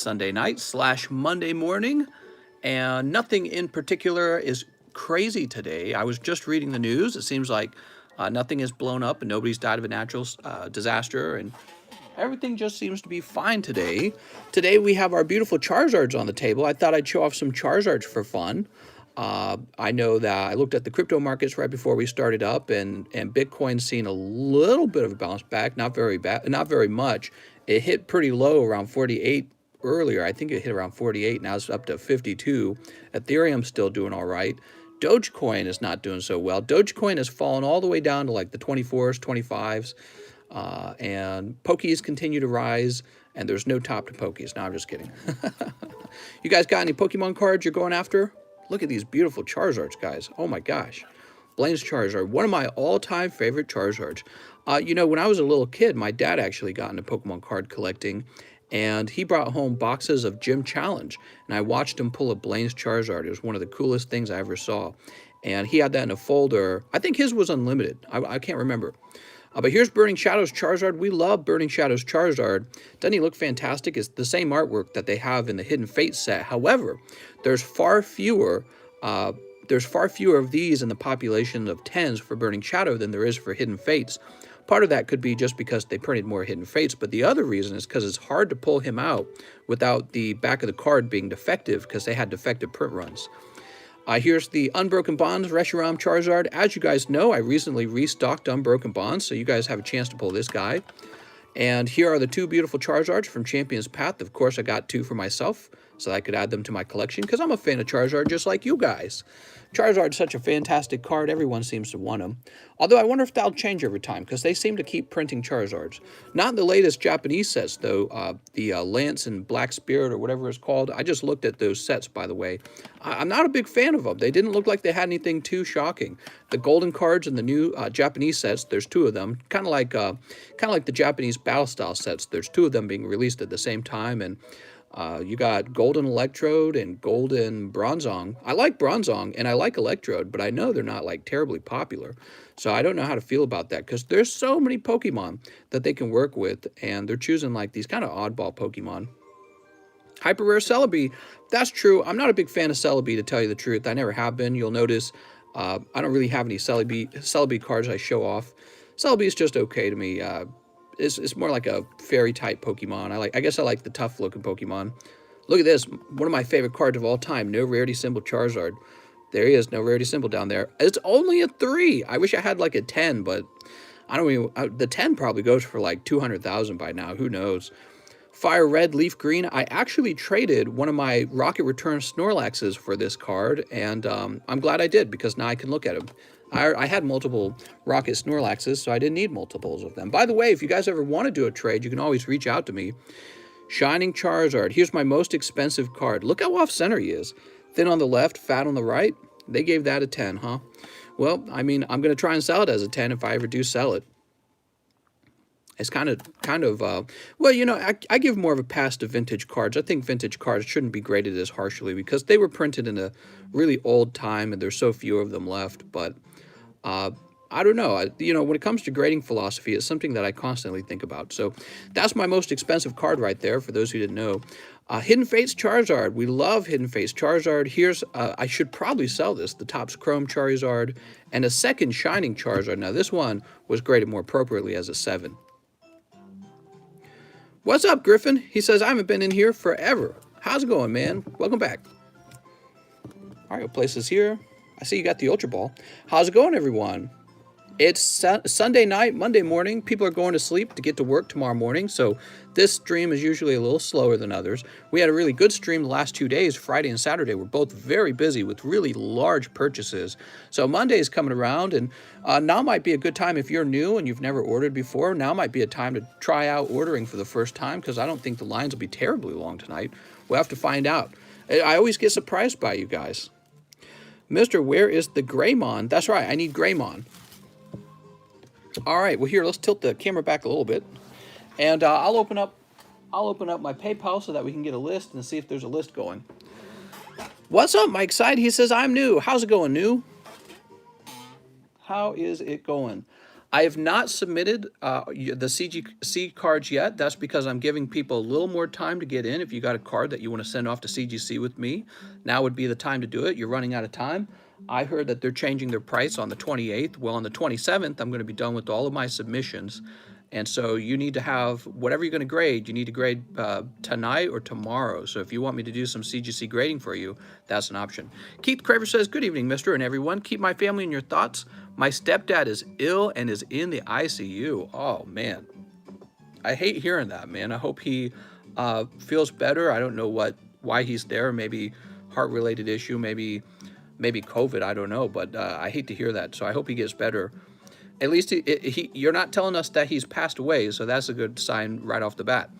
Sunday night / Monday morning, and nothing in particular is crazy today. I was just reading the news. It seems like nothing is blown up and nobody's died of a natural disaster, and everything just seems to be fine today. Today we have our beautiful Charizards on the table. I thought I'd show off some Charizards for fun. I know that I looked at the crypto markets right before we started up, and Bitcoin's seen a little bit of a bounce back, not very bad, not very much. It hit pretty low around 48 earlier. I think it hit around 48. Now it's up to 52. Ethereum's still doing all right. Dogecoin is not doing so well. Dogecoin has fallen all the way down to like the 24s, 25s, and Pokies continue to rise, and there's no top to Pokies. No, I'm just kidding. You guys got any Pokemon cards you're going after? Look at these beautiful Charizards, guys. Oh my gosh. Blaine's Charizard, one of my all-time favorite Charizards. You know, when I was a little kid, my dad actually got into Pokemon card collecting, and he brought home boxes of Gym Challenge, and I watched him pull a Blaine's Charizard. It was one of the coolest things I ever saw. And he had that in a folder. I think his was unlimited. I can't remember. But here's Burning Shadows Charizard. We love Burning Shadows Charizard. Doesn't he look fantastic? It's the same artwork that they have in the Hidden Fate set. However, there's far fewer of these in the population of 10s for Burning Shadow than there is for Hidden Fates. Part of that could be just because they printed more Hidden Fates, but the other reason is because it's hard to pull him out without the back of the card being defective, because they had defective print runs. Here's the Unbroken Bonds Reshiram Charizard. As you guys know, I recently restocked Unbroken Bonds, so you guys have a chance to pull this guy. And here are the two beautiful Charizards from Champion's Path. Of course, I got two for myself, so I could add them to my collection, because I'm a fan of Charizard just like you guys. Charizard's such a fantastic card, everyone seems to want him. Although I wonder if that'll change over time, because they seem to keep printing Charizards. Not in the latest Japanese sets, though. The Lance and Black Spirit, or whatever it's called. I just looked at those sets, by the way. I'm not a big fan of them. They didn't look like they had anything too shocking. The golden cards in the new Japanese sets, there's two of them. Kind of like the Japanese battle style sets. There's two of them being released at the same time, and you got Golden Electrode and Golden Bronzong. I like Bronzong and I like Electrode, but I know they're not like terribly popular. So I don't know how to feel about that, because there's so many Pokemon that they can work with, and they're choosing like these kind of oddball Pokemon. Hyper Rare Celebi, that's true. I'm not a big fan of Celebi, to tell you the truth. I never have been. You'll notice I don't really have any Celebi cards I show off. Celebi is just okay to me. It's more like a fairy type Pokemon. I guess I like the tough looking Pokemon. Look at this, one of my favorite cards of all time, no rarity symbol Charizard. There he is, no rarity symbol down there. It's only a 3. I wish I had like a 10, but I don't even. The 10 probably goes for like 200,000 by now. Who knows? Fire Red, Leaf Green. I actually traded one of my Rocket Return Snorlaxes for this card, and I'm glad I did, because now I can look at them. I had multiple Rocket Snorlaxes, so I didn't need multiples of them. By the way, if you guys ever want to do a trade, you can always reach out to me. Shining Charizard. Here's my most expensive card. Look how off-center he is. Thin on the left, fat on the right. They gave that a 10, huh? Well, I mean, I'm going to try and sell it as a 10 if I ever do sell it. It's kind of, well, you know, I give more of a pass to vintage cards. I think vintage cards shouldn't be graded as harshly, because they were printed in a really old time and there's so few of them left. But I don't know. You know, when it comes to grading philosophy, it's something that I constantly think about. So that's my most expensive card right there, for those who didn't know. Hidden Fates Charizard. We love Hidden Fates Charizard. Here's, I should probably sell this, the Topps Chrome Charizard, and a second Shining Charizard. Now, this one was graded more appropriately as a 7. What's up, Griffin? He says, I haven't been in here forever. How's it going, man? Welcome back. All right, we'll place this here. I see you got the Ultra Ball. How's it going, everyone? It's Sunday night, Monday morning. People are going to sleep to get to work tomorrow morning, so this stream is usually a little slower than others. We had a really good stream the last 2 days. Friday and Saturday were both very busy with really large purchases. So Monday is coming around, and now might be a good time if you're new and you've never ordered before. Now might be a time to try out ordering for the first time, because I don't think the lines will be terribly long tonight. We'll have to find out. I always get surprised by you guys. Mister, where is the Greymon? That's right, I need Greymon. All right, well, here, let's tilt the camera back a little bit, and I'll open up my PayPal so that we can get a list and see if there's a list going. What's up, Mike Side? He says, I'm new. How's it going, new? How is it going? I have not submitted the CGC cards yet. That's because I'm giving people a little more time to get in. If you got a card that you want to send off to CGC with me, now would be the time to do it. You're running out of time. I heard that they're changing their price on the 28th. Well, on the 27th, I'm going to be done with all of my submissions. And so you need to have, whatever you're going to grade, you need to grade tonight or tomorrow. So if you want me to do some CGC grading for you, that's an option. Keith Craver says, good evening, Mr. and everyone. Keep my family in your thoughts. My stepdad is ill and is in the ICU. Oh, man. I hate hearing that, man. I hope he feels better. I don't know why he's there. Maybe heart-related issue, maybe COVID. I don't know, but I hate to hear that. So I hope he gets better. At least you're not telling us that he's passed away, so that's a good sign right off the bat.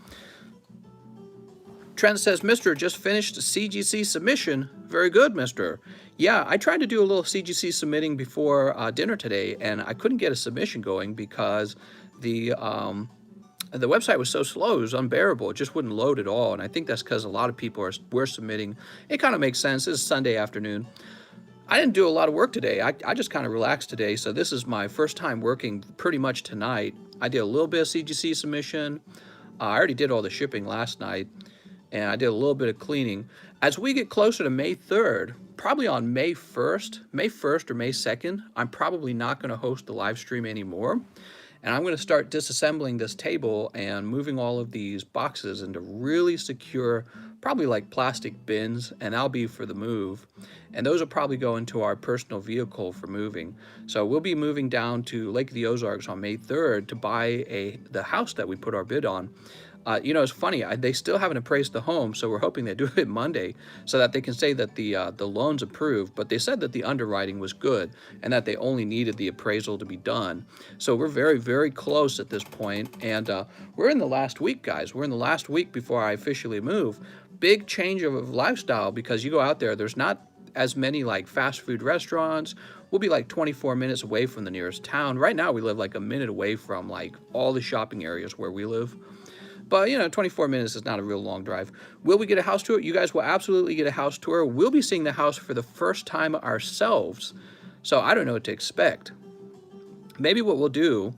Trent says, Mr. just finished CGC submission. Very good, Mr. Yeah, I tried to do a little CGC submitting before dinner today, and I couldn't get a submission going because the website was so slow. It was unbearable. It just wouldn't load at all, and I think that's because a lot of people were submitting. It kind of makes sense. It's Sunday afternoon. I didn't do a lot of work today. I just kind of relaxed today, so this is my first time working pretty much tonight. I did a little bit of CGC submission. I already did all the shipping last night, and I did a little bit of cleaning. As we get closer to May 3rd, probably on May 1st or May 2nd, I'm probably not going to host the live stream anymore. And I'm going to start disassembling this table and moving all of these boxes into really secure, probably like plastic bins, and that'll be for the move. And those will probably go into our personal vehicle for moving. So we'll be moving down to Lake of the Ozarks on May 3rd to buy the house that we put our bid on. You know, it's funny, they still haven't appraised the home, so we're hoping they do it Monday so that they can say that the loan's approved, but they said that the underwriting was good and that they only needed the appraisal to be done. So we're very, very close at this point, and we're in the last week, guys. We're in the last week before I officially move. Big change of lifestyle because you go out there, there's not as many like fast food restaurants. We'll be like 24 minutes away from the nearest town. Right now we live like a minute away from like all the shopping areas where we live. But, you know, 24 minutes is not a real long drive. Will we get a house tour? You guys will absolutely get a house tour. We'll be seeing the house for the first time ourselves. So I don't know what to expect. Maybe what we'll do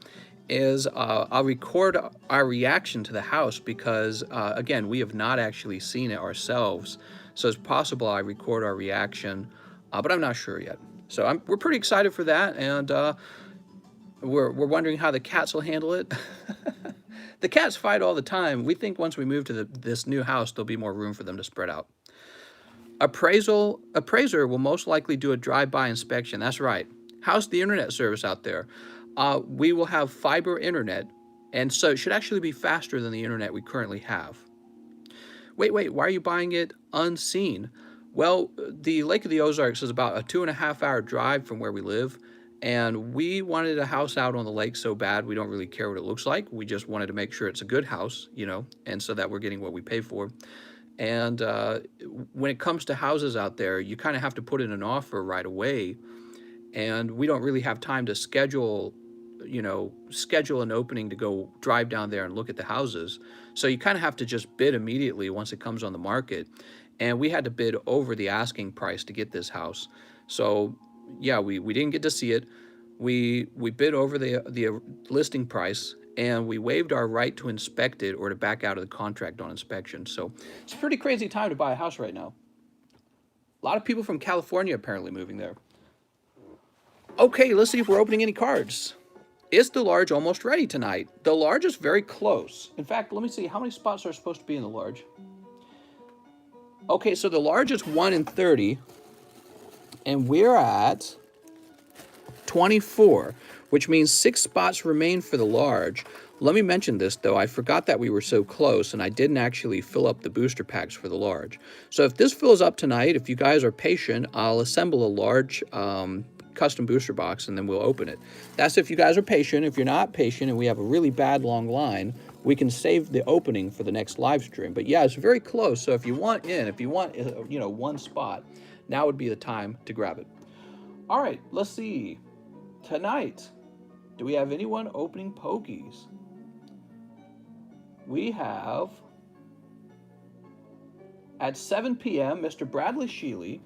is I'll record our reaction to the house because, again, we have not actually seen it ourselves. So it's possible I record our reaction, but I'm not sure yet. So we're pretty excited for that, and we're wondering how the cats will handle it. The cats fight all the time. We think once we move to this new house, there'll be more room for them to spread out. Appraiser will most likely do a drive-by inspection. That's right. How's the internet service out there? We will have fiber internet, and so it should actually be faster than the internet we currently have. Wait, why are you buying it unseen? Well, the Lake of the Ozarks is about a 2.5-hour drive from where we live. And we wanted a house out on the lake so bad, we don't really care what it looks like. We just wanted to make sure it's a good house, you know, and so that we're getting what we pay for. And when it comes to houses out there, you kind of have to put in an offer right away. And we don't really have time to schedule an opening to go drive down there and look at the houses. So you kind of have to just bid immediately once it comes on the market. And we had to bid over the asking price to get this house. So yeah, we didn't get to see it. We bid over the listing price, and we waived our right to inspect it or to back out of the contract on inspection. So it's a pretty crazy time to buy a house right now. A lot of people from California apparently moving there. Okay, let's see if we're opening any cards. Is the large almost ready tonight? The large is very close. In fact, let me see, how many spots are supposed to be in the large? Okay, so the large is 1 in 30. And we're at 24, which means 6 spots remain for the large. Let me mention this, though. I forgot that we were so close, and I didn't actually fill up the booster packs for the large. So if this fills up tonight, if you guys are patient, I'll assemble a large custom booster box, and then we'll open it. That's if you guys are patient. If you're not patient and we have a really bad long line, we can save the opening for the next live stream. But yeah, it's very close. So if you want one spot, now would be the time to grab it. All right, let's see. Tonight, do we have anyone opening pokies? We have, at 7 p.m., Mr. Bradley Sheely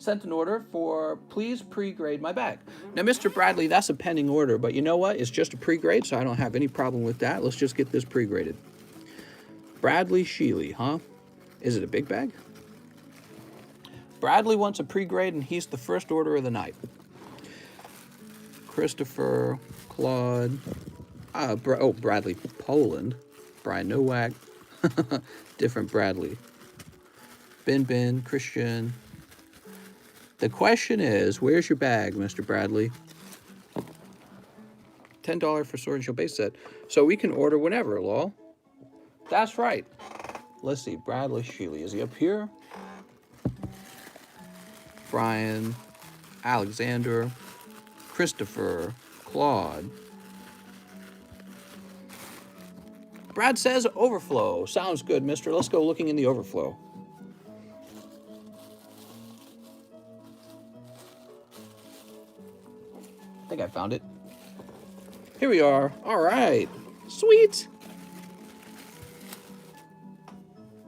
sent an order for please pre-grade my bag. Now, Mr. Bradley, that's a pending order, but you know what? It's just a pre-grade, so I don't have any problem with that. Let's just get this pre-graded. Bradley Sheely, huh? Is it a big bag? Bradley wants a pre-grade, and he's the first order of the night. Christopher, Claude, Bradley, Poland, Brian Nowak, different Bradley. Ben, Christian. The question is, where's your bag, Mr. Bradley? $10 for Sword and Shield base set. So we can order whenever, lol. That's right. Let's see, Bradley Sheely. Is he up here? Brian, Alexander, Christopher, Claude. Brad says overflow. Sounds good, mister. Let's go looking in the overflow. I think I found it. Here we are. All right. Sweet.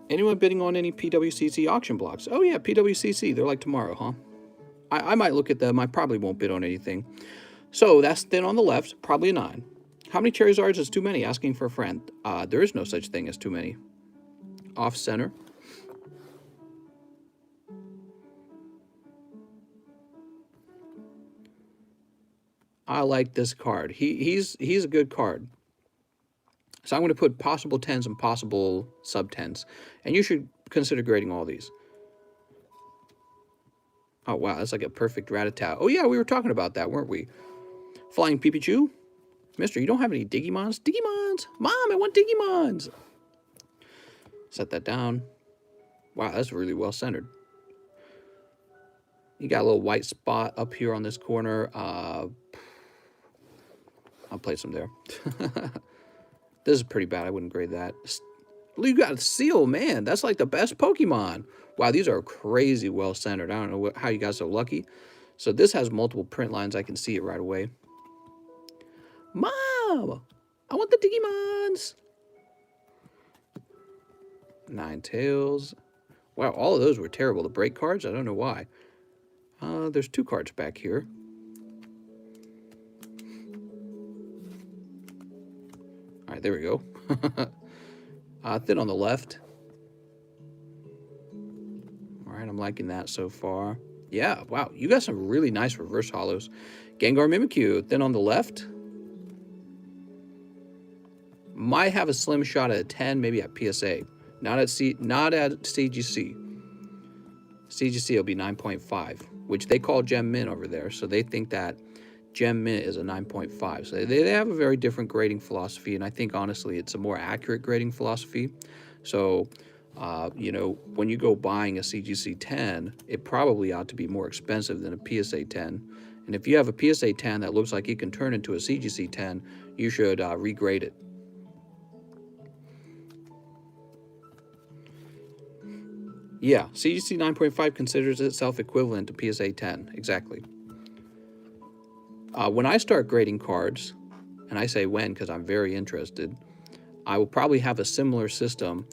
Anyone bidding on any PWCC auction blocks? Oh, yeah, PWCC. They're like tomorrow, huh? I might look at them. I probably won't bid on anything. So that's thin on the left, probably a 9. How many Charizards is too many? Asking for a friend. There is no such thing as too many. Off center. I like this card. He's a good card. So I'm going to put possible 10s and possible sub-10s. And you should consider grading all these. Oh, wow, that's like a perfect Rattata. Oh, yeah, we were talking about that, weren't we? Flying Pikachu? Mister, you don't have any Digimons? Digimons! Mom, I want Digimons! Set that down. Wow, that's really well centered. You got a little white spot up here on this corner. I'll place them there. This is pretty bad. I wouldn't grade that. You got a seal, man. That's like the best Pokemon. Wow, these are crazy well centered. I don't know how you got so lucky. So this has multiple print lines. I can see it right away. Mom, I want the Digimons. Ninetales. Wow, all of those were terrible. The break cards, I don't know why. There's 2 cards back here. All right, there we go. Thin on the left. All right, I'm liking that so far. Yeah, wow, you got some really nice reverse holos. Gengar Mimikyu, thin on the left. Might have a slim shot at a 10, maybe at PSA. Not at CGC. CGC will be 9.5, which they call Gem Mint over there. So they think that Gem Mint is a 9.5. So they have a very different grading philosophy, and I think, honestly, it's a more accurate grading philosophy. So, you know, when you go buying a CGC 10, it probably ought to be more expensive than a PSA 10. And if you have a PSA 10 that looks like it can turn into a CGC 10, you should regrade it. Yeah, CGC 9.5 considers itself equivalent to PSA 10, exactly. When I start grading cards, and I say when because I'm very interested, I will probably have a similar system.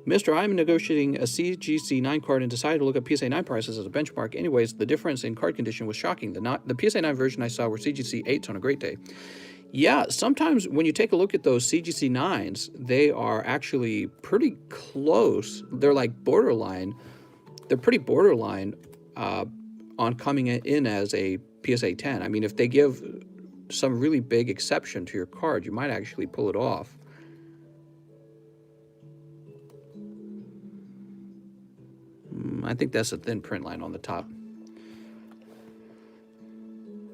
Mister, I'm negotiating a CGC 9 card and decided to look at PSA 9 prices as a benchmark. Anyways, the difference in card condition was shocking. The PSA 9 version I saw were CGC 8s on a great day. Yeah, sometimes when you take a look at those CGC 9s, they are actually pretty close. They're like borderline. They're pretty borderline on coming in as a PSA 10. I mean, if they give some really big exception to your card, you might actually pull it off. I think that's a thin print line on the top.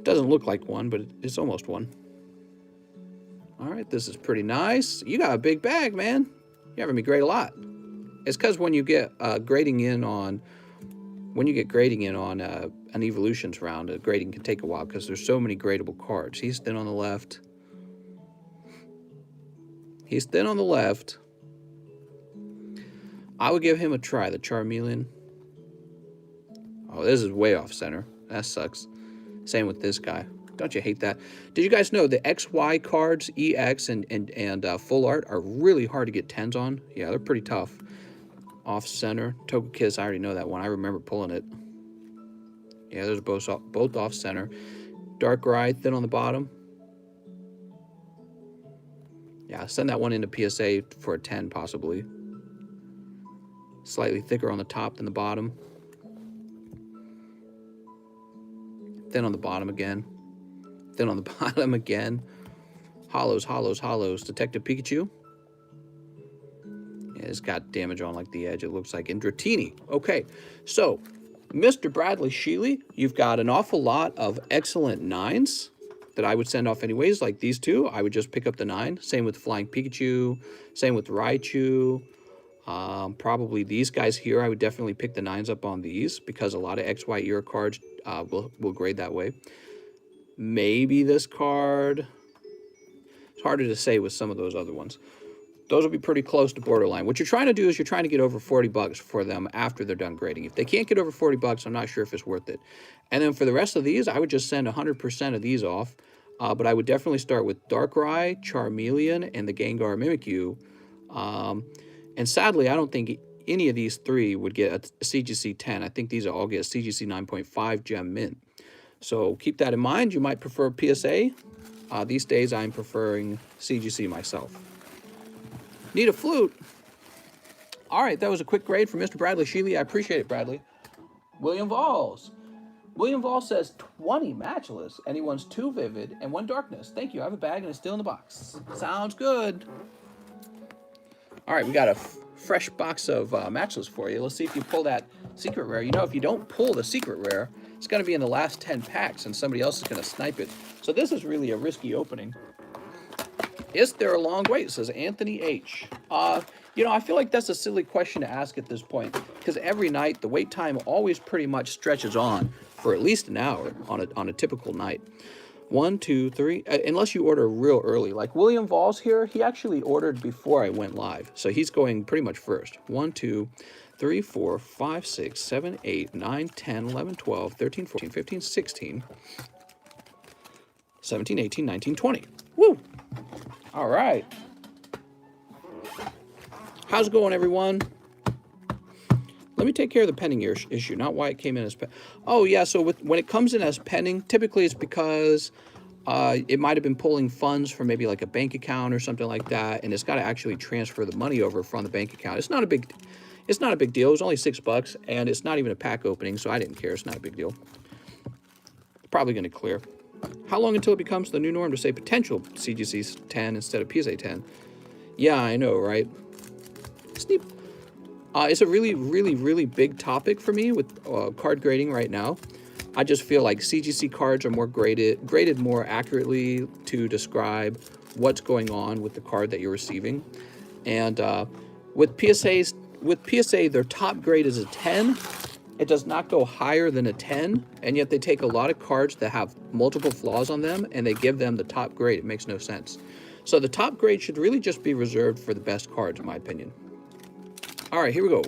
Doesn't look like one, but it's almost one. All right, this is pretty nice. You got a big bag, man. You're having me grade a lot. It's because when you get grading in on an evolutions round, grading can take a while because there's so many gradable cards. He's thin on the left. He's thin on the left. I would give him a try, the Charmeleon. Oh, this is way off center. That sucks. Same with this guy. Don't you hate that? Did you guys know the XY cards, EX and Full Art, are really hard to get 10s on? Yeah, they're pretty tough. Off center. Togekiss, I already know that one. I remember pulling it. Yeah, those are both off center. Dark rye, thin on the bottom. Yeah, send that one into PSA for a 10 possibly. Slightly thicker on the top than the bottom. Thin on the bottom again. Thin on the bottom again. Hollows, hollows, hollows. Detective Pikachu. Yeah, it's got damage on like the edge. It looks like Dratini. Okay, so Mr. Bradley Sheely, you've got an awful lot of excellent 9s that I would send off anyways, like these two. I would just pick up the 9. Same with Flying Pikachu. Same with Raichu. Probably these guys here, I would definitely pick the 9s up on these because a lot of XY era cards will grade that way. Maybe this card. It's harder to say with some of those other ones. Those will be pretty close to borderline. What you're trying to do is you're trying to get over 40 bucks for them after they're done grading. If they can't get over 40 bucks, I'm not sure if it's worth it. And then for the rest of these, I would just send 100% of these off. But I would definitely start with Darkrai, Charmeleon, and the Gengar Mimikyu. And sadly, I don't think any of these three would get a CGC 10. I think these all get a CGC 9.5 gem mint. So keep that in mind. You might prefer PSA. These days, I'm preferring CGC myself. Need a flute. All right, that was a quick grade from Mr. Bradley Sheely. I appreciate it, Bradley. William Valls. William Valls says 20 matchless, and he wants 2 vivid and 1 darkness. Thank you. I have a bag and it's still in the box. Sounds good. All right, we got a fresh box of matchless for you. Let's see if you pull that secret rare. You know, if you don't pull the secret rare, it's going to be in the last 10 packs, and somebody else is going to snipe it. So this is really a risky opening. Is there a long wait? Says Anthony H. You know, I feel like that's a silly question to ask at this point because every night the wait time always pretty much stretches on for at least an hour on a typical night. 1, 2, 3, unless you order real early. Like William Valls here, he actually ordered before I went live. So he's going pretty much first. 1, 2, 3, 4, 5, 6, 7, 8, 9, 10, 11, 12, 13, 14, 15, 16, 17, 18, 19, 20. Woo! All right. How's it going, everyone? Let me take care of the pending issue, not why it came in as pending. Oh, yeah, so when it comes in as pending, typically it's because it might have been pulling funds from maybe like a bank account or something like that, and it's got to actually transfer the money over from the bank account. It's not a big deal. It was only $6, and it's not even a pack opening, so I didn't care. It's not a big deal. Probably going to clear. How long until it becomes the new norm to say potential CGC 10 instead of PSA 10? Yeah, I know, right? Sneap. It's a really, really, really big topic for me with card grading right now. I just feel like CGC cards are more graded more accurately to describe what's going on with the card that you're receiving. And with PSA, their top grade is a 10. It does not go higher than a 10, and yet they take a lot of cards that have multiple flaws on them, and they give them the top grade. It makes no sense. So the top grade should really just be reserved for the best cards, in my opinion. All right, here we go.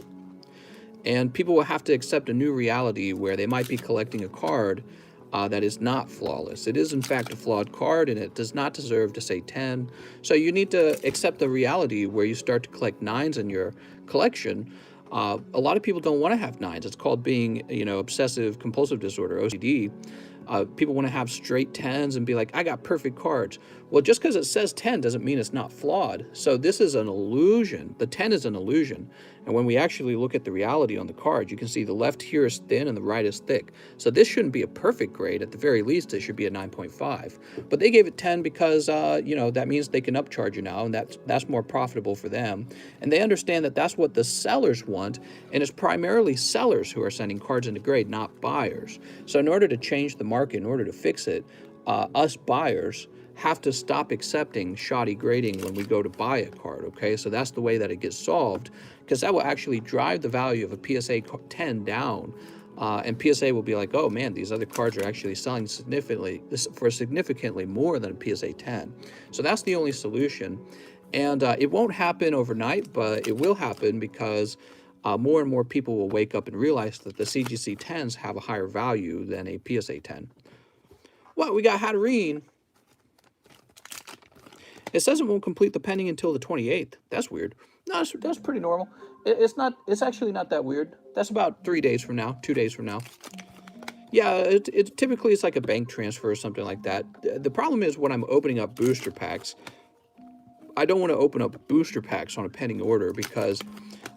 And people will have to accept a new reality where they might be collecting a card that is not flawless. It is, in fact, a flawed card, and it does not deserve to say 10. So you need to accept the reality where you start to collect 9s in your collection. A lot of people don't want to have 9s. It's called being, obsessive compulsive disorder, OCD. People want to have straight 10s and be like, I got perfect cards. Well, just because it says 10 doesn't mean it's not flawed. So this is an illusion. The 10 is an illusion. And when we actually look at the reality on the card, you can see the left here is thin and the right is thick. So this shouldn't be a perfect grade. At the very least, it should be a 9.5. But they gave it 10 because, that means they can upcharge you now, and that's more profitable for them. And they understand that that's what the sellers want, and it's primarily sellers who are sending cards into grade, not buyers. So in order to change the market, in order to fix it, us buyers have to stop accepting shoddy grading when we go to buy a card, okay? So that's the way that it gets solved, because that will actually drive the value of a PSA 10 down, and PSA will be like, oh man, these other cards are actually selling significantly more than a PSA 10. So that's the only solution, and it won't happen overnight, but it will happen because more and more people will wake up and realize that the CGC 10s have a higher value than a PSA 10. Well, we got Hatterene. It says it won't complete the pending until the 28th. That's weird. No, that's pretty normal. It's actually not that weird. That's about 3 days from now, 2 days from now. Yeah, it typically it's like a bank transfer or something like that. The problem is when I'm opening up booster packs, I don't want to open up booster packs on a pending order because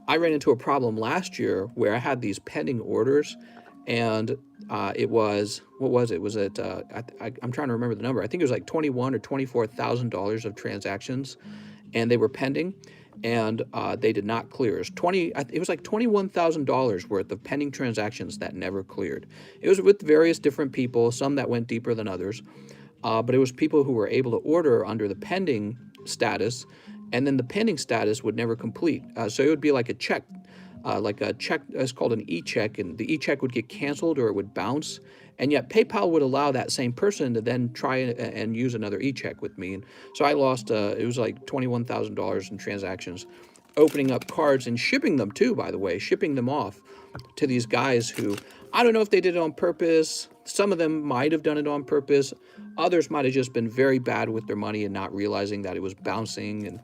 I ran into a problem last year where I had these pending orders, and it was, what was it? Was it? I'm trying to remember the number. I think it was like $21,000 or $24,000 of transactions, and they were pending, and they did not clear. It was like $21,000 worth of pending transactions that never cleared. It was with various different people, some that went deeper than others, but it was people who were able to order under the pending status, and then the pending status would never complete. So it would be like a check, it's called an e-check, and the e-check would get canceled or it would bounce, and yet PayPal would allow that same person to then try and use another e-check with me. And so I lost, it was like $21,000 in transactions, opening up cards and shipping them too, by the way, shipping them off to these guys who, I don't know if they did it on purpose. Some of them might have done it on purpose. Others might have just been very bad with their money and not realizing that it was bouncing. And,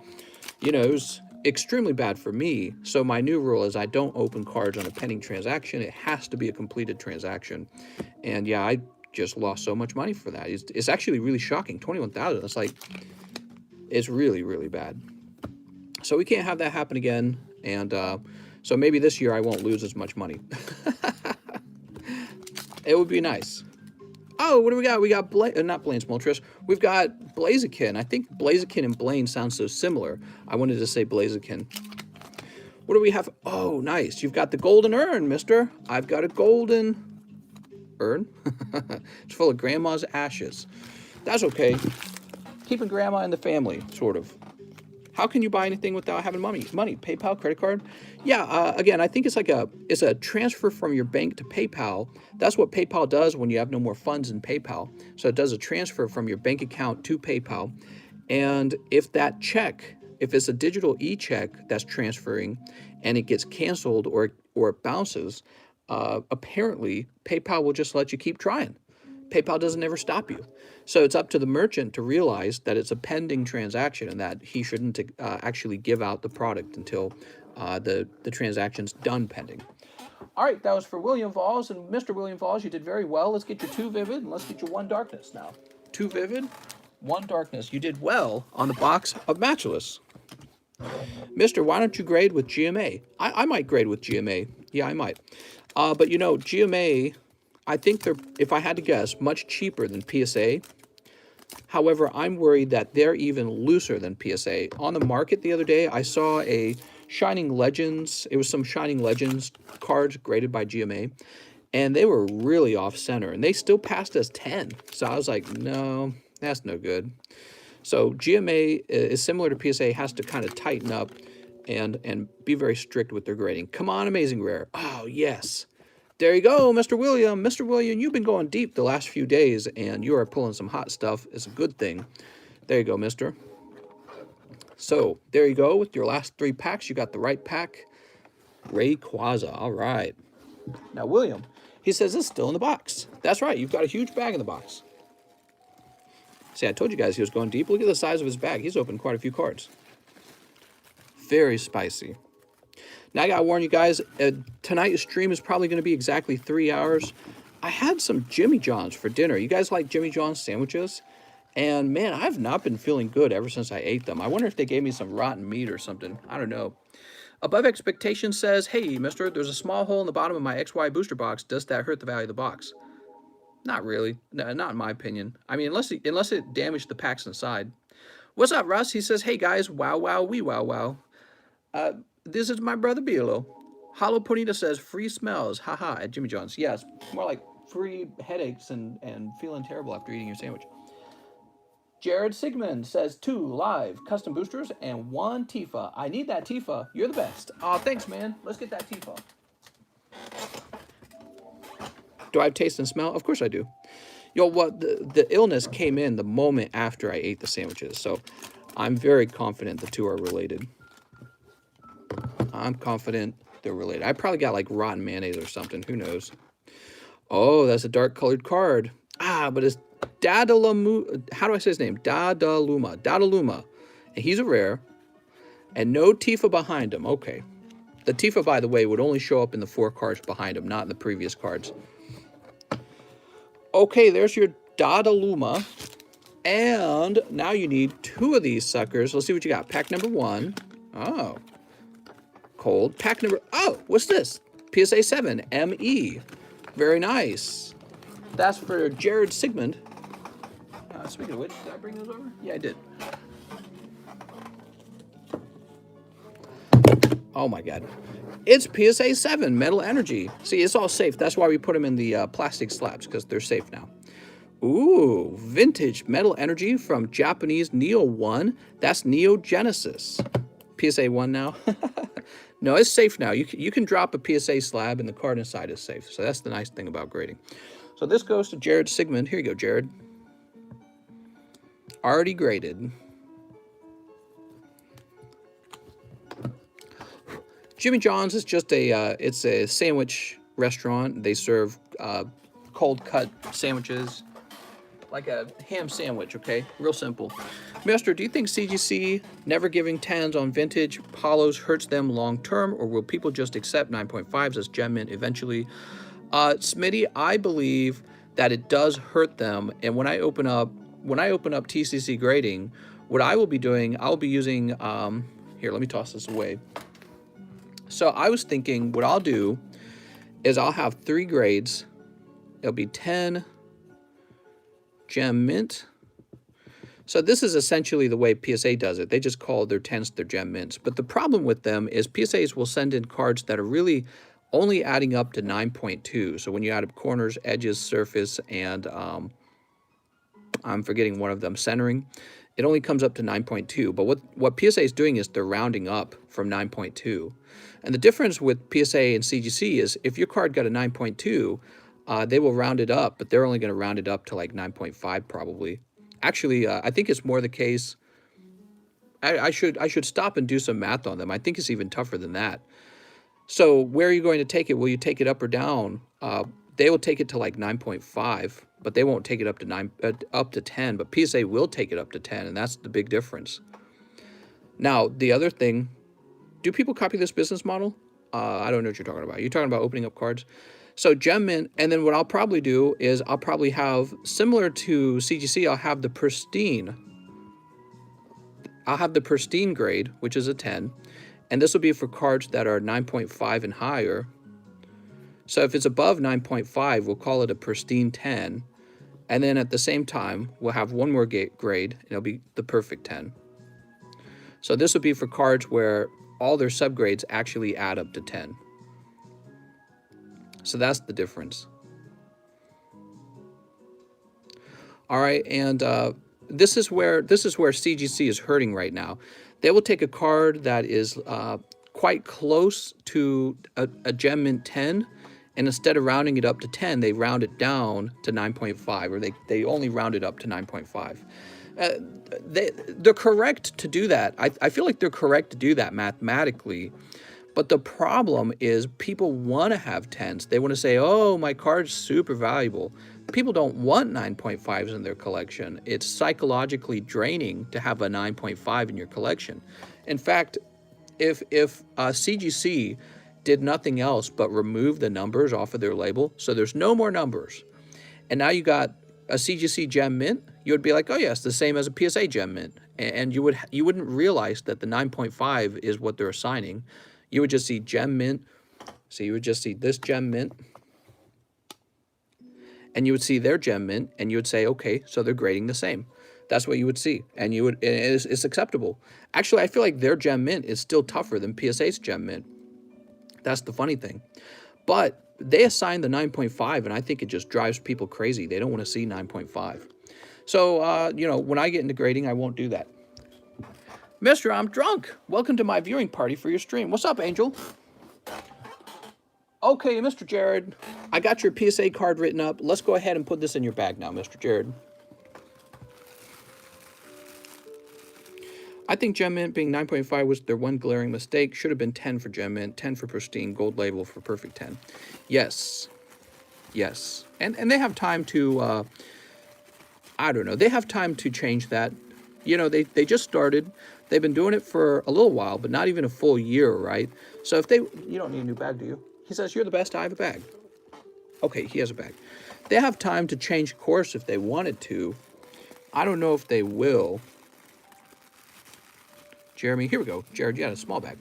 you know, it was extremely bad for me. So my new rule is I don't open cards on a pending transaction. It has to be a completed transaction. And yeah, I just lost so much money for that. It's actually really shocking. 21,000. It's like, it's really, really bad. So we can't have that happen again. And so maybe this year I won't lose as much money. It would be nice. Oh, what do we got? We got not Blaine's Moltres. We've got Blaziken. I think Blaziken and Blaine sound so similar. I wanted to say Blaziken. What do we have? Oh, nice. You've got the golden urn, mister. I've got a golden urn. It's full of grandma's ashes. That's okay. Keeping grandma in the family, sort of. How can you buy anything without having money? PayPal, credit card? Yeah, again, I think it's a transfer from your bank to PayPal. That's what PayPal does when you have no more funds in PayPal. So it does a transfer from your bank account to PayPal. And if that check, if it's a digital e-check that's transferring and it gets canceled or it bounces, apparently PayPal will just let you keep trying. PayPal doesn't ever stop you. So it's up to the merchant to realize that it's a pending transaction and that he shouldn't actually give out the product until the transaction's done pending. All right, that was for William Valls. And Mr. William Valls, you did very well. Let's get your 2 Vivid and let's get your 1 Darkness now. 2 Vivid, 1 Darkness. You did well on the box of Matchless. Mister, why don't you grade with GMA? I might grade with GMA. Yeah, I might. But you know, GMA, I think they're, if I had to guess, much cheaper than PSA. However, I'm worried that they're even looser than PSA. On the market the other day, I saw a Shining Legends. It was some Shining Legends cards graded by GMA, and they were really off center, and they still passed us 10. So I was like, no, that's no good. So GMA is similar to PSA, has to kind of tighten up and be very strict with their grading. Come on, Amazing Rare. Oh, yes. There you go, Mr. William. Mr. William, you've been going deep the last few days, and you are pulling some hot stuff. It's a good thing. There you go, mister. So, there you go. With your last 3 packs, you got the right pack. Rayquaza. All right. Now, William, he says it's still in the box. That's right. You've got a huge bag in the box. See, I told you guys he was going deep. Look at the size of his bag. He's opened quite a few cards. Very spicy. Now, I got to warn you guys, tonight's stream is probably going to be exactly 3 hours. I had some Jimmy John's for dinner. You guys like Jimmy John's sandwiches? And, man, I've not been feeling good ever since I ate them. I wonder if they gave me some rotten meat or something. I don't know. Above Expectation says, hey, mister, there's a small hole in the bottom of my XY booster box. Does that hurt the value of the box? Not really. No, not in my opinion. I mean, unless it damaged the packs inside. What's up, Russ? He says, hey, guys, wow, wow, wee, wow, wow. This is my brother Bilo. Hollow Ponita says, free smells, haha, at Jimmy John's. Yes, more like free headaches and feeling terrible after eating your sandwich. Jared Sigmund says 2 live custom boosters and 1 Tifa. I need that Tifa. You're the best. Aw, thanks, man. Let's get that Tifa. Do I have taste and smell? Of course I do. Yo, what the illness came in the moment after I ate the sandwiches, so I'm very confident the 2 are related. I'm confident they're related. I probably got like rotten mayonnaise or something. Who knows? Oh, that's a dark colored card. But it's Dadaluma. How do I say his name? Dadaluma. Dadaluma. And he's a rare. And no Tifa behind him. Okay. The Tifa, by the way, would only show up in the 4 cards behind him, not in the previous cards. Okay, there's your Dodaluma. And now you need 2 of these suckers. Let's see what you got. Pack number 1. Oh. Cold. Pack number... Oh, what's this? PSA 7. ME. Very nice. That's for Jared Sigmund. Speaking of which, did I bring those over? Yeah, I did. Oh my God. It's PSA 7 Metal Energy. See, it's all safe. That's why we put them in the plastic slabs, because they're safe now. Ooh, vintage Metal Energy from Japanese Neo 1. That's Neo Genesis. PSA 1 now. No, it's safe now. You can drop a PSA slab and the card inside is safe. So that's the nice thing about grading. So this goes to Jared Sigmund. Here you go, Jared. Already graded. Jimmy John's is just it's a sandwich restaurant. They serve cold cut sandwiches, like a ham sandwich, okay? Real simple. Mister, do you think CGC never giving 10s on vintage Polos hurts them long term, or will people just accept 9.5s as gem mint eventually? Smitty, I believe that it does hurt them, and when I open up TCC grading, what I will be doing, I'll be using here, let me toss this away. So I was thinking what I'll do is I'll have 3 grades. It'll be 10 gem mint. So this is essentially the way PSA does it. They just call their 10s their gem mints. But the problem with them is PSAs will send in cards that are really only adding up to 9.2. So when you add up corners, edges, surface, and I'm forgetting one of them, centering, it only comes up to 9.2. But what PSA is doing is they're rounding up from 9.2. And the difference with PSA and CGC is if your card got a 9.2, they will round it up, but they're only going to round it up to like 9.5 probably. Actually, I think it's more the case. I should stop and do some math on them. I think it's even tougher than that. So where are you going to take it? Will you take it up or down? They will take it to like 9.5, but they won't take it up to 10. But PSA will take it up to 10, and that's the big difference. Now, the other thing, do people copy this business model? I don't know what you're talking about. You're talking about opening up cards. So gem mint, and then what I'll probably do is I'll probably have, similar to CGC, I'll have the pristine. I'll have the pristine grade, which is a 10. And this will be for cards that are 9.5 and higher. So if it's above 9.5, we'll call it a pristine 10. And then at the same time, we'll have one more grade, and it'll be the perfect 10. So this will be for cards where all their subgrades actually add up to 10. So that's the difference. All right, and this is where CGC is hurting right now. They will take a card that is quite close to a gem mint 10, and instead of rounding it up to 10, they round it down to 9.5, or they only round it up to 9.5. They're correct to do that. I feel like they're correct to do that mathematically. But the problem is people want to have 10s. They want to say, oh, my card's super valuable. People don't want 9.5s in their collection. It's psychologically draining to have a 9.5 in your collection. In fact, if CGC did nothing else but remove the numbers off of their label, so there's no more numbers, and now you got a CGC gem mint, you would be like, oh yes, the same as a PSA gem mint. And you wouldn't realize that the 9.5 is what they're assigning. You would just see gem mint. So you would just see this gem mint. And you would see their gem mint. And you would say, okay, so they're grading the same. That's what you would see. And it's acceptable. Actually, I feel like their gem mint is still tougher than PSA's gem mint. That's the funny thing. But they assign the 9.5, and I think it just drives people crazy. They don't want to see 9.5. So, when I get into grading, I won't do that. Mister, I'm drunk. Welcome to my viewing party for your stream. What's up, Angel? Okay, Mr. Jared, I got your PSA card written up. Let's go ahead and put this in your bag now, Mr. Jared. I think Gem Mint being 9.5 was their one glaring mistake. Should have been 10 for Gem Mint, 10 for Pristine, Gold Label for Perfect 10. Yes. Yes. And they have time to, I don't know, they have time to change that. They just started. They've been doing it for a little while, but not even a full year, right? So if you don't need a new bag, do you? He says, you're the best, I have a bag. Okay, he has a bag. They have time to change course if they wanted to. I don't know if they will. Jeremy, here we go. Jared, you got a small bag.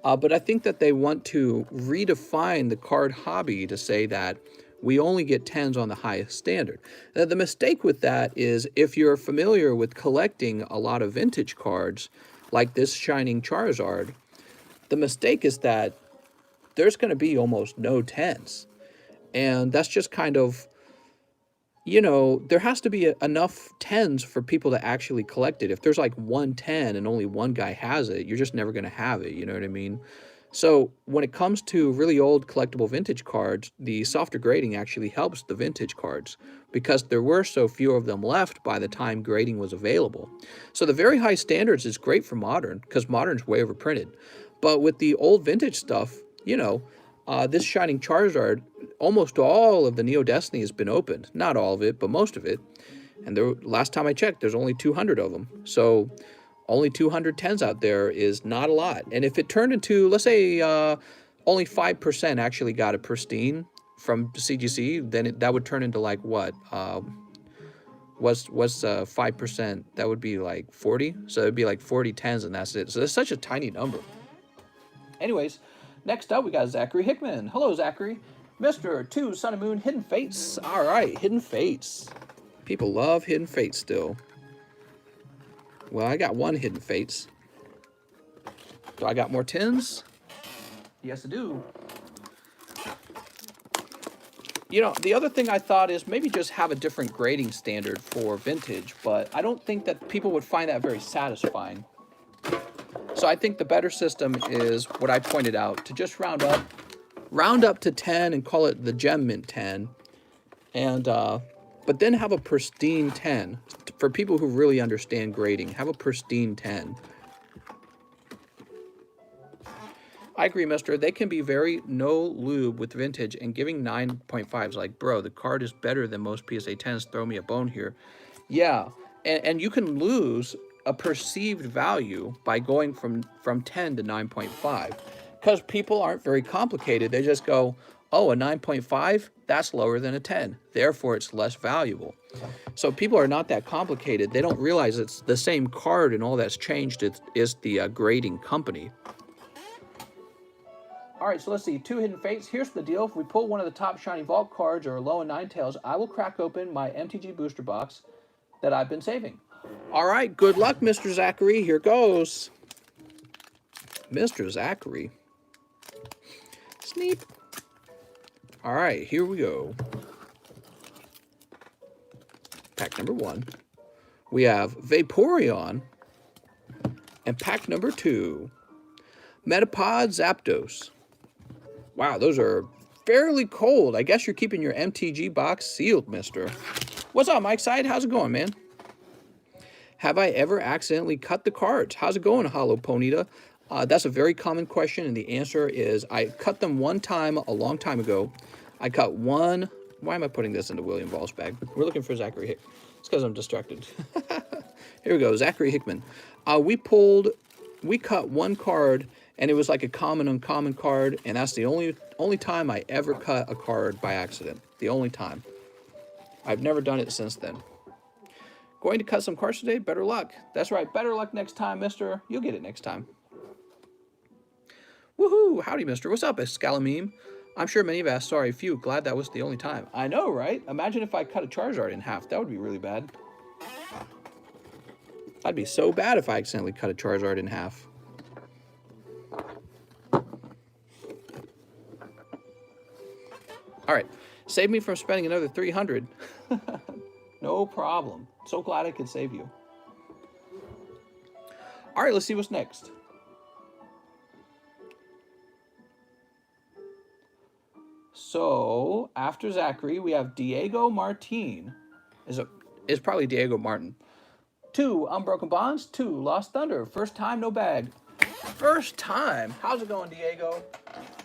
But I think that they want to redefine the card hobby to say that we only get 10s on the highest standard. Now, the mistake with that is if you're familiar with collecting a lot of vintage cards, like this Shining Charizard, the mistake is that there's going to be almost no 10s. And that's just kind of, you know, there has to be enough 10s for people to actually collect it. If there's like 110 and only one guy has it, you're just never going to have it. You know what I mean? So when it comes to really old collectible vintage cards, the softer grading actually helps the vintage cards because there were so few of them left by the time grading was available. So the very high standards is great for modern because modern's way overprinted. But with the old vintage stuff, you know, this Shining Charizard, almost all of the Neo Destiny has been opened. Not all of it, but most of it. And there, last time I checked, there's only 200 of them. So only 210s out there is not a lot. And if it turned into, let's say, only 5% actually got a pristine from CGC, then that would turn into like what? What's 5%? That would be like 40. So it'd be like 40 10s, and that's it. So that's such a tiny number. Anyways, next up we got Zachary Hickman. Hello, Zachary. Mr. 2 Sun and Moon Hidden Fates. All right, Hidden Fates. People love Hidden Fates still. Well, I got one Hidden Fates. Do I got more 10s? Yes, I do. You know, the other thing I thought is maybe just have a different grading standard for vintage, but I don't think that people would find that very satisfying. So I think the better system is what I pointed out, to just round up to 10 and call it the Gem Mint 10, and but then have a pristine 10 for people who really understand grading. Have a pristine 10. I agree, mister. They can be very no lube with vintage, and giving 9.5s like, bro, the card is better than most PSA 10s. Throw me a bone here. Yeah, and you can lose a perceived value by going from 10 to 9.5 because people aren't very complicated. They just go, oh, a 9.5, that's lower than a 10. Therefore, it's less valuable. So people are not that complicated. They don't realize it's the same card and all that's changed is the grading company. All right, so let's see. 2 Hidden Fates. Here's the deal. If we pull one of the top shiny vault cards or low and 9-tails, I will crack open my MTG booster box that I've been saving. All right, good luck, Mr. Zachary. Here goes. Mr. Zachary. Sneap. All right, here we go. Pack number 1. We have Vaporeon. And pack number 2. Metapod Zapdos. Wow, those are fairly cold. I guess you're keeping your MTG box sealed, mister. What's up, Mike Side? How's it going, man? Have I ever accidentally cut the cards? How's it going, Hollow Ponita? That's a very common question, and the answer is I cut them one time a long time ago. I cut one. Why am I putting this into William Ball's bag? We're looking for Zachary Hickman. It's because I'm distracted. Here we go, Zachary Hickman. We cut one card, and it was like a common uncommon card, and that's the only time I ever cut a card by accident. The only time. I've never done it since then. Going to cut some cards today? Better luck. That's right, better luck next time, mister. You'll get it next time. Woohoo! Howdy, mister. What's up, Escalameme? I'm sure many of us, sorry, few, glad that was the only time. I know, right? Imagine if I cut a Charizard in half. That would be really bad. That'd be so bad if I accidentally cut a Charizard in half. All right, save me from spending another 300. No problem. So glad I could save you. All right, let's see what's next. So after Zachary, we have Diego Martin. Is probably Diego Martin. 2 Unbroken Bonds, 2 Lost Thunder. First time, no bag. First time. How's it going, Diego?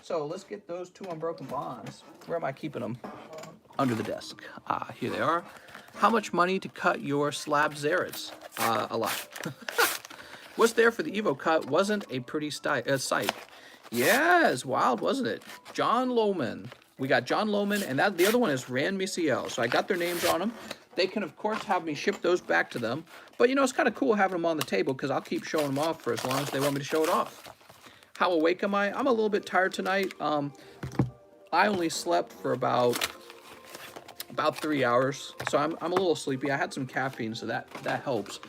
So let's get those 2 Unbroken Bonds. Where am I keeping them? Under the desk. Ah, here they are. How much money to cut your slab Zerats? A lot. What's there for the Evo cut wasn't a pretty sight. Yes, wild, wasn't it? John Lohman. We got John Lohman, and the other one is Rand Misiel. So I got their names on them. They can, of course, have me ship those back to them. But, you know, it's kind of cool having them on the table because I'll keep showing them off for as long as they want me to show it off. How awake am I? I'm a little bit tired tonight. I only slept for about 3 hours, so I'm a little sleepy. I had some caffeine, so that helps.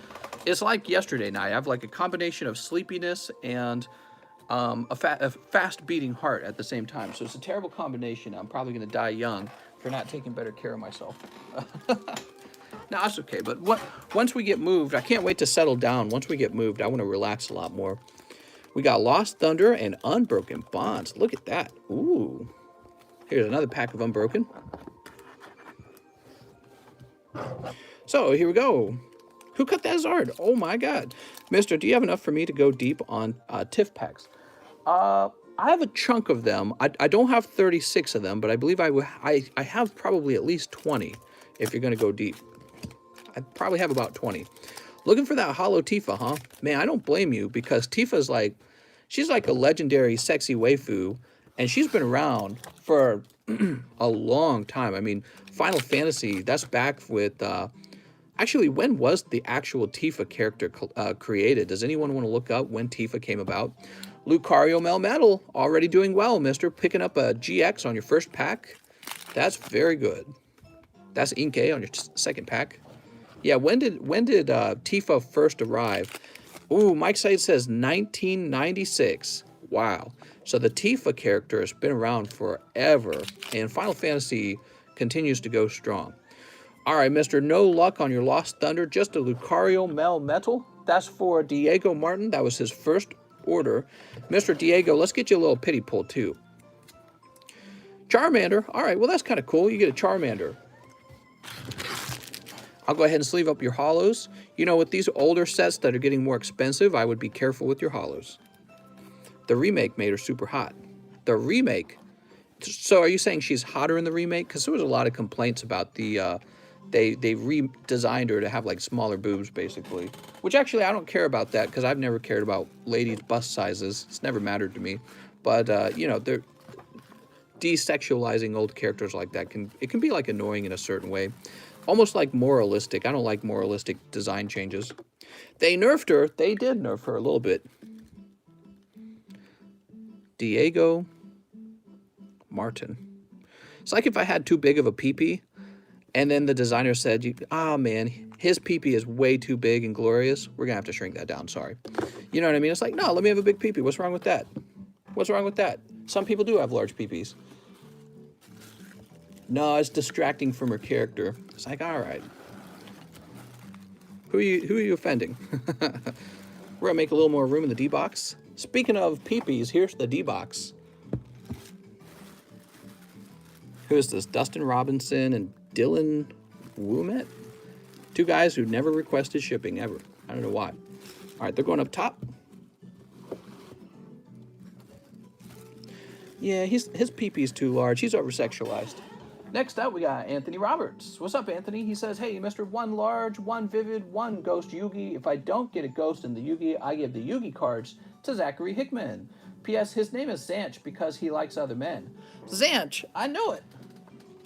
It's like yesterday night. I have like a combination of sleepiness and a fast beating heart at the same time. So it's a terrible combination. I'm probably going to die young for not taking better care of myself. No, that's okay. But once we get moved, I can't wait to settle down. Once we get moved, I want to relax a lot more. We got Lost Thunder and Unbroken Bonds. Look at that. Ooh. Here's another pack of Unbroken. So here we go. Who cut that Zard? Oh my God. Mister, do you have enough for me to go deep on TIFF packs? I have a chunk of them. I don't have 36 of them, but I believe I have probably at least 20 if you're going to go deep. I probably have about 20. Looking for that hollow Tifa, huh? Man, I don't blame you because Tifa's like, she's like a legendary sexy waifu, and she's been around for a long time. I mean, Final Fantasy, that's back with, actually, when was the actual Tifa character created? Does anyone want to look up when Tifa came about? Lucario Melmetal, already doing well, mister. Picking up a GX on your first pack. That's very good. That's Inkay on your second pack. Yeah, when did Tifa first arrive? Ooh, Mike Said says 1996. Wow. So the Tifa character has been around forever, and Final Fantasy continues to go strong. All right, mister, no luck on your Lost Thunder, just a Lucario Melmetal. That's for Diego Martin. That was his first order. Mr. Diego, let's get you a little pity pull, too. Charmander. All right, well, that's kind of cool. You get a Charmander. I'll go ahead and sleeve up your hollows. You know, with these older sets that are getting more expensive, I would be careful with your hollows. The remake made her super hot. The remake. So are you saying she's hotter in the remake? Because there was a lot of complaints about the, they redesigned her to have like smaller boobs, basically. Which actually, I don't care about that because I've never cared about ladies' bust sizes. It's never mattered to me. But, you know, they're desexualizing old characters like that. It can be like annoying in a certain way. Almost like moralistic. I don't like moralistic design changes. They nerfed her. They did nerf her a little bit. Diego Martin. It's like if I had too big of a peepee, and then the designer said, "Ah, man, his peepee is way too big and glorious. We're gonna have to shrink that down. Sorry." You know what I mean? It's like, no, let me have a big peepee. What's wrong with that? What's wrong with that? Some people do have large peepees. No, it's distracting from her character. It's like, all right. Who are you offending? We're gonna make a little more room in the D box. Speaking of peepees, here's the D box. Who is this? Dustin Robinson and Dylan Woomet? Two guys who never requested shipping ever. I don't know why. All right, they're going up top. Yeah, his peepee's too large. He's over-sexualized. Next up, we got Anthony Roberts. What's up, Anthony? He says, hey, Mr. One large, one vivid, one ghost Yugi. If I don't get a ghost in the Yugi, I give the Yugi cards to Zachary Hickman. P.S. His name is Zanch because he likes other men. Zanch, I know it.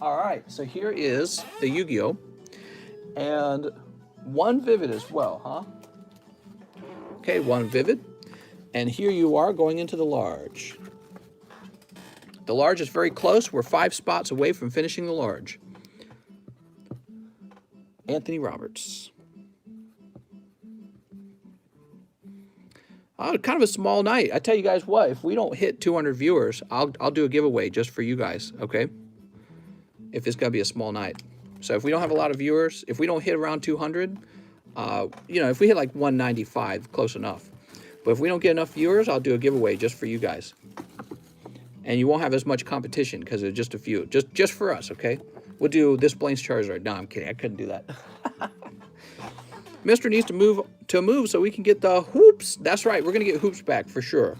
All right, so here is the Yu-Gi-Oh! And one vivid as well, huh? Okay, one vivid. And here you are going into the large. The large is very close. We're 5 spots away from finishing the large. Anthony Roberts. Oh, kind of a small night. I tell you guys what, if we don't hit 200 viewers, I'll do a giveaway just for you guys, okay? If it's going to be a small night. So if we don't have a lot of viewers, if we don't hit around 200, you know, if we hit like 195, close enough. But if we don't get enough viewers, I'll do a giveaway just for you guys. And you won't have as much competition because there's just a few. Just for us, okay? We'll do this Blaine's Charizard. No, I'm kidding. I couldn't do that. Mister needs to move so we can get the hoops. That's right. We're going to get hoops back for sure.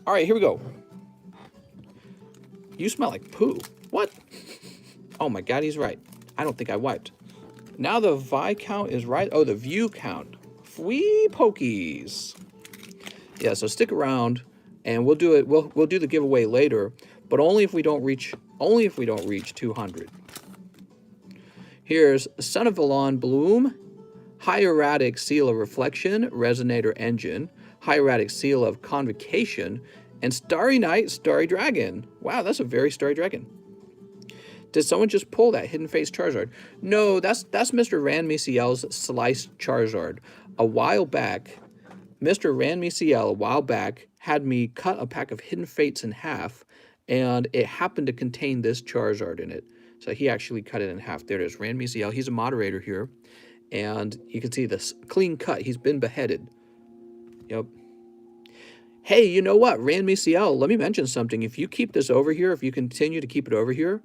All right, here we go. You smell like poo. What? Oh my God, he's right. I don't think I wiped. Now the Vi count is right. Oh, the view count. Wee pokies. Yeah, so stick around. and we'll do it. We'll do the giveaway later, but only if we don't reach 200. Here's Son of Valon Bloom, High Erratic Seal of Reflection, Resonator Engine, High Erratic Seal of Convocation, and Starry Night, Starry Dragon. Wow, that's a very Starry Dragon. Did someone just pull that Hidden Face Charizard? No, that's Mr. Rand Miciel's Sliced Charizard. A while back, Mr. Rand Miciel, a while back, had me cut a pack of Hidden Fates in half, and it happened to contain this Charizard in it. So he actually cut it in half. There it is, Rand Miciel. He's a moderator here, and you can see this clean cut. He's been beheaded. Yep. Hey, you know what, Rand Miciel, let me mention something. If you keep this over here, if you continue to keep it over here,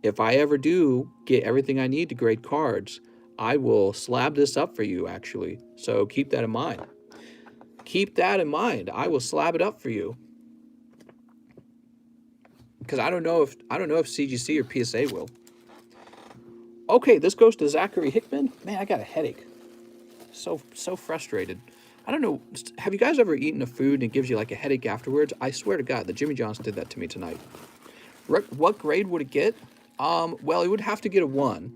if I ever do get everything I need to grade cards, I will slab this up for you, actually. So keep that in mind. Keep that in mind. I will slab it up for you. Because I don't know if CGC or PSA will. Okay, this goes to Zachary Hickman. Man, I got a headache. So frustrated. I don't know. Have you guys ever eaten a food and it gives you like a headache afterwards? I swear to God, the Jimmy John's did that to me tonight. What grade would it get? Well, it would have to get a 1.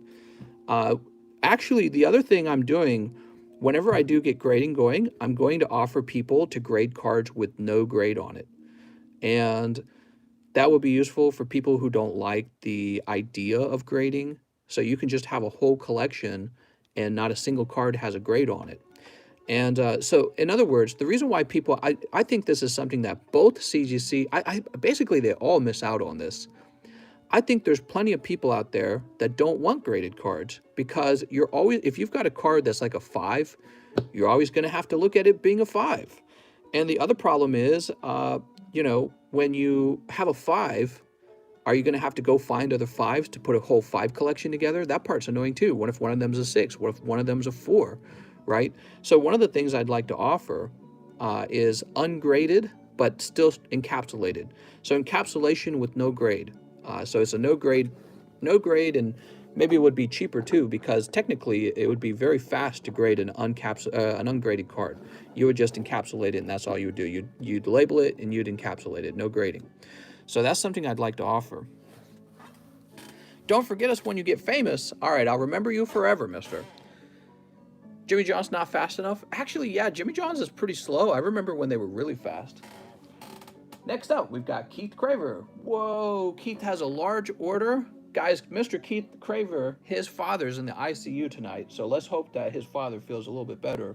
Actually, the other thing I'm doing, whenever I do get grading going, I'm going to offer people to grade cards with no grade on it. And that will be useful for people who don't like the idea of grading. So you can just have a whole collection and not a single card has a grade on it. And so, in other words, the reason why people, I think this is something that both CGC, basically they all miss out on this. I think there's plenty of people out there that don't want graded cards because you're always, if you've got a card that's like a 5, you're always going to have to look at it being a 5. And the other problem is, you know, when you have a 5, are you going to have to go find other 5s to put a whole 5 collection together? That part's annoying too. What if one of them's a 6? What if one of them's a 4? Right? So one of the things I'd like to offer is ungraded, but still encapsulated. So encapsulation with no grade. So it's a no grade, and maybe it would be cheaper too, because technically it would be very fast to grade an ungraded card. You would just encapsulate it, and that's all you would do. You'd label it and you'd encapsulate it, no grading. So that's something I'd like to offer. Don't forget us when you get famous. All right, I'll remember you forever, mister. Jimmy John's not fast enough? Actually, yeah, Jimmy John's is pretty slow. I remember when they were really fast. Next up, we've got Keith Craver. Whoa, Keith has a large order. Guys, Mr. Keith Craver, his father's in the ICU tonight, so let's hope that his father feels a little bit better.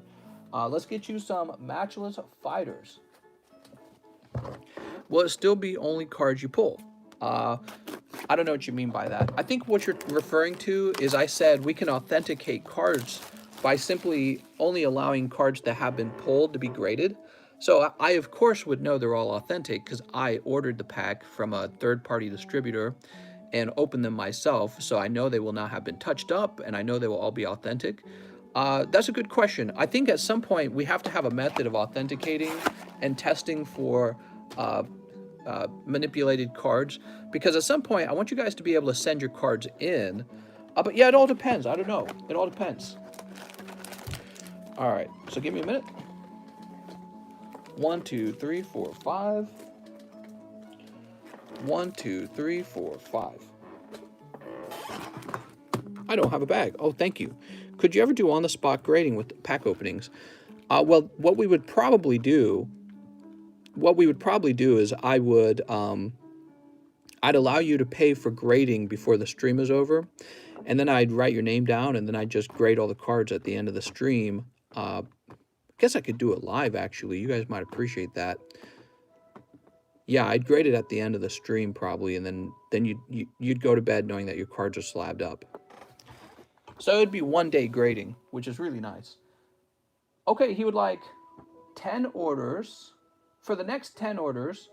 Let's get you some Matchless Fighters. Will it still be only cards you pull? I don't know what you mean by that. I think what you're referring to is I said we can authenticate cards by simply only allowing cards that have been pulled to be graded. So I of course would know they're all authentic because I ordered the pack from a third-party distributor and opened them myself, so I know they will not have been touched up and I know they will all be authentic. That's a good question. I think at some point we have to have a method of authenticating and testing for manipulated cards, because at some point I want you guys to be able to send your cards in. But yeah, it all depends. I don't know. It all depends. All right, so give me a minute. 1, 2, 3, 4, 5. 1, 2, 3, 4, 5. I don't have a bag. Oh, thank you. Could you ever do on-the-spot grading with pack openings? Well, what we would probably do is I'd allow you to pay for grading before the stream is over, and then I'd write your name down, and then I'd just grade all the cards at the end of the stream. I guess I could do it live, actually. You guys might appreciate that. Yeah, I'd grade it at the end of the stream probably, and then you'd go to bed knowing that your cards are slabbed up. So it'd be 1 day grading, which is really nice. Okay, he would like 10 orders. For the next 10 orders,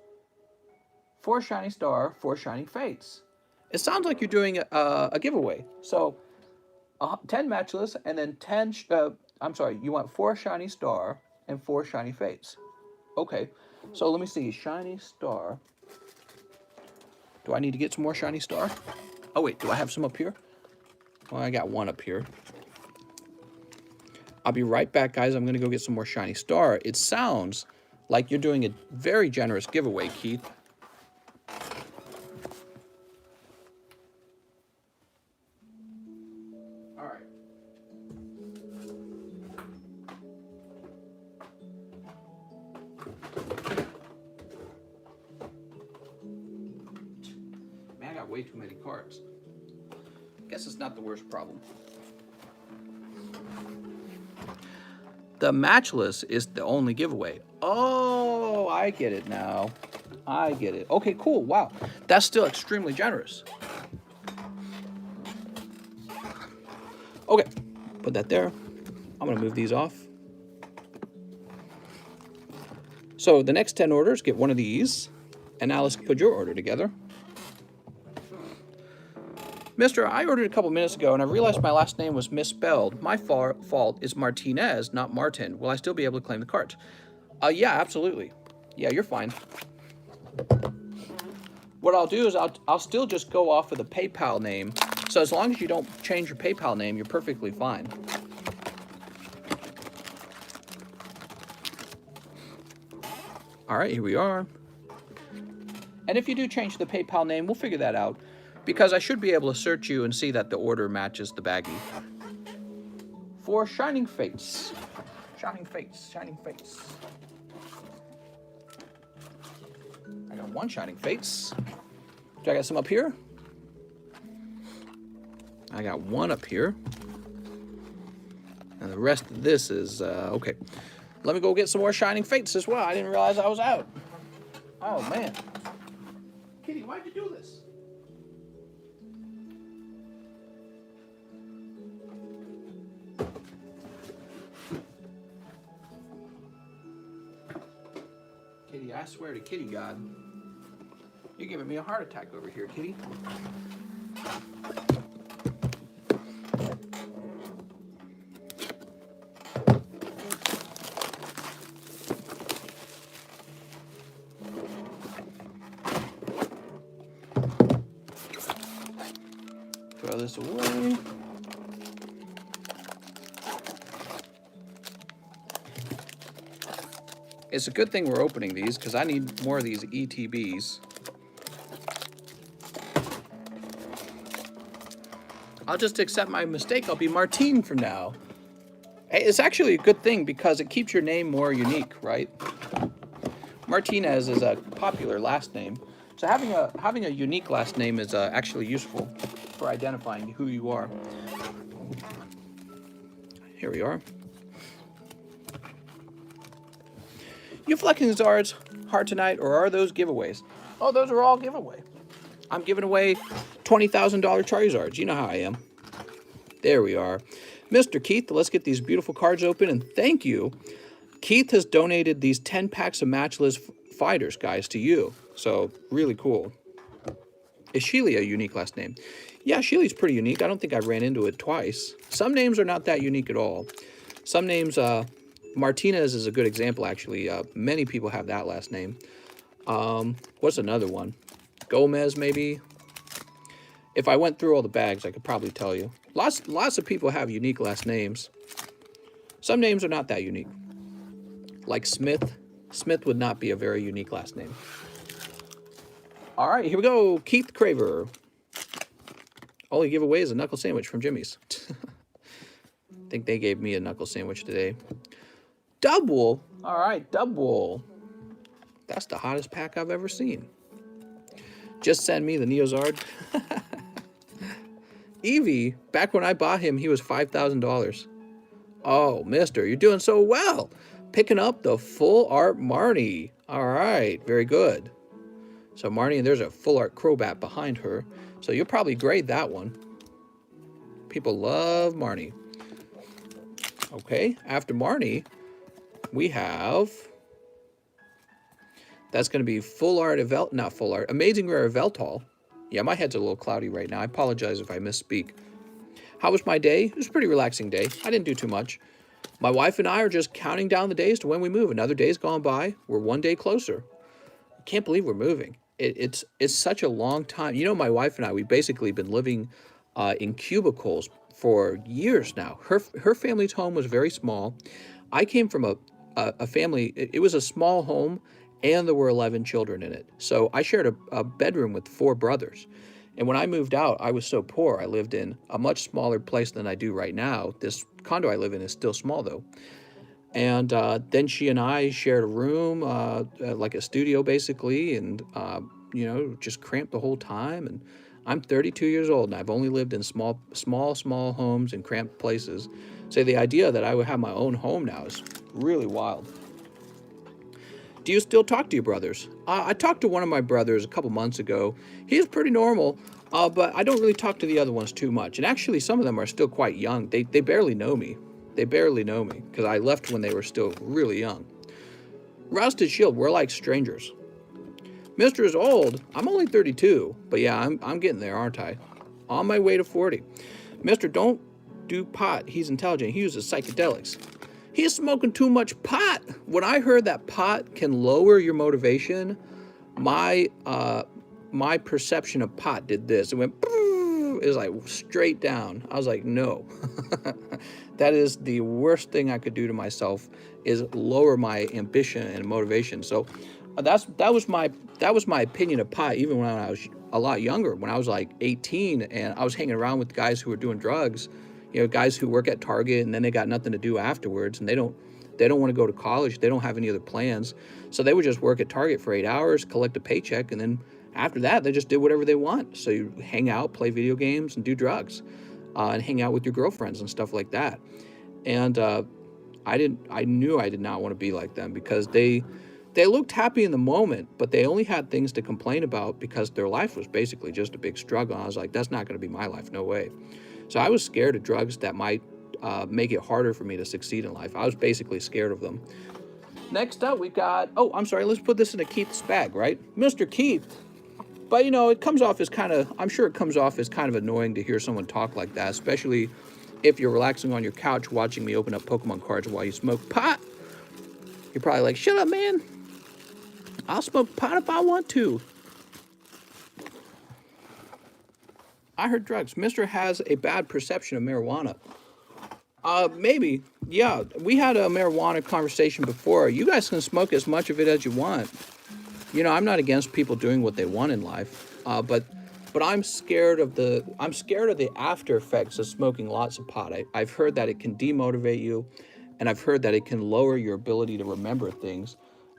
4 Shiny Star, 4 Shiny Fates. It sounds like you're doing a giveaway. So 10 Matchless and then 10... I'm sorry, you want 4 Shiny Star and 4 Shiny Fates. Okay, so let me see. Shiny Star. Do I need to get some more Shiny Star? Oh, wait, do I have some up here? Well, I got 1 up here. I'll be right back, guys. I'm going to go get some more Shiny Star. It sounds like you're doing a very generous giveaway, Keith. All right. Man, I got way too many cards. Guess it's not the worst problem. The matchless is the only giveaway. Oh, I get it now. I get it. Okay, cool. Wow. That's still extremely generous. Okay, put that there. I'm going to move these off. So the next 10 orders get one of these. And now let's put your order together. Mister, I ordered a couple minutes ago and I realized my last name was misspelled. My fault is Martinez, not Martin. Will I still be able to claim the cards? Yeah, absolutely. Yeah, you're fine. What I'll do is I'll still just go off of the PayPal name. So as long as you don't change your PayPal name, you're perfectly fine. All right, here we are. And if you do change the PayPal name, we'll figure that out. Because I should be able to search you and see that the order matches the baggie. For Shining Fates. Shining Fates, Shining Fates. I got one Shining Fates. Do I got some up here? I got one up here. And the rest of this is, okay. Let me go get some more Shining Fates as well. I didn't realize I was out. Oh, man. Kitty, why'd you do this? Kitty, I swear to Kitty God, you're giving me a heart attack over here, Kitty. Throw this away. It's a good thing we're opening these because I need more of these ETBs. I'll just accept my mistake. I'll be Martine from now. Hey, it's actually a good thing because it keeps your name more unique, right? Martinez is a popular last name. So having a unique last name is actually useful for identifying who you are. Here we are. You flecking Zards hard tonight, or are those giveaways? Oh, those are all giveaway. I'm giving away $20,000 Charizards. You know how I am. There we are. Mr. Keith, let's get these beautiful cards open, and thank you. Keith has donated these 10 packs of matchless fighters, guys, to you. So, really cool. Is Sheely a unique last name? Yeah, Sheely's pretty unique. I don't think I ran into it twice. Some names are not that unique at all. Some names, Martinez is a good example, actually. Many people have that last name. What's another one? Gomez, maybe? If I went through all the bags, I could probably tell you. Lots of people have unique last names. Some names are not that unique. Like Smith. Smith would not be a very unique last name. All right, here we go. Keith Craver. Only giveaway is a knuckle sandwich from Jimmy's. I think they gave me a knuckle sandwich today. Double. All right, double. That's the hottest pack I've ever seen. Just send me the Neozard. Eevee, back when I bought him, he was $5,000. Oh, mister, you're doing so well. Picking up the full art Marnie. All right, very good. So Marnie, and there's a full art Crobat behind her. So you'll probably grade that one. People love Marnie. Okay, after Marnie, we have... That's going to be full art, not full art, Amazing Rare Veltal. Yeah, my head's a little cloudy right now. I apologize if I misspeak. How was my day? It was a pretty relaxing day. I didn't do too much. My wife and I are just counting down the days to when we move. Another day's gone by. We're one day closer. I can't believe we're moving. It's such a long time. You know, my wife and I, we've basically been living in cubicles for years now. Her family's home was very small. I came from a family. It was a small home, and there were 11 children in it. So I shared a bedroom with 4 brothers. And when I moved out, I was so poor. I lived in a much smaller place than I do right now. This condo I live in is still small, though. And then she and I shared a room, like a studio, basically, and, just cramped the whole time. And I'm 32 years old, and I've only lived in small homes and cramped places. So the idea that I would have my own home now is really wild. Do you still talk to your brothers? I talked to one of my brothers a couple months ago. He's pretty normal, but I don't really talk to the other ones too much. And actually, some of them are still quite young. They barely know me. They barely know me because I left when they were still really young. Rousted Shield, we're like strangers. Mr. is old. I'm only 32, but yeah, I'm getting there, aren't I? On my way to 40. Mr. don't do pot. He's intelligent. He uses psychedelics. He's smoking too much pot. When I heard that pot can lower your motivation, my perception of pot did this. It went, it was like straight down. I was like, no. That is the worst thing I could do to myself, is lower my ambition and motivation. So that was my opinion of pot, even when I was a lot younger. When I was like 18 and I was hanging around with guys who were doing drugs, guys who work at Target and then they got nothing to do afterwards, and they don't want to go to college. They don't have any other plans. So they would just work at Target for 8 hours, collect a paycheck, and then after that, they just did whatever they want. So you hang out, play video games, and do drugs, and hang out with your girlfriends and stuff like that. And I knew I did not want to be like them, because they looked happy in the moment, but they only had things to complain about because their life was basically just a big struggle. I was like, that's not going to be my life. No way. So I was scared of drugs that might make it harder for me to succeed in life. I was basically scared of them. Next up, we got, I'm sorry, let's put this into Keith's bag, right? Mr. Keith. But, it comes off as I'm sure it comes off as kind of annoying to hear someone talk like that, especially if you're relaxing on your couch watching me open up Pokemon cards while you smoke pot. You're probably like, shut up, man. I'll smoke pot if I want to. I heard drugs. Mr. has a bad perception of marijuana. Maybe. Yeah, we had a marijuana conversation before. You guys can smoke as much of it as you want. I'm not against people doing what they want in life. But I'm scared of the after effects of smoking lots of pot. I've heard that it can demotivate you, and I've heard that it can lower your ability to remember things.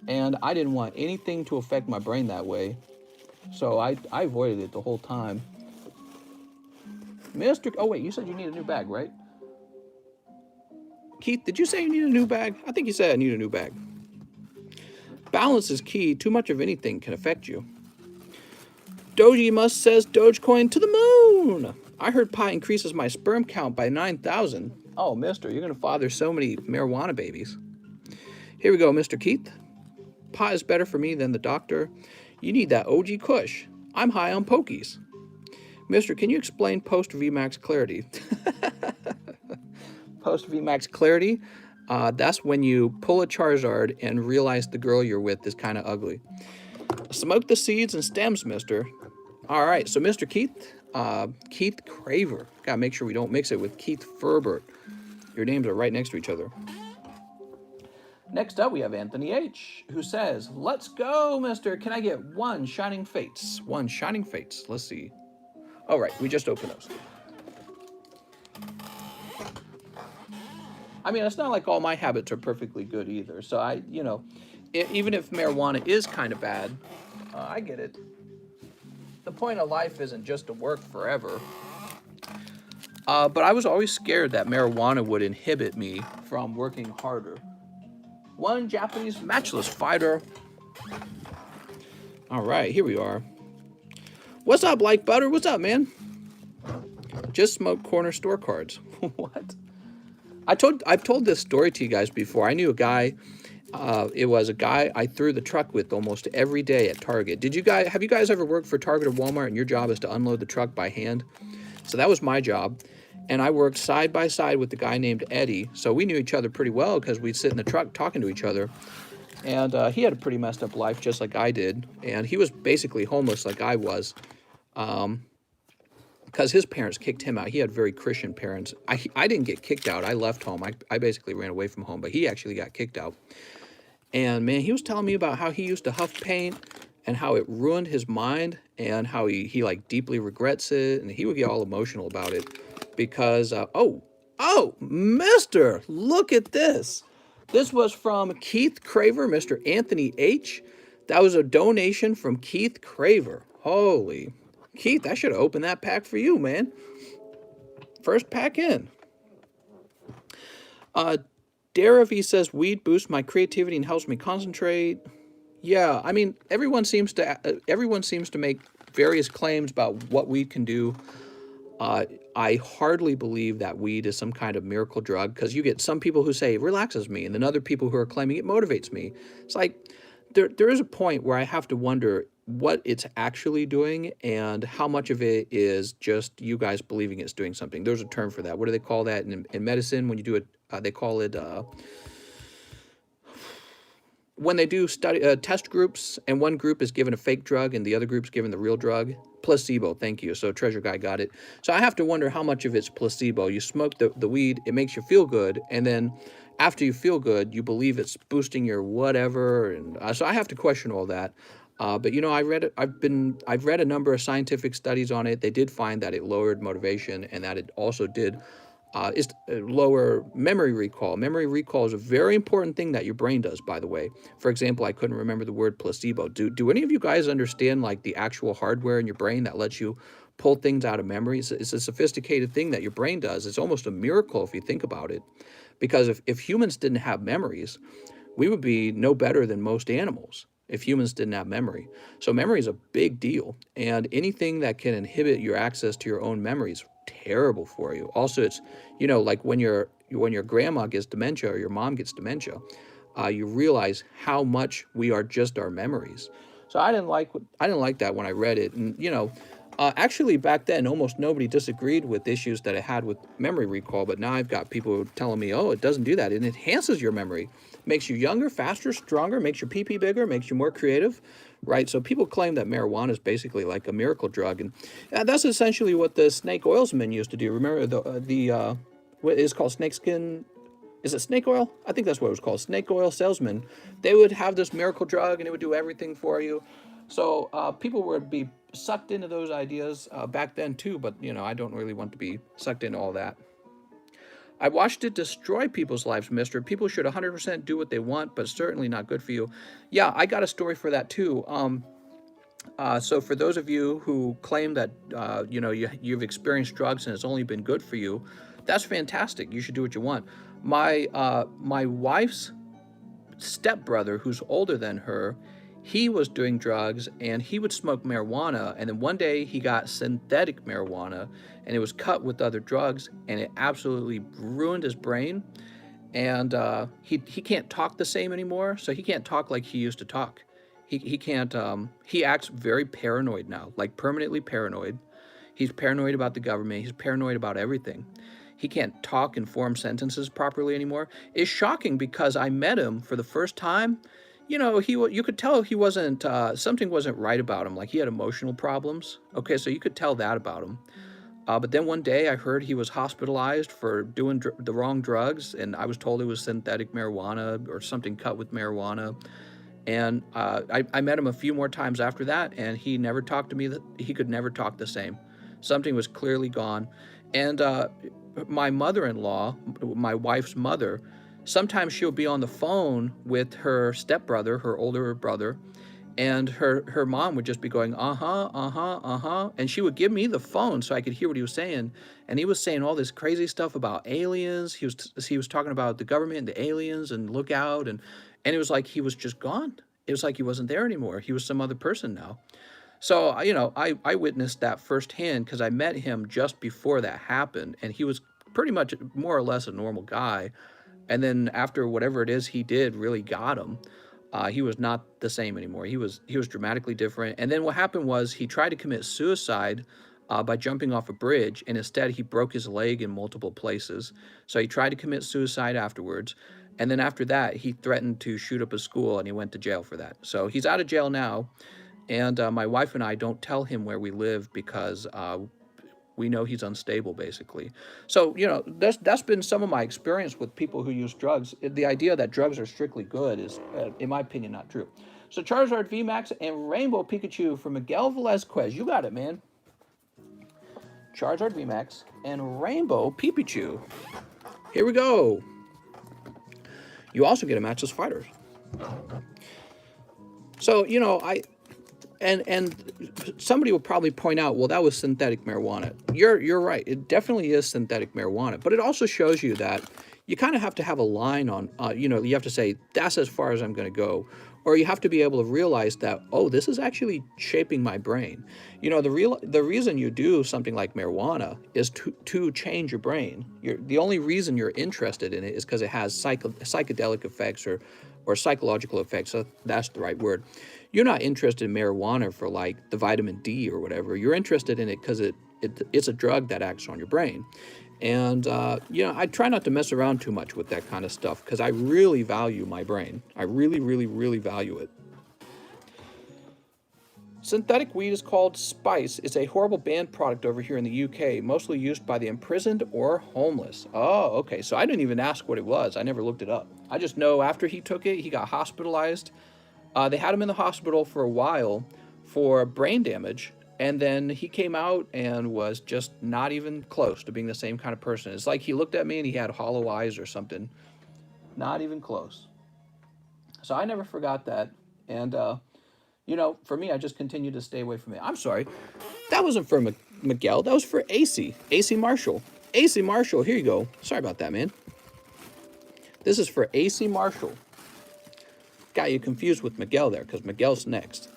And I didn't want anything to affect my brain that way. So I avoided it the whole time. Oh wait, you said you need a new bag, right? Keith, did you say you need a new bag? I think you said I need a new bag. Balance is key. Too much of anything can affect you. Doji Must says Dogecoin to the moon. I heard pot increases my sperm count by 9,000. Oh, mister, you're going to father so many marijuana babies. Here we go, Mr. Keith. Pot is better for me than the doctor. You need that OG Kush. I'm high on Pokies. Mister, can you explain post VMAX clarity? Post VMAX clarity? That's when you pull a Charizard and realize the girl you're with is kind of ugly. Smoke the seeds and stems, mister. All right, so Mr. Keith, Keith Craver. Gotta make sure we don't mix it with Keith Ferbert. Your names are right next to each other. Next up, we have Anthony H., who says, let's go, mister. Can I get one Shining Fates? One Shining Fates. Let's see. All right, we just opened those. I mean, it's not like all my habits are perfectly good either. So even if marijuana is kind of bad, I get it. The point of life isn't just to work forever. But I was always scared that marijuana would inhibit me from working harder. One Japanese matchless fighter. All right, here we are. What's up, Like Butter? What's up, man? Just smoked corner store cards. What? I've told this story to you guys before. I knew a guy. It was a guy I threw the truck with almost every day at Target. Have you guys ever worked for Target or Walmart and your job is to unload the truck by hand? So that was my job. And I worked side by side with the guy named Eddie. So we knew each other pretty well because we'd sit in the truck talking to each other. And he had a pretty messed up life just like I did. And he was basically homeless like I was. because his parents kicked him out. He had very Christian parents. I didn't get kicked out. I left home. I basically ran away from home, but he actually got kicked out. And man, he was telling me about how he used to huff paint and how it ruined his mind and how he like deeply regrets it. And he would get all emotional about it because, oh, mister, look at this. This was from Keith Craver, Mr. Anthony H. That was a donation from Keith Craver. Holy, Keith, I should have opened that pack for you, man. First pack in. Daravi says, weed boosts my creativity and helps me concentrate. Yeah, I mean, everyone seems to make various claims about what weed can do. I hardly believe that weed is some kind of miracle drug, because you get some people who say it relaxes me, and then other people who are claiming it motivates me. It's like there is a point where I have to wonder what it's actually doing and how much of it is just you guys believing it's doing something. There's a term for that. What do they call that in medicine when you do it? They call it when they do test groups and one group is given a fake drug and the other group's given the real drug. Placebo, thank you. So Treasure Guy got it. So I have to wonder how much of it's placebo. You smoke the weed, it makes you feel good, and then after you feel good, you believe it's boosting your whatever, and so I have to question all that. But you know, I've read a number of scientific studies on it. They did find that it lowered motivation and that it also did lower memory recall. Memory recall is a very important thing that your brain does, by the way. For example, I couldn't remember the word placebo. Do any of you guys understand like the actual hardware in your brain that lets you pull things out of memory? It's a sophisticated thing that your brain does. It's almost a miracle if you think about it. Because if humans didn't have memories, we would be no better than most animals if humans didn't have memory. So memory is a big deal. And anything that can inhibit your access to your own memories, terrible for you. Also, it's, you know, like when your grandma gets dementia or your mom gets dementia, you realize how much we are just our memories. So I didn't like that when I read it. And you know, actually back then almost nobody disagreed with issues that I had with memory recall, but now I've got people telling me, oh, it doesn't do that. It enhances your memory, makes you younger, faster, stronger, makes your pee bigger, makes you more creative. Right, so people claim that marijuana is basically like a miracle drug, and that's essentially what the snake oilsmen used to do. Remember the what is called snakeskin? Is it snake oil? I think that's what it was called. Snake oil salesmen. They would have this miracle drug, and it would do everything for you. So people would be sucked into those ideas back then too. But you know, I don't really want to be sucked into all that. I watched it destroy people's lives, mister. People should 100% do what they want, but certainly not good for you. Yeah, I got a story for that too. So for those of you who claim that, you know, you've experienced drugs and it's only been good for you, that's fantastic. You should do what you want. My wife's stepbrother, who's older than her, he was doing drugs and he would smoke marijuana, and then one day he got synthetic marijuana and it was cut with other drugs, and it absolutely ruined his brain, and he can't talk the same anymore. So he can't talk like he used to talk. He can't he acts very paranoid now, like permanently paranoid. He's paranoid about the government. He's paranoid about everything. He can't talk and form sentences properly anymore. It's shocking because I met him for the first time. You know, you could tell he wasn't, something wasn't right about him. Like he had emotional problems. Okay, so you could tell that about him. But then one day I heard he was hospitalized for doing the wrong drugs, and I was told it was synthetic marijuana or something cut with marijuana. And I met him a few more times after that, and he never talked to me. He could never talk the same. Something was clearly gone. And my mother-in-law, my wife's mother, sometimes she'll be on the phone with her stepbrother, her older brother, and her mom would just be going, and she would give me the phone so I could hear what he was saying. And he was saying all this crazy stuff about aliens. He was talking about the government and the aliens and look out, and it was like he was just gone. It was like he wasn't there anymore. He was some other person now. So, you know, I witnessed that firsthand because I met him just before that happened, and he was pretty much more or less a normal guy. And then after whatever it is he did really got him, he was not the same anymore. He was dramatically different. And then what happened was he tried to commit suicide by jumping off a bridge, and instead he broke his leg in multiple places. So he tried to commit suicide afterwards. And then after that, he threatened to shoot up a school, and he went to jail for that. So he's out of jail now. And my wife and I don't tell him where we live because we know he's unstable, basically. So, you know, that's been some of my experience with people who use drugs. The idea that drugs are strictly good is, in my opinion, not true. So Charizard VMAX and Rainbow Pikachu for Miguel Velazquez. You got it, man. Charizard VMAX and Rainbow Pikachu. Here we go. You also get a matchless fighters. So, you know, and somebody will probably point out, well, that was synthetic marijuana. You're right. It definitely is synthetic marijuana, but it also shows you that you kind of have to have a line on, you know, you have to say, that's as far as I'm going to go. Or you have to be able to realize that, oh, this is actually shaping my brain. You know, the reason you do something like marijuana is to change your brain. The only reason you're interested in it is because it has psychedelic effects or psychological effects. So that's the right word. You're not interested in marijuana for like the vitamin D or whatever. You're interested in it because it's a drug that acts on your brain. And, you know, I try not to mess around too much with that kind of stuff because I really value my brain. I really, really, really value it. Synthetic weed is called spice. It's a horrible banned product over here in the UK, mostly used by the imprisoned or homeless. Oh, okay. So I didn't even ask what it was. I never looked it up. I just know after he took it, he got hospitalized. They had him in the hospital for a while for brain damage. And then he came out and was just not even close to being the same kind of person. It's like he looked at me and he had hollow eyes or something. Not even close. So I never forgot that. And, you know, for me, I just continued to stay away from it. I'm sorry. That wasn't for Miguel. That was for AC. AC Marshall. AC Marshall. Here you go. Sorry about that, man. This is for AC Marshall. Got you confused with Miguel there because Miguel's next.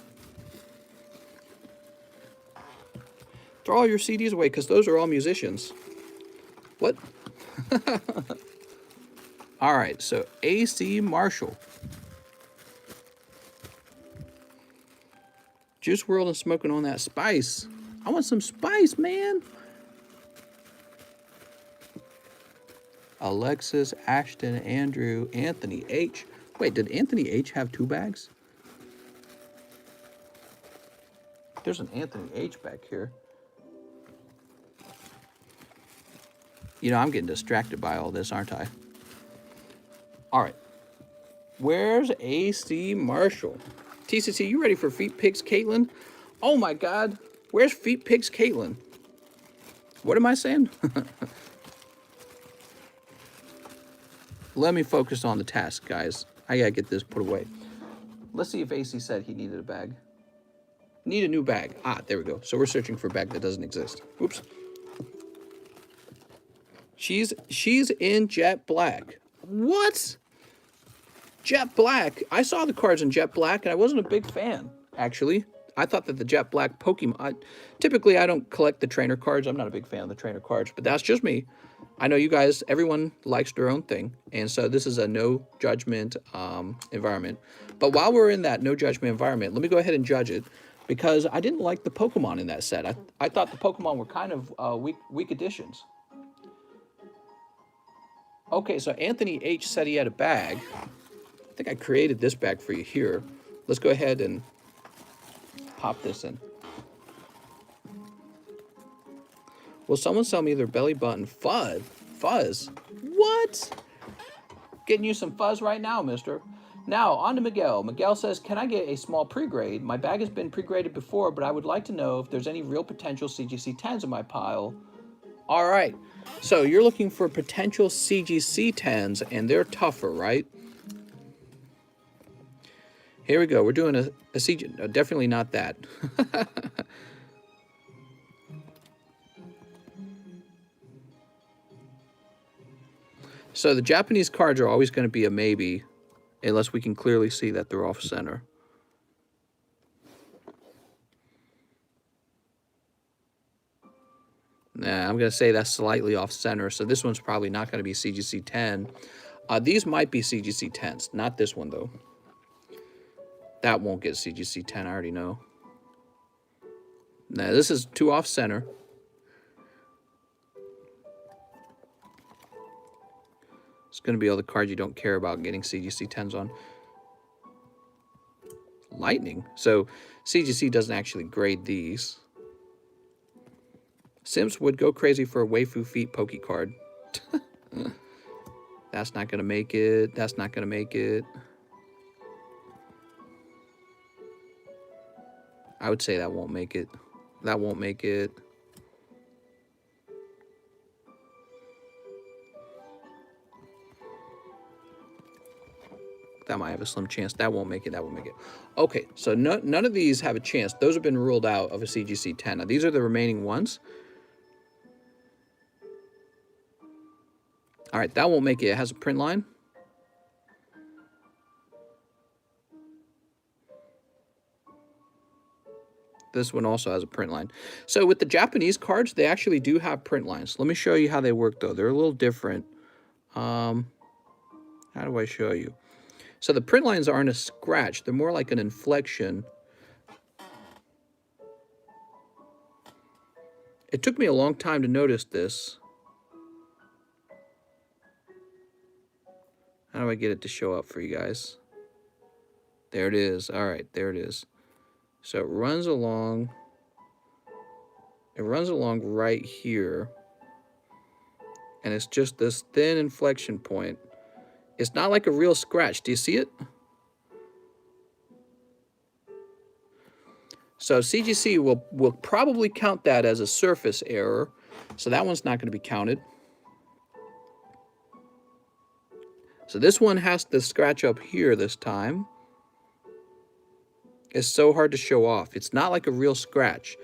Throw all your CDs away because those are all musicians. What? All right, so AC Marshall. Juice WRLD and smoking on that spice. I want some spice, man. Alexis, Ashton, Andrew, Anthony H. Wait, did Anthony H have 2 bags? There's an Anthony H back here. You know, I'm getting distracted by all this, aren't I? All right. Where's AC Marshall? TCC, you ready for Feet Pigs Caitlin? Oh my God. Where's Feet Pigs Caitlin? What am I saying? Let me focus on the task, guys. I gotta get this put away. Let's see if AC said he needed a bag. Need a new bag. Ah, there we go. So we're searching for a bag that doesn't exist. Oops. She's in Jet Black. What? Jet Black. I saw the cards in Jet Black, and I wasn't a big fan, actually. I thought that the Jet Black Pokemon... Typically, I don't collect the trainer cards. I'm not a big fan of the trainer cards, but that's just me. I know you guys, everyone likes their own thing, and so this is a no-judgment environment. But while we're in that no-judgment environment, let me go ahead and judge it, because I didn't like the Pokemon in that set. I thought the Pokemon were kind of weak additions. Okay, so Anthony H. said he had a bag. I think I created this bag for you here. Let's go ahead and pop this in. Will someone sell me their belly button fuzz? Fuzz? What? Getting you some fuzz right now, mister. Now, on to Miguel. Miguel says, can I get a small pre-grade? My bag has been pre-graded before, but I would like to know if there's any real potential CGC 10s in my pile. All right. So you're looking for potential CGC 10s, and they're tougher, right? Here we go. We're doing a CG... No, definitely not that. So the Japanese cards are always going to be a maybe, unless we can clearly see that they're off center. Nah, I'm going to say that's slightly off center, so this one's probably not going to be CGC 10. These might be CGC 10s, not this one, though. That won't get CGC 10, I already know. Nah, this is too off center. It's going to be all the cards you don't care about getting CGC 10s on. Lightning. So CGC doesn't actually grade these. Simps would go crazy for a waifu feet pokey card. That's not going to make it. That's not going to make it. I would say that won't make it. That won't make it. That might have a slim chance. That won't make it. That won't make it. Okay, so none of these have a chance. Those have been ruled out of a CGC 10. Now, these are the remaining ones. All right, that won't make it. It has a print line. This one also has a print line. So with the Japanese cards, they actually do have print lines. Let me show you how they work, though. They're a little different. How do I show you? So the print lines aren't a scratch. They're more like an inflection. It took me a long time to notice this. How do I get it to show up for you guys? There it is. All right, there it is. So it runs along. It runs along right here. And it's just this thin inflection point. It's not like a real scratch. Do you see it? So CGC will probably count that as a surface error. So that one's not going to be counted. So this one has to scratch up here this time. It's so hard to show off. It's not like a real scratch.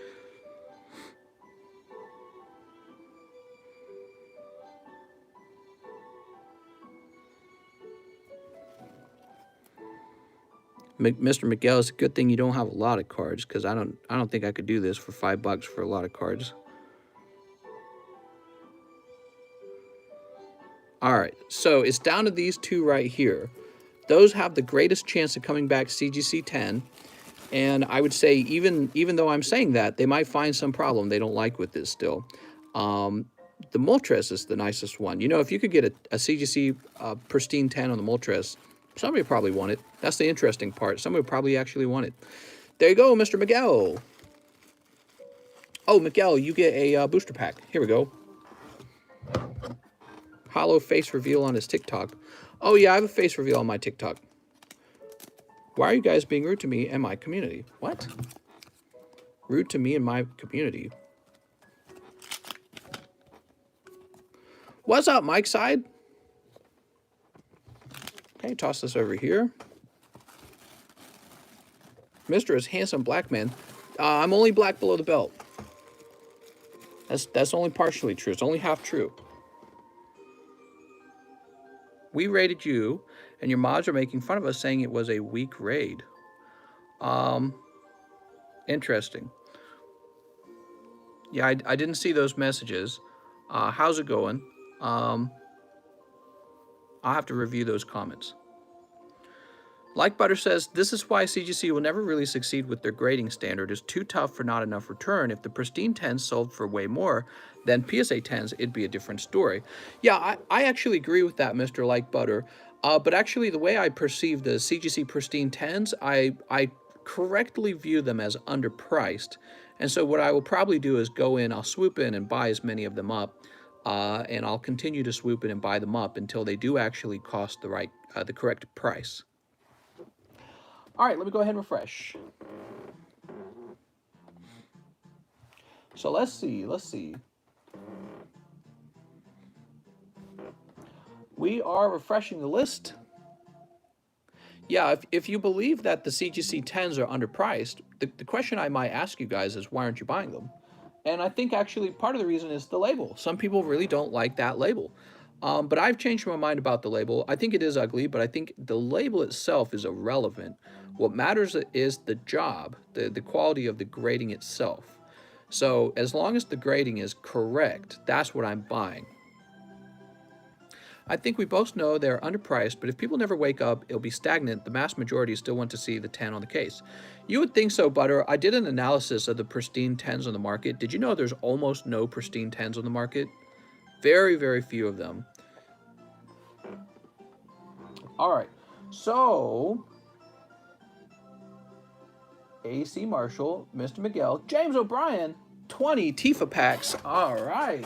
Mr. Miguel, it's a good thing you don't have a lot of cards, because I don't think I could do this for $5 for a lot of cards. All right, so it's down to these two right here. Those have the greatest chance of coming back CGC 10. And I would say even though I'm saying that, they might find some problem they don't like with this still. The Moltres is the nicest one. You know, if you could get a CGC pristine 10 on the Moltres, somebody would probably want it. That's the interesting part. Somebody would probably actually want it. There you go, Mr. Miguel. Oh, Miguel, you get a booster pack. Here we go. Hollow face reveal on his TikTok. Oh, yeah, I have a face reveal on my TikTok. Why are you guys being rude to me and my community? What? Rude to me and my community. What's up, Mike's side? Okay, toss this over here. Mr. is handsome black man. I'm only black below the belt. That's only partially true. It's only half true. We raided you, and your mods are making fun of us, saying it was a weak raid. Interesting. Yeah, I didn't see those messages. How's it going? I'll have to review those comments. Like Butter says, this is why CGC will never really succeed with their grading standard. It's too tough for not enough return. If the pristine 10s sold for way more than PSA 10s, it'd be a different story. Yeah, I actually agree with that, Mr. Like Butter. But actually, the way I perceive the CGC pristine 10s, I correctly view them as underpriced. And so what I will probably do is go in, I'll swoop in and buy as many of them up. And I'll continue to swoop in and buy them up until they do actually cost the correct price. All right, let me go ahead and refresh. So let's see. We are refreshing the list. Yeah, if you believe that the CGC 10s are underpriced, the question I might ask you guys is, why aren't you buying them? And I think actually part of the reason is the label. Some people really don't like that label. But I've changed my mind about the label. I think it is ugly, but I think the label itself is irrelevant. What matters is the job, the quality of the grading itself. So as long as the grading is correct, that's what I'm buying. I think we both know they're underpriced, but if people never wake up, it'll be stagnant. The mass majority still want to see the 10 on the case. You would think so, Butter. I did an analysis of the pristine 10s on the market. Did you know there's almost no pristine 10s on the market? Very, very few of them. All right, so AC Marshall, Mr. Miguel, James O'Brien. 20 Tifa packs. All right.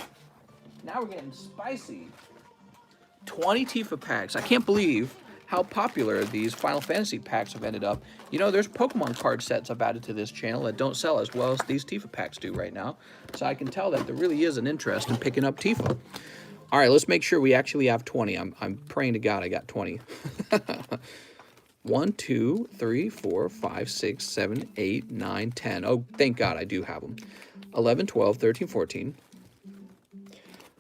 Now we're getting spicy. 20 Tifa packs. I can't believe how popular these Final Fantasy packs have ended up. You know, there's Pokemon card sets I've added to this channel that don't sell as well as these Tifa packs do right now. So I can tell that there really is an interest in picking up Tifa. All right, let's make sure we actually have 20. I'm praying to God I got 20. 1, 2, 3, 4, 5, 6, 7, 8, 9, 10. Oh, thank God I do have them. 11, 12, 13, 14,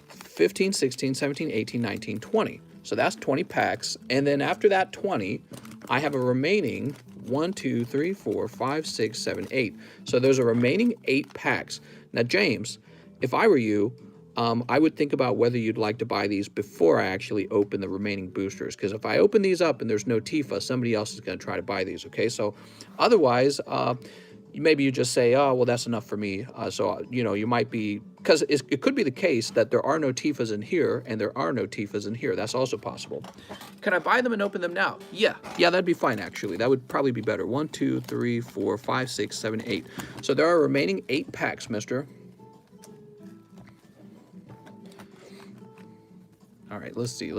15, 16, 17, 18, 19, 20. So that's 20 packs. And then after that 20, I have a remaining 1, 2, 3, 4, 5, 6, 7, 8. So there's a remaining 8 packs. Now, James, if I were you, I would think about whether you'd like to buy these before I actually open the remaining boosters. Because if I open these up and there's no Tifa, somebody else is going to try to buy these, okay? So otherwise, maybe you just say, oh, well, that's enough for me. So, you know, you might be, because it could be the case that there are no Tifas in here and there are no Tifas in here. That's also possible. Can I buy them and open them now? Yeah, that'd be fine, actually. That would probably be better. 1, 2, 3, 4, 5, 6, 7, 8. So there are remaining 8 packs, mister. All right, let's see.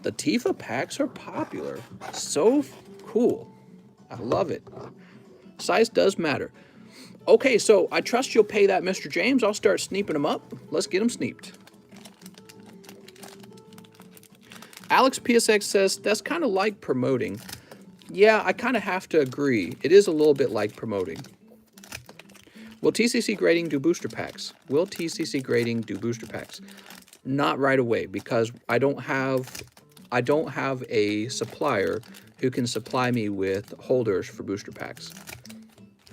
The Tifa packs are popular. So cool. I love it. Size does matter. Okay, so I trust you'll pay that, Mr. James. I'll start sneeping them up. Let's get them sneeped. Alex PSX says, that's kind of like promoting. Yeah, I kind of have to agree. It is a little bit like promoting. Will TCC Grading do booster packs? Will TCC Grading do booster packs? Not right away, because I don't have a supplier who can supply me with holders for booster packs.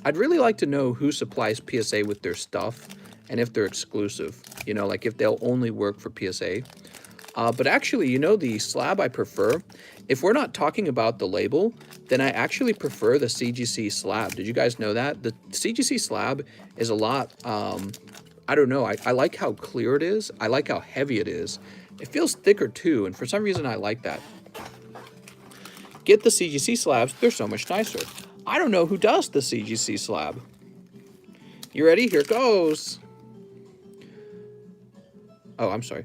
I'd really like to know who supplies PSA with their stuff and if they're exclusive, you know, like if they'll only work for PSA. But actually, you know, the slab I prefer, if we're not talking about the label, then I actually prefer the CGC slab. Did you guys know that? The CGC slab is a lot, I don't know, I like how clear it is. I like how heavy it is. It feels thicker too, and for some reason I like that. Get the CGC slabs, they're so much nicer. I don't know who does the CGC slab. You ready? Here it goes. Oh, I'm sorry.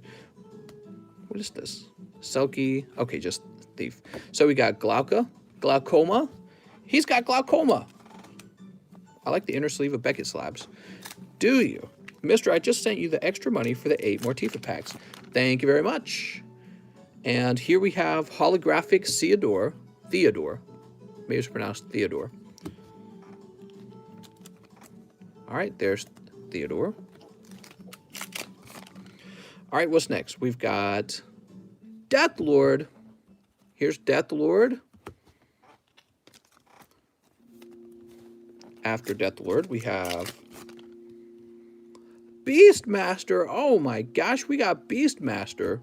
What is this? Selkie. Okay, just thief. So we got glaucoma. He's got glaucoma. I like the inner sleeve of Beckett slabs. Do you? Mister, I just sent you the extra money for the 8 more Tifa packs. Thank you very much. And here we have holographic Theodore. Maybe it's pronounced Theodore. All right, there's Theodore. All right, what's next? We've got Deathlord. Here's Deathlord. After Deathlord, we have Beastmaster. Oh my gosh, we got Beastmaster.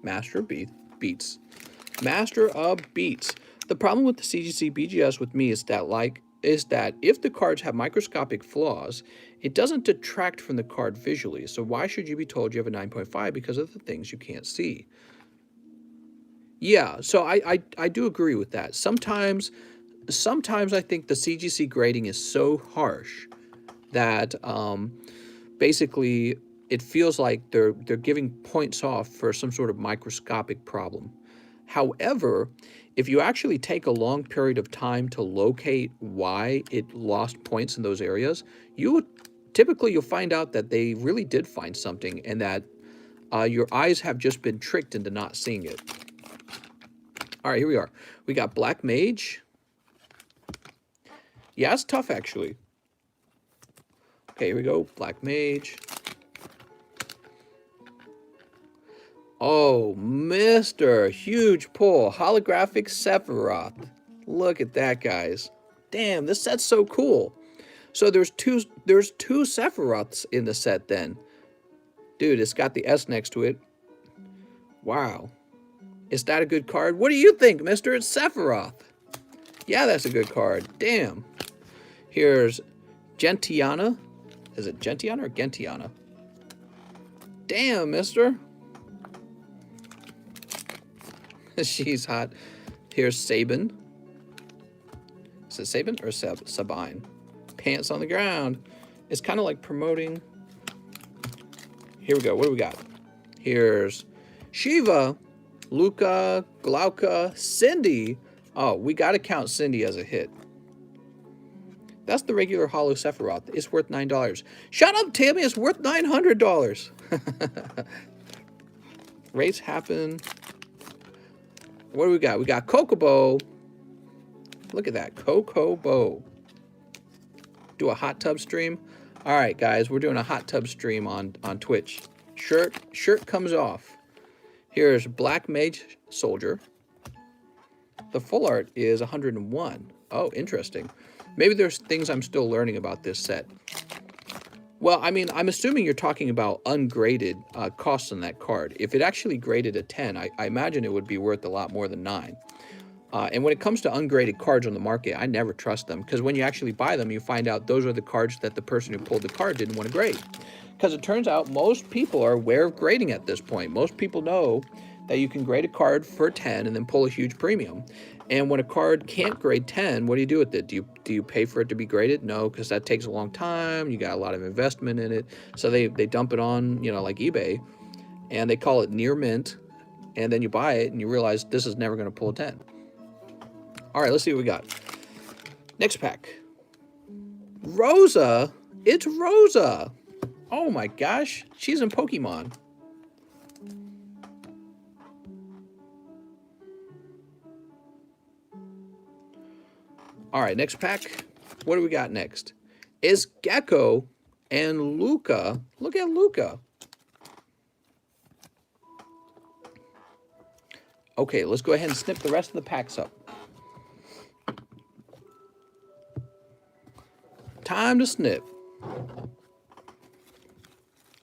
Master of Beats. Master of Beats. The problem with the CGC BGS with me is that if the cards have microscopic flaws, it doesn't detract from the card visually. So why should you be told you have a 9.5 because of the things you can't see? Yeah, so I do agree with that. Sometimes I think the CGC grading is so harsh that basically it feels like they're giving points off for some sort of microscopic problem. However, if you actually take a long period of time to locate why it lost points in those areas, you'll find out that they really did find something and that your eyes have just been tricked into not seeing it. All right, here we are. We got Black Mage. Yeah, it's tough, actually. Okay, here we go. Black Mage. Oh, Mr. Huge pull. Holographic Sephiroth. Look at that, guys. Damn, this set's so cool. So there's two Sephiroths in the set then. Dude, it's got the S next to it. Wow. Is that a good card? What do you think, mister? It's Sephiroth. Yeah, that's a good card. Damn. Here's Gentiana. Is it Gentiana or Gentiana? Damn, mister. She's hot. Here's Sabin. Is it Sabin or Sabine? Pants on the ground. It's kind of like promoting. Here we go. What do we got? Here's Shiva, Luca, Glauca, Cindy. Oh, we got to count Cindy as a hit. That's the regular Holo Sephiroth. It's worth $9. Shut up, Tammy. It's worth $900. Rates happen. What do we got? We got Kokobo. Look at that. Kokobo. Do a hot tub stream. All right, guys. We're doing a hot tub stream on Twitch. Shirt comes off. Here's Black Mage Soldier. The full art is 101. Oh, interesting. Maybe there's things I'm still learning about this set. Well, I mean, I'm assuming you're talking about ungraded costs on that card. If it actually graded a 10, I imagine it would be worth a lot more than 9. And when it comes to ungraded cards on the market, I never trust them. Because when you actually buy them, you find out those are the cards that the person who pulled the card didn't want to grade. Because it turns out most people are aware of grading at this point. Most people know that you can grade a card for 10 and then pull a huge premium. And when a card can't grade 10, what do you do with it? Do you pay for it to be graded? No, because that takes a long time. You got a lot of investment in it. So they dump it on, you know, like eBay, and they call it near mint. And then you buy it and you realize this is never going to pull a 10. All right, let's see what we got. Next pack. Rosa. It's Rosa. Oh my gosh. She's in Pokemon. All right, next pack. What do we got next? Is Gecko and Luca. Look at Luca. Okay, let's go ahead and snip the rest of the packs up. Time to snip.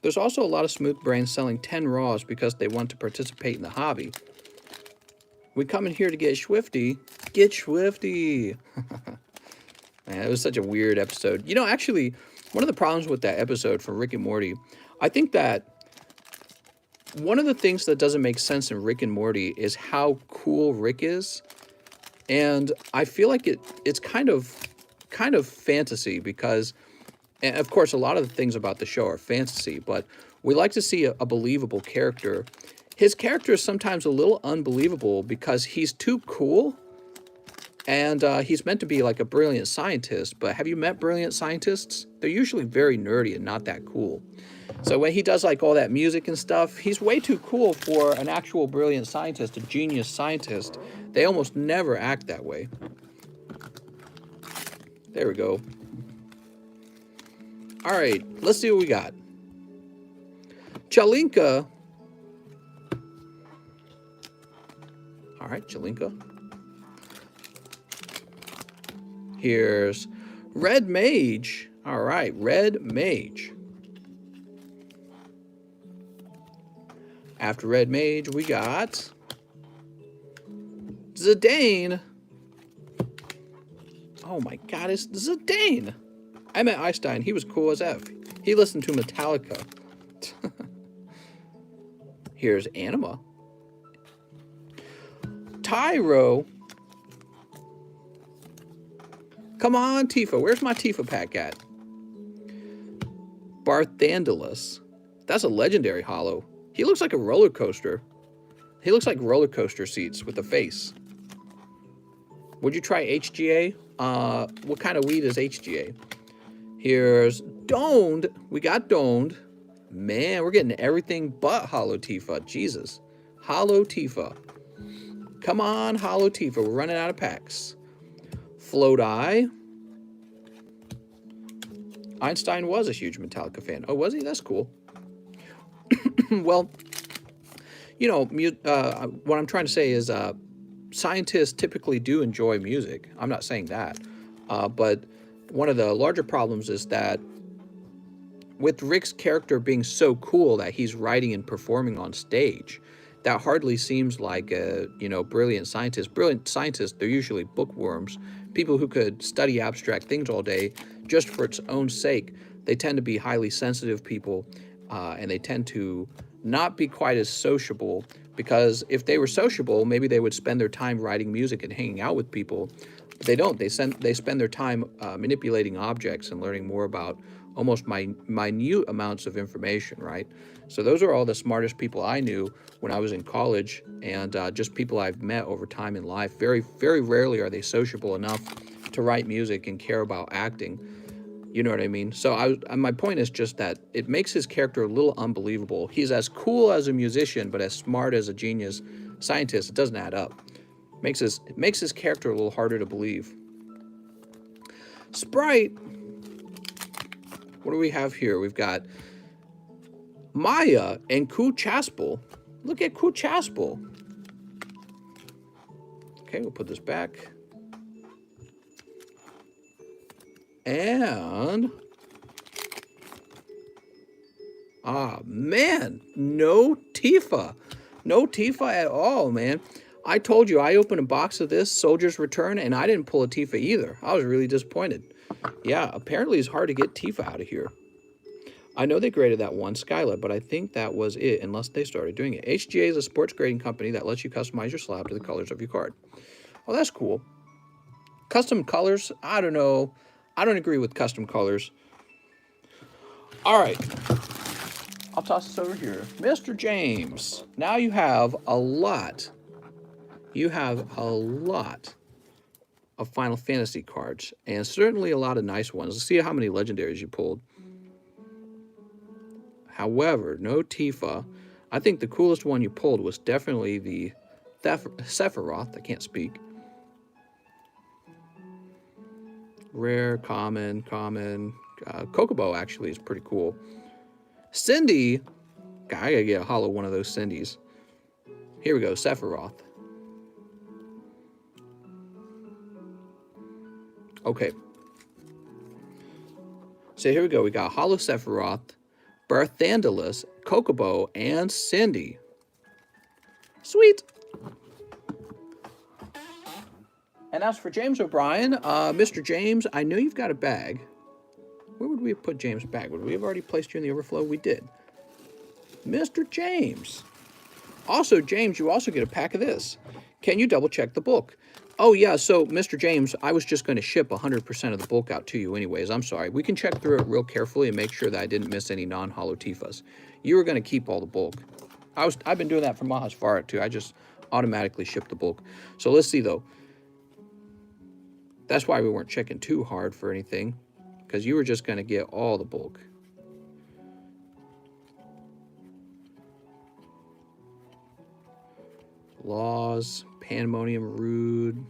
There's also a lot of smooth brains selling 10 raws because they want to participate in the hobby. We come in here to get Swifty. Get Swifty. Man, it was such a weird episode. You know, actually, one of the problems with that episode from Rick and Morty, I think that one of the things that doesn't make sense in Rick and Morty is how cool Rick is. And I feel like it's kind of fantasy because, and of course, a lot of the things about the show are fantasy, but we like to see a believable character. His character is sometimes a little unbelievable because he's too cool, and he's meant to be like a brilliant scientist, but have you met brilliant scientists? They're usually very nerdy and not that cool. So when he does like all that music and stuff, he's way too cool for an actual brilliant scientist, a genius scientist. They almost never act that way. There we go. All right, let's see what we got. Chalinka. All right, Chalinka. Here's Red Mage. All right, Red Mage. After Red Mage, we got Zidane. Oh my God, it's Zidane. I met Einstein. He was cool as F. He listened to Metallica. Here's Anima. Tyro. Come on, Tifa. Where's my Tifa pack at? Barthandalus. That's a legendary holo. He looks like a roller coaster. He looks like roller coaster seats with a face. Would you try HGA? What kind of weed is HGA? Here's Doned. We got Doned. Man, we're getting everything but Holo Tifa. Jesus. Holo Tifa. Come on, Holo Tifa. We're running out of packs. Float Eye. Einstein was a huge Metallica fan. Oh, was he? That's cool. Well, you know, what I'm trying to say is scientists typically do enjoy music. I'm not saying that. But one of the larger problems is that with Rick's character being so cool that he's writing and performing on stage, that hardly seems like a, you know, brilliant scientist. Brilliant scientists, they're usually bookworms, people who could study abstract things all day just for its own sake. They tend to be highly sensitive people, and they tend to not be quite as sociable, because if they were sociable, maybe they would spend their time writing music and hanging out with people. But they don't. They spend their time manipulating objects and learning more about almost minute amounts of information, right? So those are all the smartest people I knew when I was in college, and just people I've met over time in life. Very, very rarely are they sociable enough to write music and care about acting. You know what I mean? So my point is just that it makes his character a little unbelievable. He's as cool as a musician, but as smart as a genius scientist. It doesn't add up. It makes his character a little harder to believe. Sprite. What do we have here? We've got Maya and Kuchaspel. Look at Kuchaspel. Okay, we'll put this back. And man, no Tifa. No Tifa at all, man. I told you, I opened a box of this Soldier's Return, and I didn't pull a Tifa either. I was really disappointed. Yeah, apparently it's hard to get Tifa out of here. I know they graded that one Skyla, but I think that was it, unless they started doing it. HGA is a sports grading company that lets you customize your slab to the colors of your card. Oh, that's cool. Custom colors? I don't know. I don't agree with custom colors. All right. I'll toss this over here. Mr. James, now you have a lot. You have a lot of Final Fantasy cards, and certainly a lot of nice ones. Let's see how many legendaries you pulled. However, no Tifa. I think the coolest one you pulled was definitely the Sephiroth. I can't speak. Rare, common. Kokobo actually is pretty cool. Cindy. God, I gotta get a hollow one of those Cindy's. Here we go, Sephiroth. Okay. So here we go. We got hollow Sephiroth, Barthandalus, Kokobo, and Cindy. Sweet. And as for James O'Brien, Mr. James, I know you've got a bag. Where would we have put James' bag? Would we have already placed you in the overflow? We did. Mr. James. Also, James, you also get a pack of this. Can you double check the bulk? Oh, yeah, so, Mr. James, I was just going to ship 100% of the bulk out to you anyways. I'm sorry. We can check through it real carefully and make sure that I didn't miss any non-hollow Tifas. You were going to keep all the bulk. I've been doing that for Maha's Farat, too. I just automatically ship the bulk. So, let's see, though. That's why we weren't checking too hard for anything, because you were just going to get all the bulk. Laws, Pandemonium, Rude,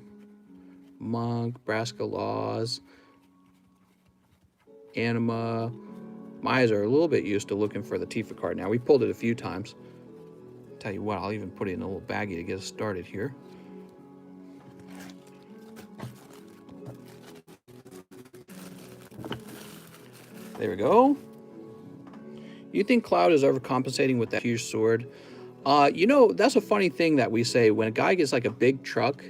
Monk, Braska Laws, Anima. My eyes are a little bit used to looking for the Tifa card now. We pulled it a few times. Tell you what, I'll even put it in a little baggie to get us started here. There we go. You think Cloud is overcompensating with that huge sword? You know, that's a funny thing that we say. When a guy gets like a big truck,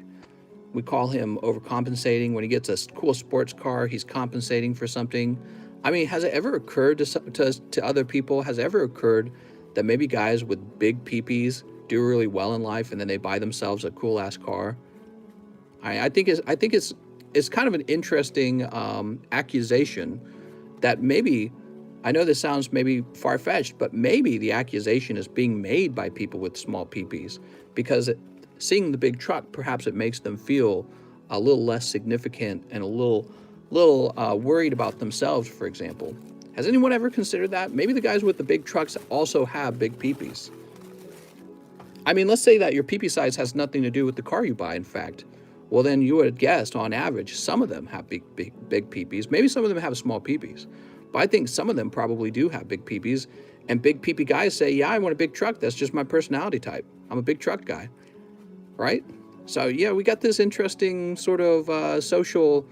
we call him overcompensating. When he gets a cool sports car, he's compensating for something. I mean, has it ever occurred to other people? Has it ever occurred that maybe guys with big peepees do really well in life and then they buy themselves a cool ass car? I think it's kind of an interesting accusation that maybe, I know this sounds maybe far-fetched, but maybe the accusation is being made by people with small peepees, because seeing the big truck, perhaps it makes them feel a little less significant and a little worried about themselves, for example. Has anyone ever considered that? Maybe the guys with the big trucks also have big peepees. I mean, let's say that your peepee size has nothing to do with the car you buy, in fact. Well, then you would have guessed, on average, some of them have big peepees. Maybe some of them have small peepees. But I think some of them probably do have big peepees. And big peepee guys say, yeah, I want a big truck. That's just my personality type. I'm a big truck guy. Right? So, yeah, we got this interesting sort of social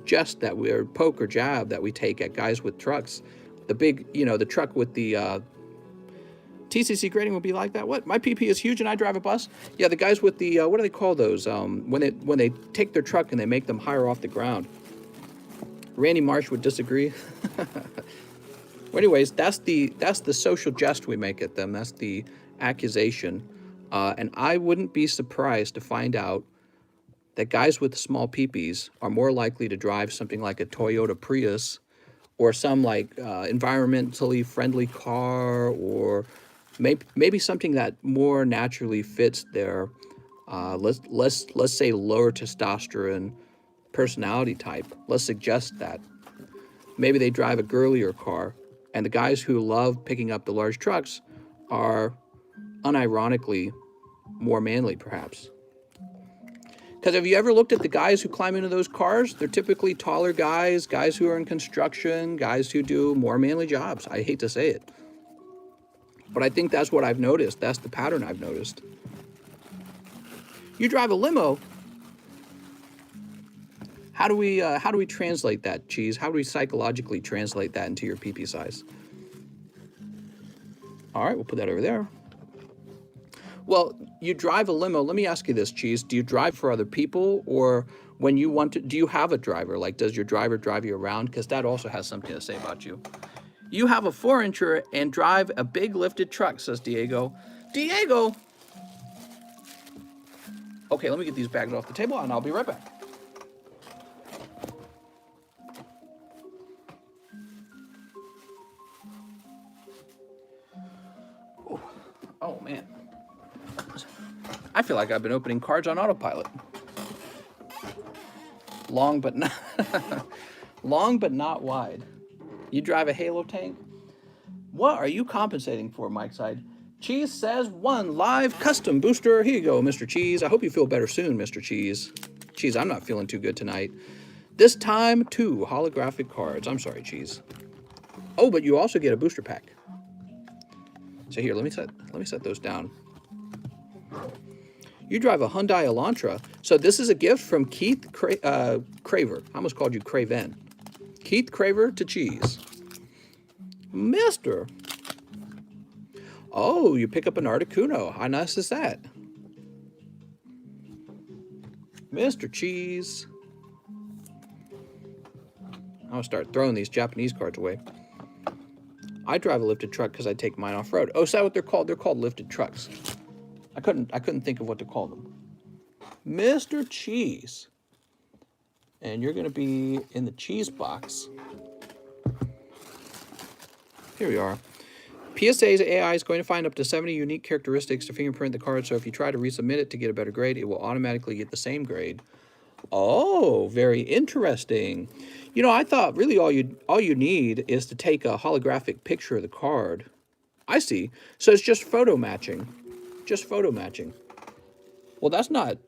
jest that we're poke or jab that we take at guys with trucks. The big, the truck with the TCC grading will be like that. What? My PP is huge and I drive a bus? Yeah, the guys with the, what do they call those? When they take their truck and they make them higher off the ground. Randy Marsh would disagree. Well, anyways, that's the social jest we make at them. That's the accusation. And I wouldn't be surprised to find out that guys with small peepees are more likely to drive something like a Toyota Prius or some like environmentally friendly car, or maybe something that more naturally fits their let's say lower testosterone personality type. Let's suggest that maybe they drive a girlier car, and the guys who love picking up the large trucks are unironically more manly, perhaps. Because have you ever looked at the guys who climb into those cars? They're typically taller guys, guys who are in construction, guys who do more manly jobs. I hate to say it, but I think that's what I've noticed. That's the pattern I've noticed. You drive a limo. How do we translate that, Cheese? How do we psychologically translate that into your PP size? All right, we'll put that over there. Well, you drive a limo. Let me ask you this, Cheese. Do you drive for other people, or when you want to, do you have a driver? Like, does your driver drive you around? Because that also has something to say about you. You have a 4-incher and drive a big lifted truck, says Diego. Diego! Okay, let me get these bags off the table, and I'll be right back. Oh, man. I feel like I've been opening cards on autopilot. Long but not long but not wide. You drive a Halo tank? What are you compensating for, Mike side? Cheese says 1 live custom booster. Here you go, Mr. Cheese. I hope you feel better soon, Mr. Cheese. Cheese, I'm not feeling too good tonight. This time, 2 holographic cards. I'm sorry, Cheese. Oh, but you also get a booster pack. So here, let me set those down. You drive a Hyundai Elantra. So this is a gift from Keith Craver. I almost called you Craven. Keith Craver to Cheese. Mister. Oh, you pick up an Articuno. How nice is that? Mr. Cheese. I'm going to start throwing these Japanese cards away. I drive a lifted truck because I take mine off-road. Oh, is that what they're called? They're called lifted trucks. I couldn't think of what to call them. Mr. Cheese. And you're going to be in the cheese box. Here we are. PSA's AI is going to find up to 70 unique characteristics to fingerprint the card, so if you try to resubmit it to get a better grade, it will automatically get the same grade. Oh, very interesting. You know, I thought really all you need is to take a holographic picture of the card. I see. So it's just photo matching. Just photo matching. Well, that's not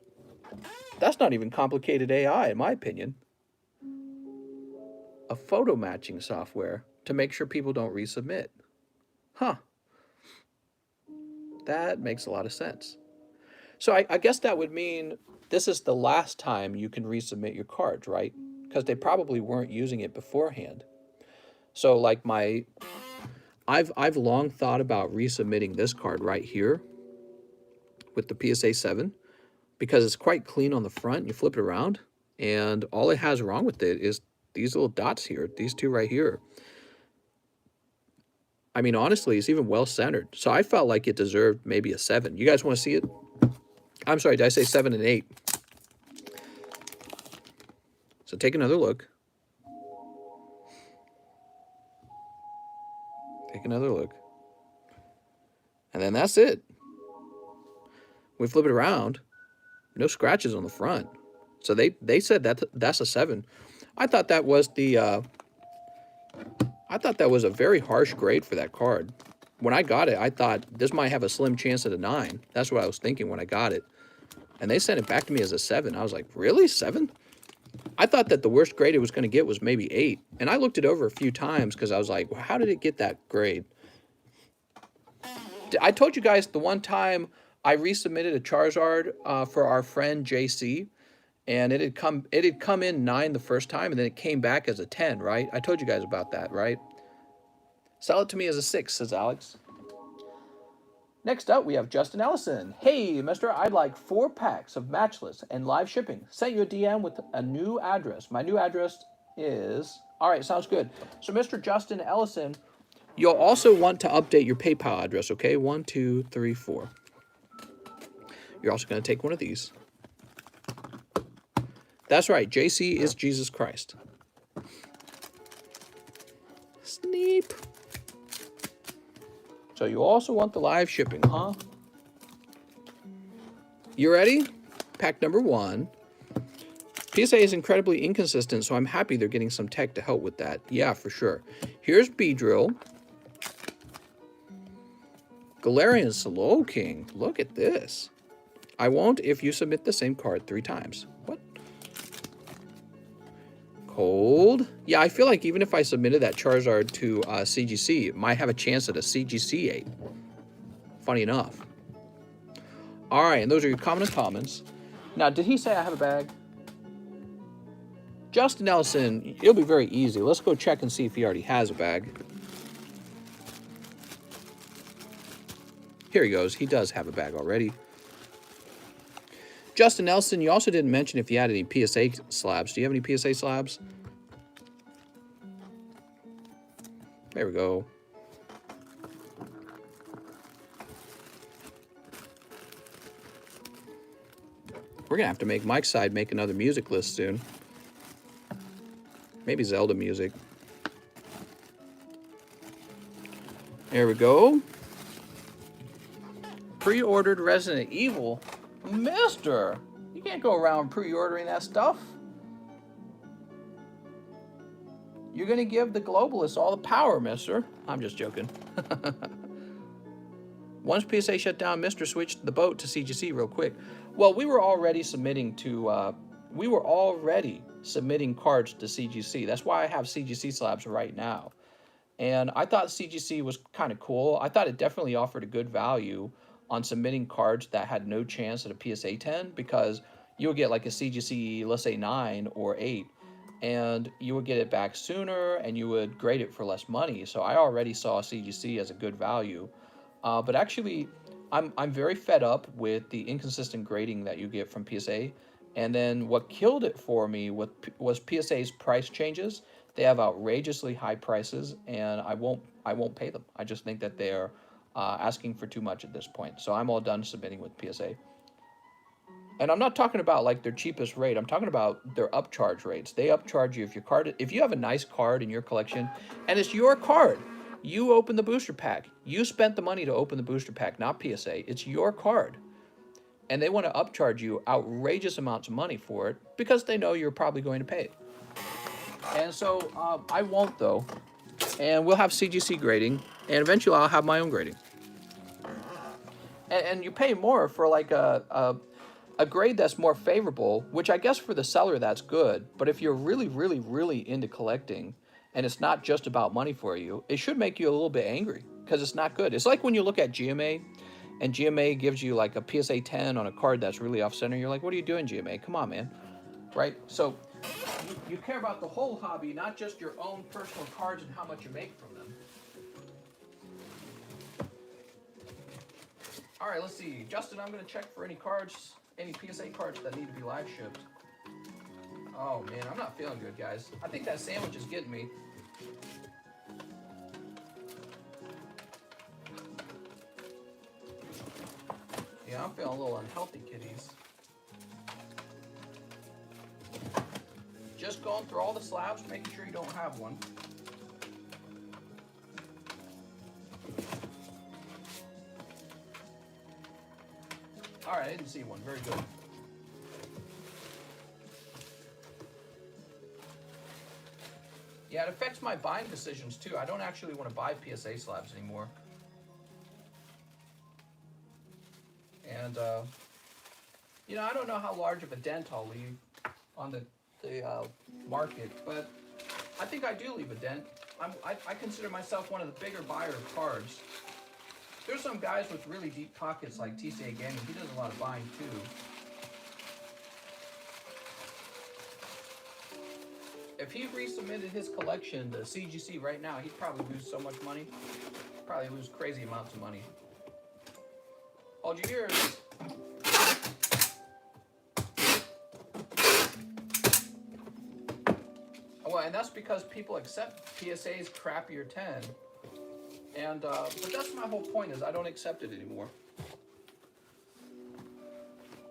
even complicated AI, in my opinion. A photo matching software to make sure people don't resubmit. Huh. That makes a lot of sense. So I guess that would mean this is the last time you can resubmit your cards, right? Because they probably weren't using it beforehand. So like I've long thought about resubmitting this card right here with the PSA 7 because it's quite clean on the front. You flip it around, and all it has wrong with it is these little dots here, these 2 right here. I mean, honestly, it's even well-centered. So I felt like it deserved maybe a 7. You guys want to see it? I'm sorry, did I say 7 and 8? So take another look. Take another look. And then that's it. We flip it around. No scratches on the front. So they said that's a 7. I thought that was a very harsh grade for that card. When I got it, I thought this might have a slim chance at a 9. That's what I was thinking when I got it. And they sent it back to me as a 7. I was like, really? 7? I thought that the worst grade it was going to get was maybe 8. And I looked it over a few times because I was like, well, how did it get that grade? I told you guys the one time I resubmitted a Charizard for our friend JC, and it had come in 9 the first time, and then it came back as a 10, right? I told you guys about that, right? Sell it to me as a 6, says Alex. Next up, we have Justin Ellison. Hey, mister, I'd like 4 packs of Matchless and live shipping. Sent you a DM with a new address. My new address is... All right, sounds good. So, Mr. Justin Ellison, You'll also want to update your PayPal address, okay? 1, 2, 3, 4. You're also going to take one of these. That's right, JC is Jesus Christ. Sneep. So you also want the live shipping, huh? You ready? Pack number 1. PSA is incredibly inconsistent, so I'm happy they're getting some tech to help with that. Yeah, for sure. Here's Beedrill. Galarian Slowking. Look at this. I won't if you submit the same card 3 times. What? Cold. Yeah, I feel like even if I submitted that Charizard to CGC, it might have a chance at a CGC 8. Funny enough. All right, and those are your common and commons. Now, did he say I have a bag? Justin Nelson, it'll be very easy. Let's go check and see if he already has a bag. Here he goes. He does have a bag already. Justin Nelson, you also didn't mention if you had any PSA slabs. Do you have any PSA slabs? There we go. We're going to have to make Mike's side make another music list soon. Maybe Zelda music. There we go. Pre-ordered Resident Evil. Mister, you can't go around pre-ordering that stuff. You're going to give the globalists all the power, mister. I'm just joking. Once PSA shut down, Mr. switched the boat to CGC real quick. Well, we were already submitting to... submitting cards to CGC. That's why I have CGC slabs right now. And I thought CGC was kind of cool. I thought it definitely offered a good value on submitting cards that had no chance at a PSA 10, because you would get like a CGC, let's say 9 or 8, and you would get it back sooner and you would grade it for less money. So I already saw CGC as a good value. But actually, I'm very fed up with the inconsistent grading that you get from PSA. And then what killed it for me was PSA's price changes. They have outrageously high prices, and I won't pay them. I just think that they're asking for too much at this point. So I'm all done submitting with PSA. And I'm not talking about like their cheapest rate. I'm talking about their upcharge rates. They upcharge you if you have a nice card in your collection and it's your card. You open the booster pack. You spent the money to open the booster pack, not PSA. It's your card. And they want to upcharge you outrageous amounts of money for it because they know you're probably going to pay it. And so I won't, though. And we'll have CGC grading, and eventually I'll have my own grading. And you pay more for like a grade that's more favorable, which I guess for the seller that's good. But if you're really, really, really into collecting, and it's not just about money for you, it should make you a little bit angry because it's not good. It's like when you look at GMA, and GMA gives you like a PSA 10 on a card that's really off-center. You're like, what are you doing, GMA? Come on, man. Right? So you care about the whole hobby, not just your own personal cards and how much you make from them. All right, let's see. Justin, I'm going to check for any cards, any PSA cards that need to be live shipped. Oh, man, I'm not feeling good, guys. I think that sandwich is getting me. Yeah, I'm feeling a little unhealthy, kitties. Just going through all the slabs, making sure you don't have one. All right, I didn't see one. Very good. Yeah, it affects my buying decisions, too. I don't actually want to buy PSA slabs anymore. And, you know, I don't know how large of a dent I'll leave on the market, but I think I do leave a dent. I consider myself one of the bigger buyer of cards. There's some guys with really deep pockets like TCA Gaming. He does a lot of buying, too. If he resubmitted his collection to CGC right now, he'd probably lose so much money. Probably lose crazy amounts of money. Hold your ears. Well, and that's because people accept PSA's crappier 10 And but that's my whole point, is I don't accept it anymore.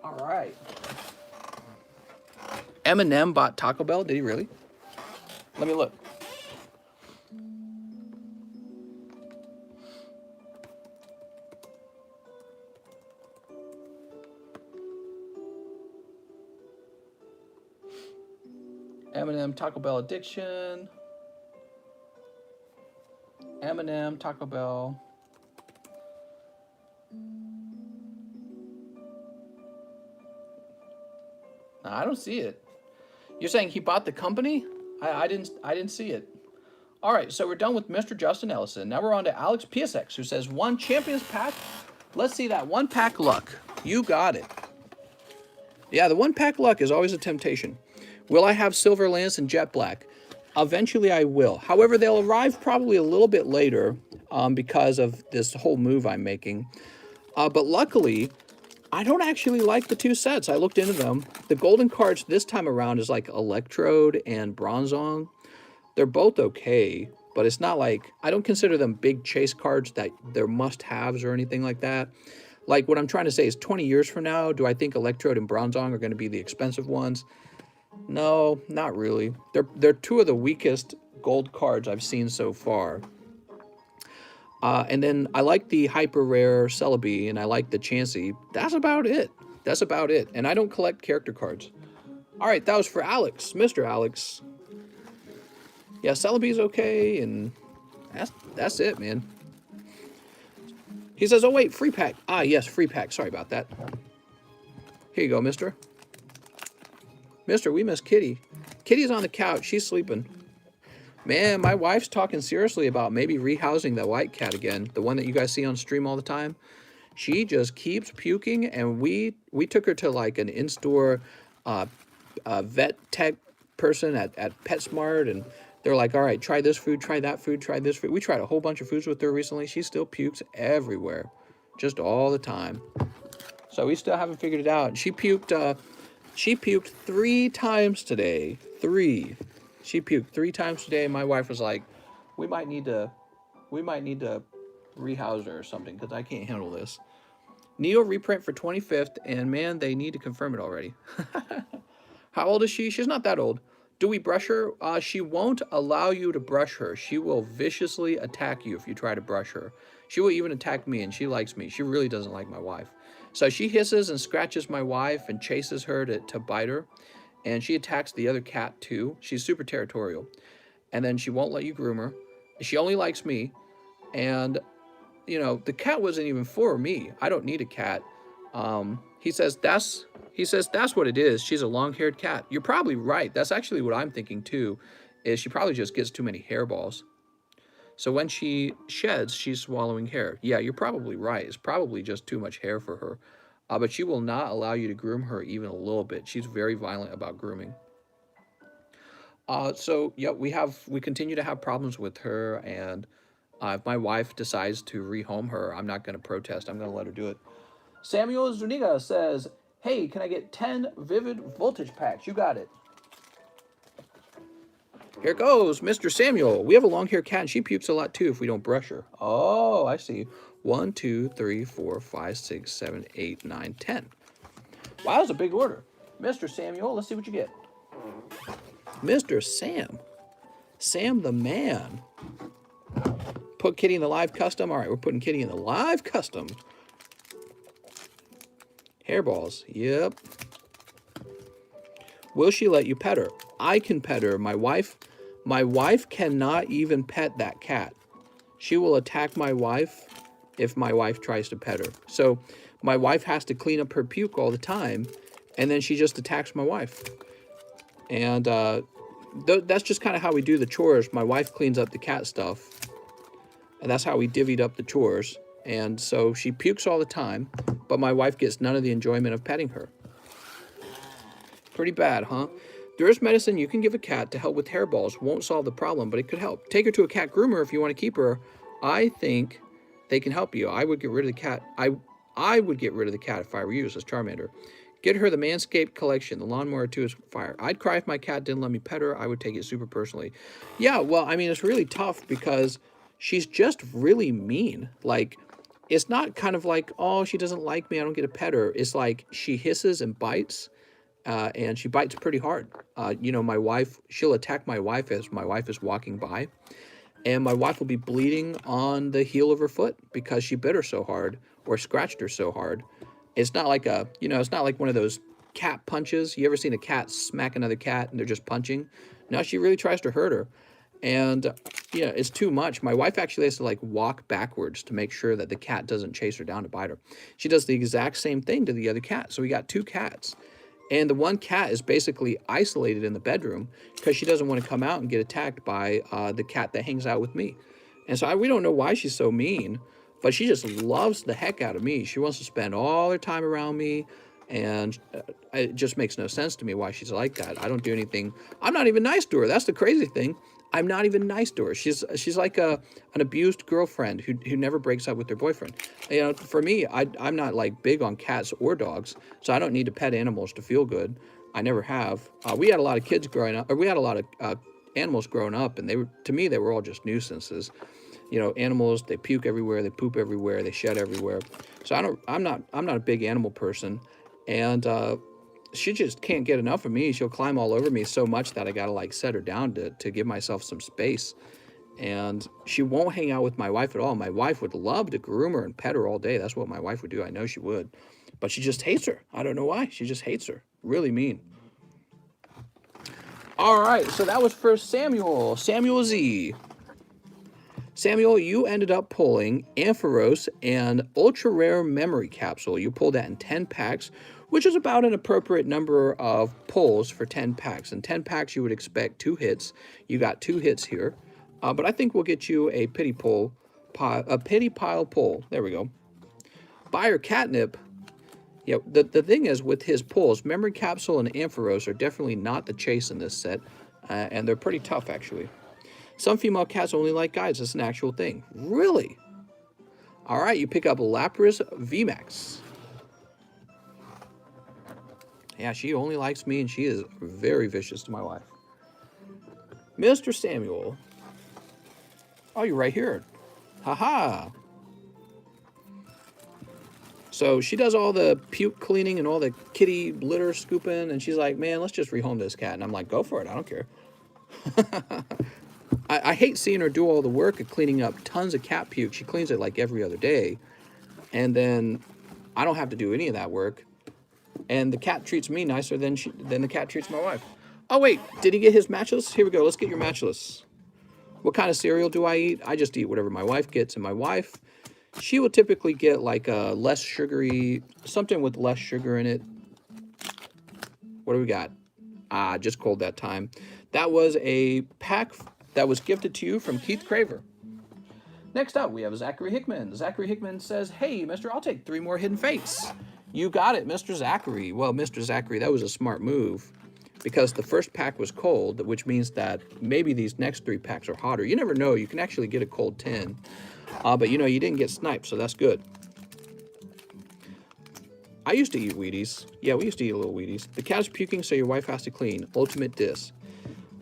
All right. Eminem bought Taco Bell. Did he really? Let me look. Eminem Taco Bell addiction. Eminem Taco Bell. No, I don't see it. You're saying he bought the company? I didn't see it. All right, so we're done with Mr. Justin Ellison. Now we're on to Alex PSX, who says 1 Champions Pack. Let's see that 1 pack luck. You got it. Yeah, the 1 pack luck is always a temptation. Will I have Silver Lance and Jet Black? Eventually I will. However, they'll arrive probably a little bit later because of this whole move I'm making. But luckily, I don't actually like the 2 sets. I looked into them. The golden cards this time around is like Electrode and Bronzong. They're both okay, but it's not like, I don't consider them big chase cards that they're must-haves or anything like that. Like, what I'm trying to say is 20 years from now, do I think Electrode and Bronzong are going to be the expensive ones? No, not really. They're 2 of the weakest gold cards I've seen so far. And then I like the hyper rare Celebi, and I like the Chansey. That's about it. That's about it. And I don't collect character cards. All right, that was for Alex, Mr. Alex. Yeah, Celebi's okay, and that's it, man. He says, oh wait, free pack. Ah, yes, free pack. Sorry about that. Here you go, mister. Mister, we miss Kitty. Kitty's on the couch. She's sleeping. Man, my wife's talking seriously about maybe rehousing that white cat again, the one that you guys see on stream all the time. She just keeps puking, and we took her to like an in-store vet tech person at PetSmart, and they're like, all right, try this food, try that food, try this food. We tried a whole bunch of foods with her recently. She still pukes everywhere, just all the time. So we still haven't figured it out. She puked 3 times today. 3. She puked 3 times today. My wife was like, we might need to rehouse her or something, because I can't handle this. Neo reprint for 25th, and man, they need to confirm it already. How old is she? She's not that old. Do we brush her? She won't allow you to brush her. She will viciously attack you if you try to brush her. She will even attack me, and she likes me. She really doesn't like my wife. So she hisses and scratches my wife and chases her to bite her. And she attacks the other cat too. She's super territorial. And then she won't let you groom her. She only likes me. And, you know, the cat wasn't even for me. I don't need a cat. He says that's what it is. She's a long-haired cat. You're probably right. That's actually what I'm thinking too, is she probably just gets too many hairballs. So when she sheds, she's swallowing hair. Yeah, you're probably right. It's probably just too much hair for her. But she will not allow you to groom her even a little bit. She's very violent about grooming. So yeah, we continue to have problems with her, and if my wife decides to rehome her, I'm not going to protest. I'm going to let her do it. Samuel Zuniga says, hey, can I get 10 Vivid Voltage packs? You got it. Here goes, Mr. Samuel. We have a long-haired cat, and she pukes a lot, too, if we don't brush her. Oh, I see. 1, 2, 3, 4, 5, 6, 7, 8, 9, 10. Wow, that's a big order. Mr. Samuel, let's see what you get. Mr. Sam. Sam the man. Put Kitty in the live custom. All right, we're putting Kitty in the live custom. Hairballs. Yep. Will she let you pet her? I can pet her. My wife cannot even pet that cat. She will attack my wife if my wife tries to pet her. So my wife has to clean up her puke all the time, and then she just attacks my wife. And that's just kind of how we do the chores. My wife cleans up the cat stuff, and that's how we divvied up the chores. And so she pukes all the time, but my wife gets none of the enjoyment of petting her. Pretty bad, huh? There is medicine you can give a cat to help with hairballs. Won't solve the problem, but it could help. Take her to a cat groomer if you want to keep her. I think they can help you. I would get rid of the cat. I would get rid of the cat if I were you, says Charmander. Get her the Manscaped collection. The Lawnmower 2 is fire. I'd cry if my cat didn't let me pet her. I would take it super personally. Yeah, well, I mean, it's really tough because she's just really mean. Like, it's not kind of like, oh, she doesn't like me, I don't get to pet her. It's like she hisses and bites, and she bites pretty hard. You know, my wife, she'll attack my wife as my wife is walking by, and my wife will be bleeding on the heel of her foot because she bit her so hard or scratched her so hard. It's not like a, you know, it's not like one of those cat punches. You ever seen a cat smack another cat and they're just punching? No, she really tries to hurt her. And, you know, it's too much. My wife actually has to like walk backwards to make sure that the cat doesn't chase her down to bite her. She does the exact same thing to the other cat. So we got two cats. And the one cat is basically isolated in the bedroom because she doesn't want to come out and get attacked by the cat that hangs out with me. And so we don't know why she's so mean, but she just loves the heck out of me. She wants to spend all her time around me, and it just makes no sense to me why she's like that. I don't do anything. I'm not even nice to her. That's the crazy thing. I'm not even nice to her. She's like an abused girlfriend who never breaks up with her boyfriend. You know, for me, I'm not like big on cats or dogs, so I don't need to pet animals to feel good. I never have. We had a lot of kids growing up, or we had a lot of animals growing up, and to me, they were all just nuisances. You know, animals, they puke everywhere, they poop everywhere, they shed everywhere. So I'm not a big animal person, and she just can't get enough of me. She'll climb all over me so much that I gotta like set her down to give myself some space. And she won't hang out with my wife at all. My wife would love to groom her and pet her all day. That's what my wife would do. I know she would. But she just hates her. I don't know why. She just hates her. Really mean. All right, so that was for Samuel. Samuel Z. Samuel, you ended up pulling Ampharos and Ultra Rare Memory Capsule. You pulled that in 10 packs, which is about an appropriate number of pulls for 10 packs. In 10 packs, you would expect 2 hits. You got 2 hits here, but I think we'll get you a pity pile pull. There we go. Buyer Catnip. Yeah, the thing is with his pulls, Memory Capsule and Ampharos are definitely not the chase in this set, and they're pretty tough, actually. Some female cats only like guys. It's an actual thing. Really? All right, you pick up Lapras VMAX. Yeah, she only likes me, and she is very vicious to my wife. Mr. Samuel. Oh, you're right here. Haha. So she does all the puke cleaning and all the kitty litter scooping, and she's like, man, let's just rehome this cat. And I'm like, go for it. I don't care. I hate seeing her do all the work of cleaning up tons of cat puke. She cleans it like every other day. And then I don't have to do any of that work. And the cat treats me nicer than the cat treats my wife. Oh, wait. Did he get his matchless? Here we go. Let's get your matchless. What kind of cereal do I eat? I just eat whatever my wife gets. And my wife, she will typically get like a less sugary, something with less sugar in it. What do we got? Just cold that time. That was a pack that was gifted to you from Keith Craver. Next up, we have Zachary Hickman. Zachary Hickman says, hey, mister, I'll take 3 more Hidden Fates. You got it, Mr. Zachary. Well, Mr. Zachary, that was a smart move because the first pack was cold, which means that maybe these next 3 packs are hotter. You never know. You can actually get a cold 10. But, you know, you didn't get sniped, so that's good. I used to eat Wheaties. Yeah, we used to eat a little Wheaties. The cat is puking, so your wife has to clean. Ultimate diss.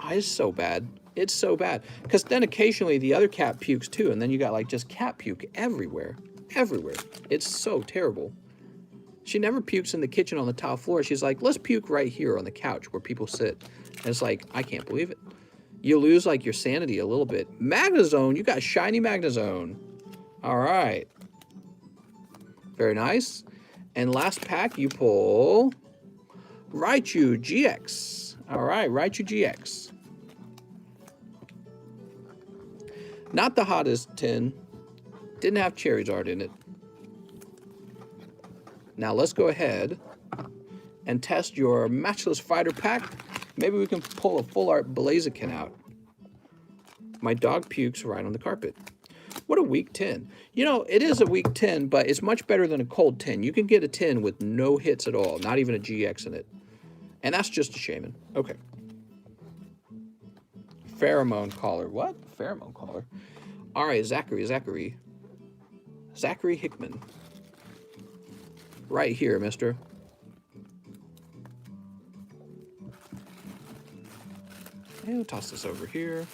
It's so bad. It's so bad. Because then occasionally the other cat pukes too, and then you got like just cat puke everywhere. Everywhere. It's so terrible. She never pukes in the kitchen on the tile floor. She's like, let's puke right here on the couch where people sit. And it's like, I can't believe it. You lose like your sanity a little bit. Magnezone, you got shiny Magnezone. All right. Very nice. And last pack, you pull Raichu GX. All right, Raichu GX. Not the hottest tin. Didn't have Charizard in it. Now let's go ahead and test your Matchless Fighter pack. Maybe we can pull a full art Blaziken out. My dog pukes right on the carpet. What a weak 10. You know, it is a weak 10, but it's much better than a cold 10. You can get a 10 with no hits at all, not even a GX in it. And that's just a shaman. Okay. Pheromone collar. What? Pheromone collar. All right, Zachary Hickman. Right here, mister. And we'll toss this over here.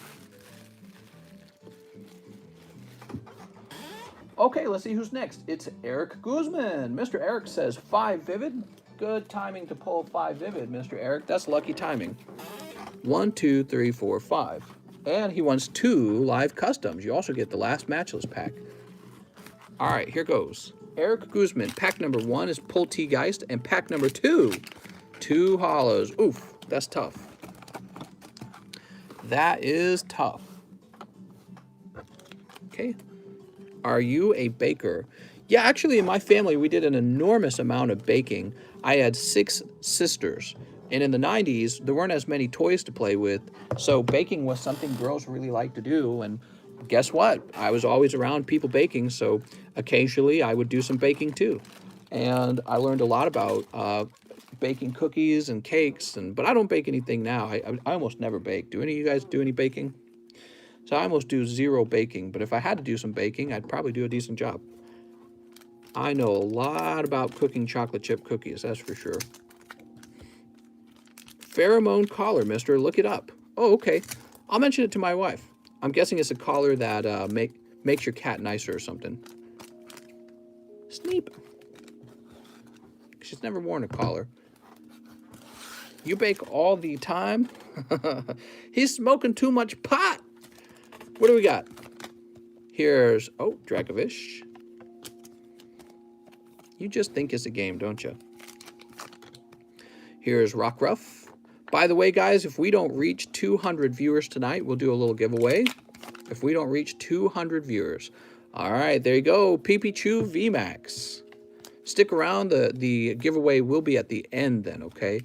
Okay, let's see who's next. It's Eric Guzman. Mr. Eric says 5 vivid. Good timing to pull 5 vivid, Mr. Eric. That's lucky timing. 1, 2, 3, 4, 5. And he wants 2 live customs. You also get the last matchless pack. All right, here goes. Eric Guzman. Pack number 1 is Poltegeist, and pack number 2, 2 hollows. Oof, that's tough. That is tough. Okay. Are you a baker? Yeah, actually, in my family, we did an enormous amount of baking. I had 6 sisters. And in the 90s, there weren't as many toys to play with. So baking was something girls really liked to do. And guess what? I was always around people baking. So occasionally, I would do some baking too. And I learned a lot about baking cookies and cakes. But I don't bake anything now. I almost never bake. Do any of you guys do any baking? So I almost do 0 baking, but if I had to do some baking, I'd probably do a decent job. I know a lot about cooking chocolate chip cookies, that's for sure. Pheromone collar, mister, look it up. Oh, okay. I'll mention it to my wife. I'm guessing it's a collar that makes your cat nicer or something. Sneep. She's never worn a collar. You bake all the time? He's smoking too much pot. What do we got? Here's, oh, Dracovish. You just think it's a game, don't you? Here's Rockruff. By the way, guys, if we don't reach 200 viewers tonight, we'll do a little giveaway. If we don't reach 200 viewers. All right, there you go. Pipichu VMAX. Stick around. The giveaway will be at the end then, okay?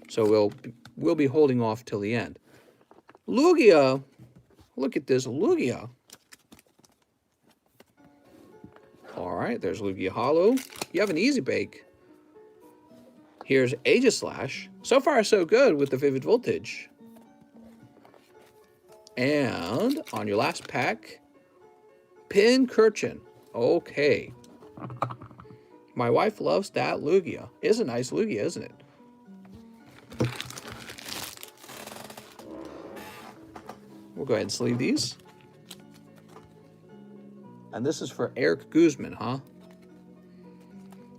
So we'll be holding off till the end. Lugia. Look at this Lugia. All right, there's Lugia Hollow. You have an easy bake. Here's Aegislash. So far, so good with the Vivid Voltage. And on your last pack, Pincurchin. Okay. My wife loves that Lugia. It's a nice Lugia, isn't it? We'll go ahead and sleeve these. And this is for Eric Guzman, huh?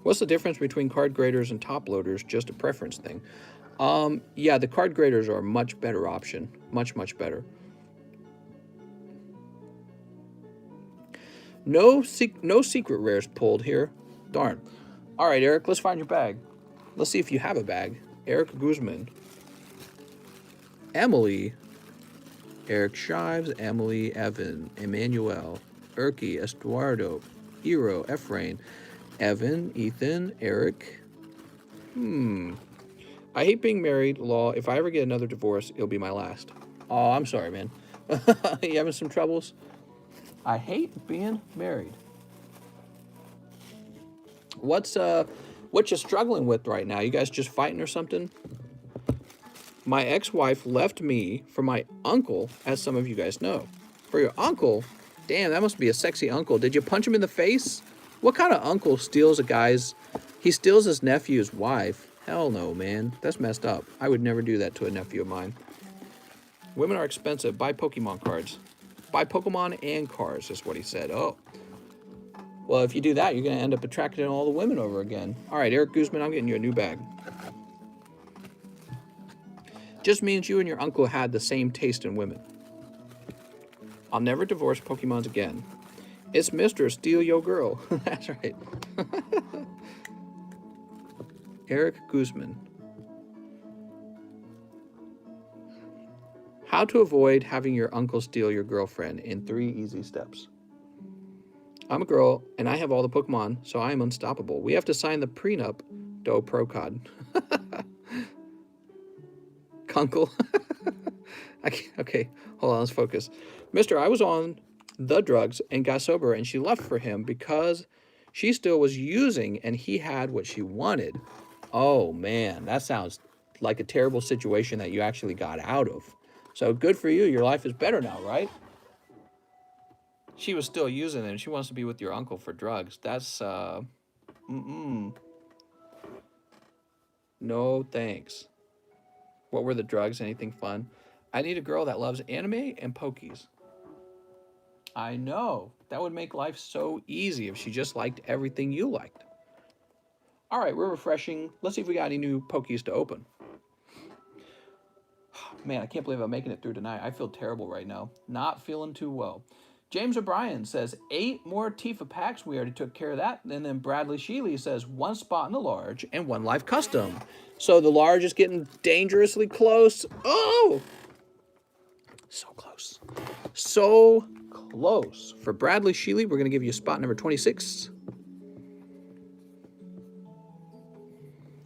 What's the difference between card graders and top loaders? Just a preference thing. Yeah, the card graders are a much better option. Much, much better. No secret rares pulled here. Darn. All right, Eric, let's find your bag. Let's see if you have a bag. Eric Guzman. Emily. Eric Shives, Emily, Evan, Emmanuel, Erky, Estuardo, Hero, Ephraim, Evan, Ethan, Eric. I hate being married, Law. If I ever get another divorce, it'll be my last. Oh, I'm sorry, man. You having some troubles? I hate being married. What you struggling with right now? You guys just fighting or something? My ex-wife left me for my uncle, as some of you guys know. For your uncle? Damn, that must be a sexy uncle. Did you punch him in the face? What kind of uncle steals a guy's... He steals his nephew's wife? Hell no, man. That's messed up. I would never do that to a nephew of mine. Women are expensive. Buy Pokemon cards. Buy Pokemon and cars, is what he said. Oh. Well, if you do that, you're going to end up attracting all the women over again. All right, Eric Guzman, I'm getting you a new bag. Just means you and your uncle had the same taste in women. I'll never divorce Pokemons again. It's Mr. Steal Yo Girl. That's right. Eric Guzman. How to avoid having your uncle steal your girlfriend in 3 easy steps. I'm a girl, and I have all the Pokemon, so I am unstoppable. We have to sign the prenup, Do Procod. Kunkel. Okay, hold on, let's focus. Mister, I was on the drugs and got sober, and she left for him because she still was using, and he had what she wanted. Oh, man, that sounds like a terrible situation that you actually got out of. So good for you. Your life is better now, right? She was still using it, and she wants to be with your uncle for drugs. That's, No, thanks. What were the drugs? Anything fun? I need a girl that loves anime and pokies. I know. That would make life so easy if she just liked everything you liked. All right, we're refreshing. Let's see if we got any new Pokies to open. Man, I can't believe I'm making it through tonight. I feel terrible right now. Not feeling too well. James O'Brien says 8 more Tifa packs. We already took care of that. And then Bradley Sheely says 1 spot in the large and 1 live custom. So the large is getting dangerously close. Oh! So close. So close. For Bradley Sheely, we're going to give you spot number 26.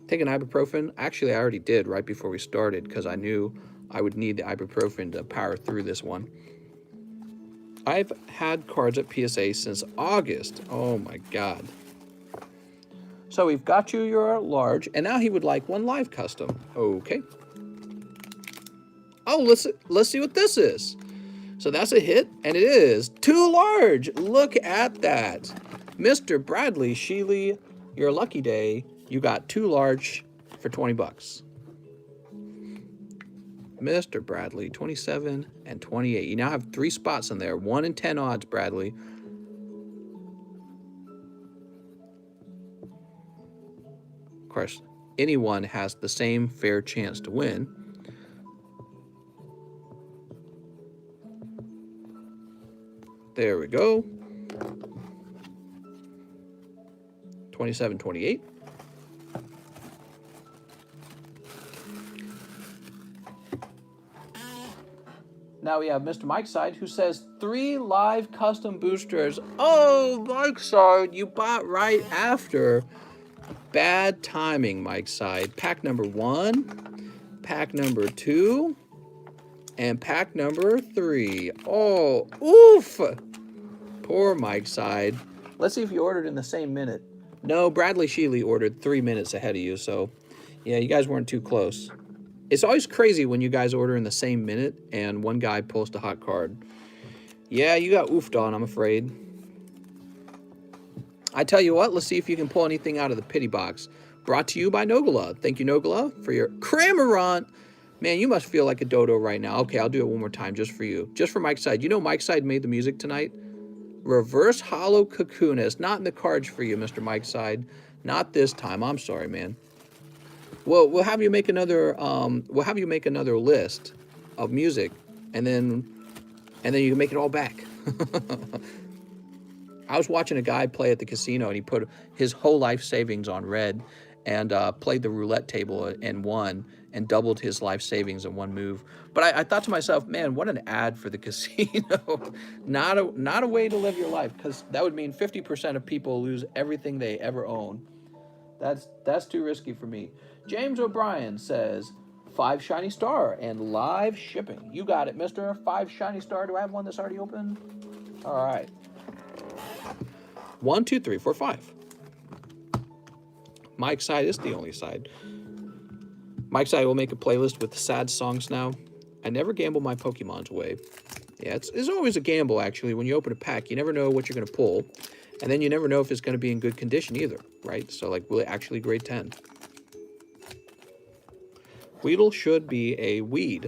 Take an ibuprofen. Actually, I already did right before we started because I knew I would need the ibuprofen to power through this one. I've had cards at PSA since August. Oh my God. So we've got you your large, and now he would like 1 live custom. Okay. Oh, let's see what this is. So that's a hit, and it is 2 large. Look at that. Mr. Bradley Sheely, your lucky day. You got 2 large for 20 bucks. Mr. Bradley, 27 and 28. You now have 3 spots in there. 1 in 10 odds, Bradley. Of course, anyone has the same fair chance to win. There we go. 27, 28. Now we have Mr. Mike's side who says 3 live custom boosters. Oh, Mike's side, you bought right after. Bad timing, Mike's side. Pack number 1, pack number 2, and pack number 3. Oh, oof. Poor Mike's side. Let's see if you ordered in the same minute. No, Bradley Sheely ordered 3 minutes ahead of you, so yeah, you guys weren't too close. It's always crazy when you guys order in the same minute and one guy posts a hot card. Yeah, you got oofed on, I'm afraid. I tell you what, let's see if you can pull anything out of the pity box. Brought to you by Nogala. Thank you, Nogala, for your Cramorant. Man, you must feel like a dodo right now. Okay, I'll do it one more time just for you. Just for Mike's side. You know Mike's side made the music tonight? Reverse Hollow Cocoonist. Not in the cards for you, Mr. Mike's side. Not this time. I'm sorry, man. Well, we'll have you make another list of music, and then you can make it all back. I was watching a guy play at the casino, and he put his whole life savings on red, and played the roulette table and won, and doubled his life savings in one move. But I thought to myself, man, what an ad for the casino! Not a way to live your life, because that would mean 50% of people lose everything they ever own. That's too risky for me. James O'Brien says 5 shiny star and live shipping. You got it, mister. 5 shiny star. Do I have one that's already open? All right. 1, 2, 3, 4, 5. Mike's side is the only side. Mike's side will make a playlist with sad songs now. I never gamble my Pokemons away. Yeah, it's always a gamble, actually. When you open a pack, you never know what you're going to pull. And then you never know if it's going to be in good condition either, right? So, like, will it actually grade 10? Weedle should be a weed.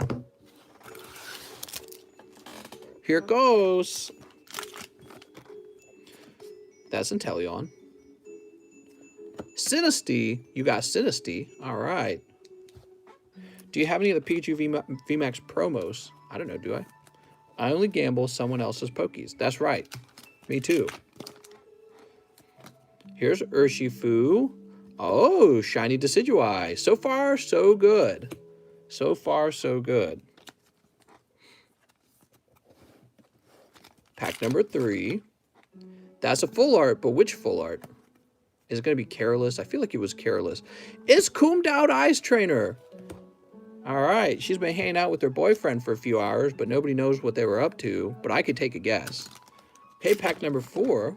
Here it goes. That's Inteleon. Sinistea. You got Sinistea. All right. Do you have any of the Pikachu VMAX promos? I don't know, do I? I only gamble someone else's Pokies. That's right. Me too. Here's Urshifu. Oh, shiny Decidueye. So far, so good. So far, so good. Pack number 3. That's a full art, but which full art? Is it going to be Careless? I feel like it was Careless. It's Combed Out Ice Trainer. All right. She's been hanging out with her boyfriend for a few hours, but nobody knows what they were up to. But I could take a guess. Okay, pack number 4.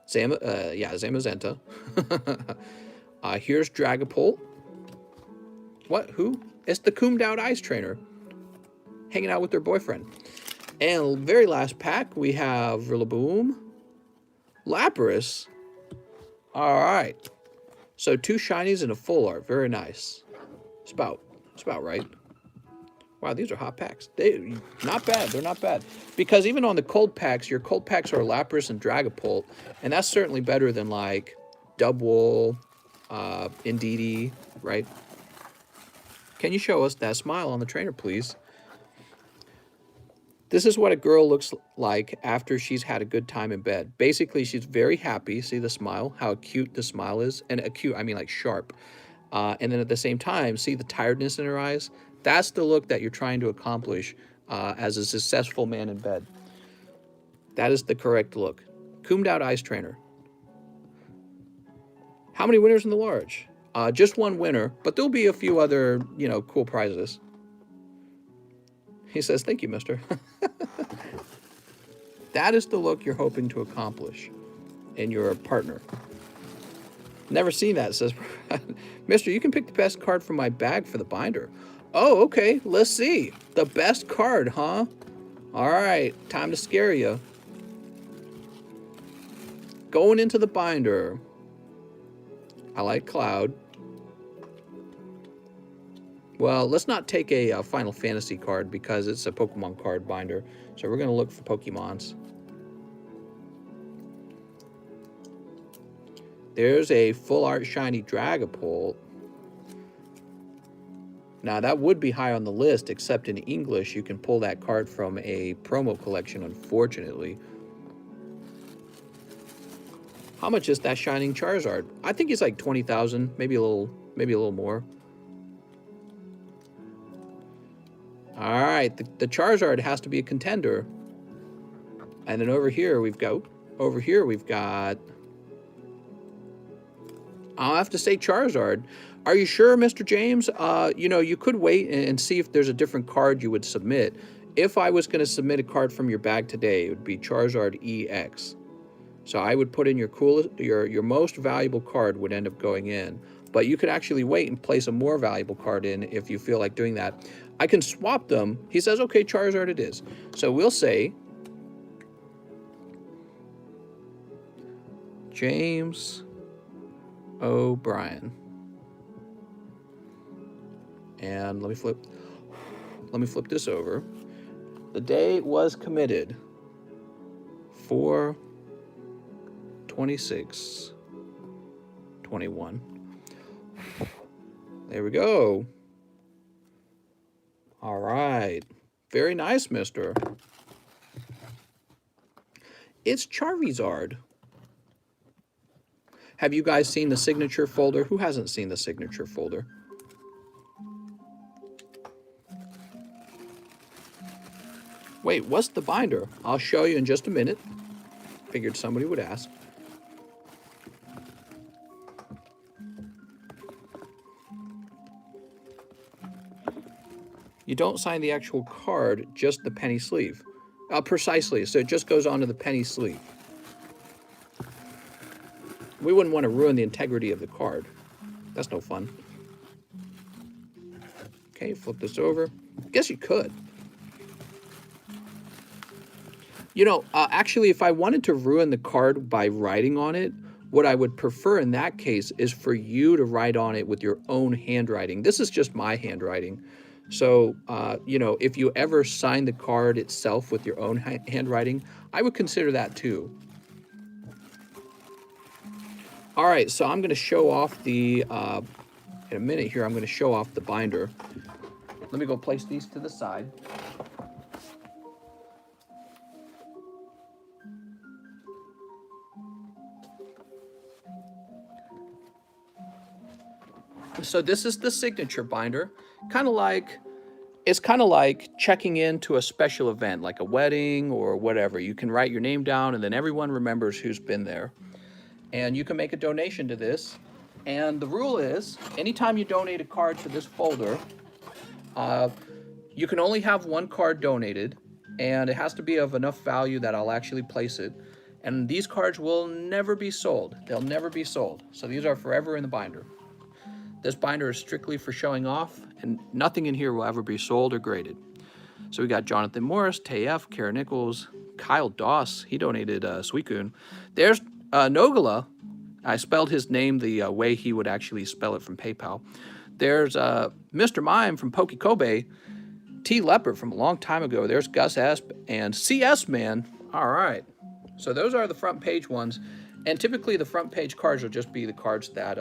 Zamazenta. Here's Dragapult. What? Who? It's the Combed Out Ice Trainer. Hanging out with their boyfriend. And very last pack, we have Rillaboom. Lapras. All right. So 2 shinies and a full art. Very nice. It's about right. Wow, these are hot packs. They not bad. They're not bad. Because even on the cold packs, your cold packs are Lapras and Dragapult, and that's certainly better than like Dubwool, Indeedee, right? Can you show us that smile on the trainer, please? This is what a girl looks like after she's had a good time in bed. Basically, she's very happy. See the smile? How acute the smile is? And acute, I mean like sharp. And then at the same time, see the tiredness in her eyes? That's the look that you're trying to accomplish as a successful man in bed. That is the correct look. Combed out ice trainer. How many winners in the large? Just one winner, but there'll be a few other, cool prizes. He says, thank you, mister. That is the look you're hoping to accomplish in your partner. Never seen that, says, mister, you can pick the best card from my bag for the binder. Oh, okay, let's see. The best card, huh? All right, time to scare you. Going into the binder. I like Cloud. Well, let's not take a Final Fantasy card because it's a Pokemon card binder. So we're going to look for Pokemons. There's a full art shiny Dragapult. Now that would be high on the list, except in English you can pull that card from a promo collection, unfortunately. How much is that shining Charizard? I think it's like 20,000, maybe a little more. All right, the Charizard has to be a contender. And then over here we've got, I'll have to say Charizard. Are you sure, Mr. James? You could wait and see if there's a different card you would submit. If I was going to submit a card from your bag today, it would be Charizard EX. So I would put in your most valuable card would end up going in. But you could actually wait and place a more valuable card in if you feel like doing that. I can swap them. He says, okay, Charizard it is. So we'll say James O'Brien. And let me flip this over. The day was committed 4/26/21. There we go. All right. Very nice, mister. It's Charizard. Have you guys seen the signature folder? Who hasn't seen the signature folder? Wait, what's the binder? I'll show you in just a minute. Figured somebody would ask. You don't sign the actual card, just the penny sleeve. Precisely, so it just goes onto the penny sleeve. We wouldn't want to ruin the integrity of the card. That's no fun. Okay, flip this over. Guess you could. Actually, if I wanted to ruin the card by writing on it, what I would prefer in that case is for you to write on it with your own handwriting. This is just my handwriting. So, if you ever sign the card itself with your own handwriting, I would consider that too. All right, so I'm going to show off in a minute here, I'm going to show off the binder. Let me go place these to the side. So this is the signature binder. It's kind of like checking into a special event, like a wedding or whatever. You can write your name down and then everyone remembers who's been there. And you can make a donation to this. And the rule is, anytime you donate a card to this folder, you can only have one card donated, and it has to be of enough value that I'll actually place it. And these cards will never be sold. They'll never be sold. So these are forever in the binder. This binder is strictly for showing off, and nothing in here will ever be sold or graded. So we got Jonathan Morris, TF, Kara Nichols, Kyle Doss. He donated Suicune. There's Nogala. I spelled his name the way he would actually spell it from PayPal. There's Mr. Mime from Pokekobe. T Leopard from a long time ago. There's Gus Esp and CS Man. All right. So those are the front page ones. And typically the front page cards will just be the cards that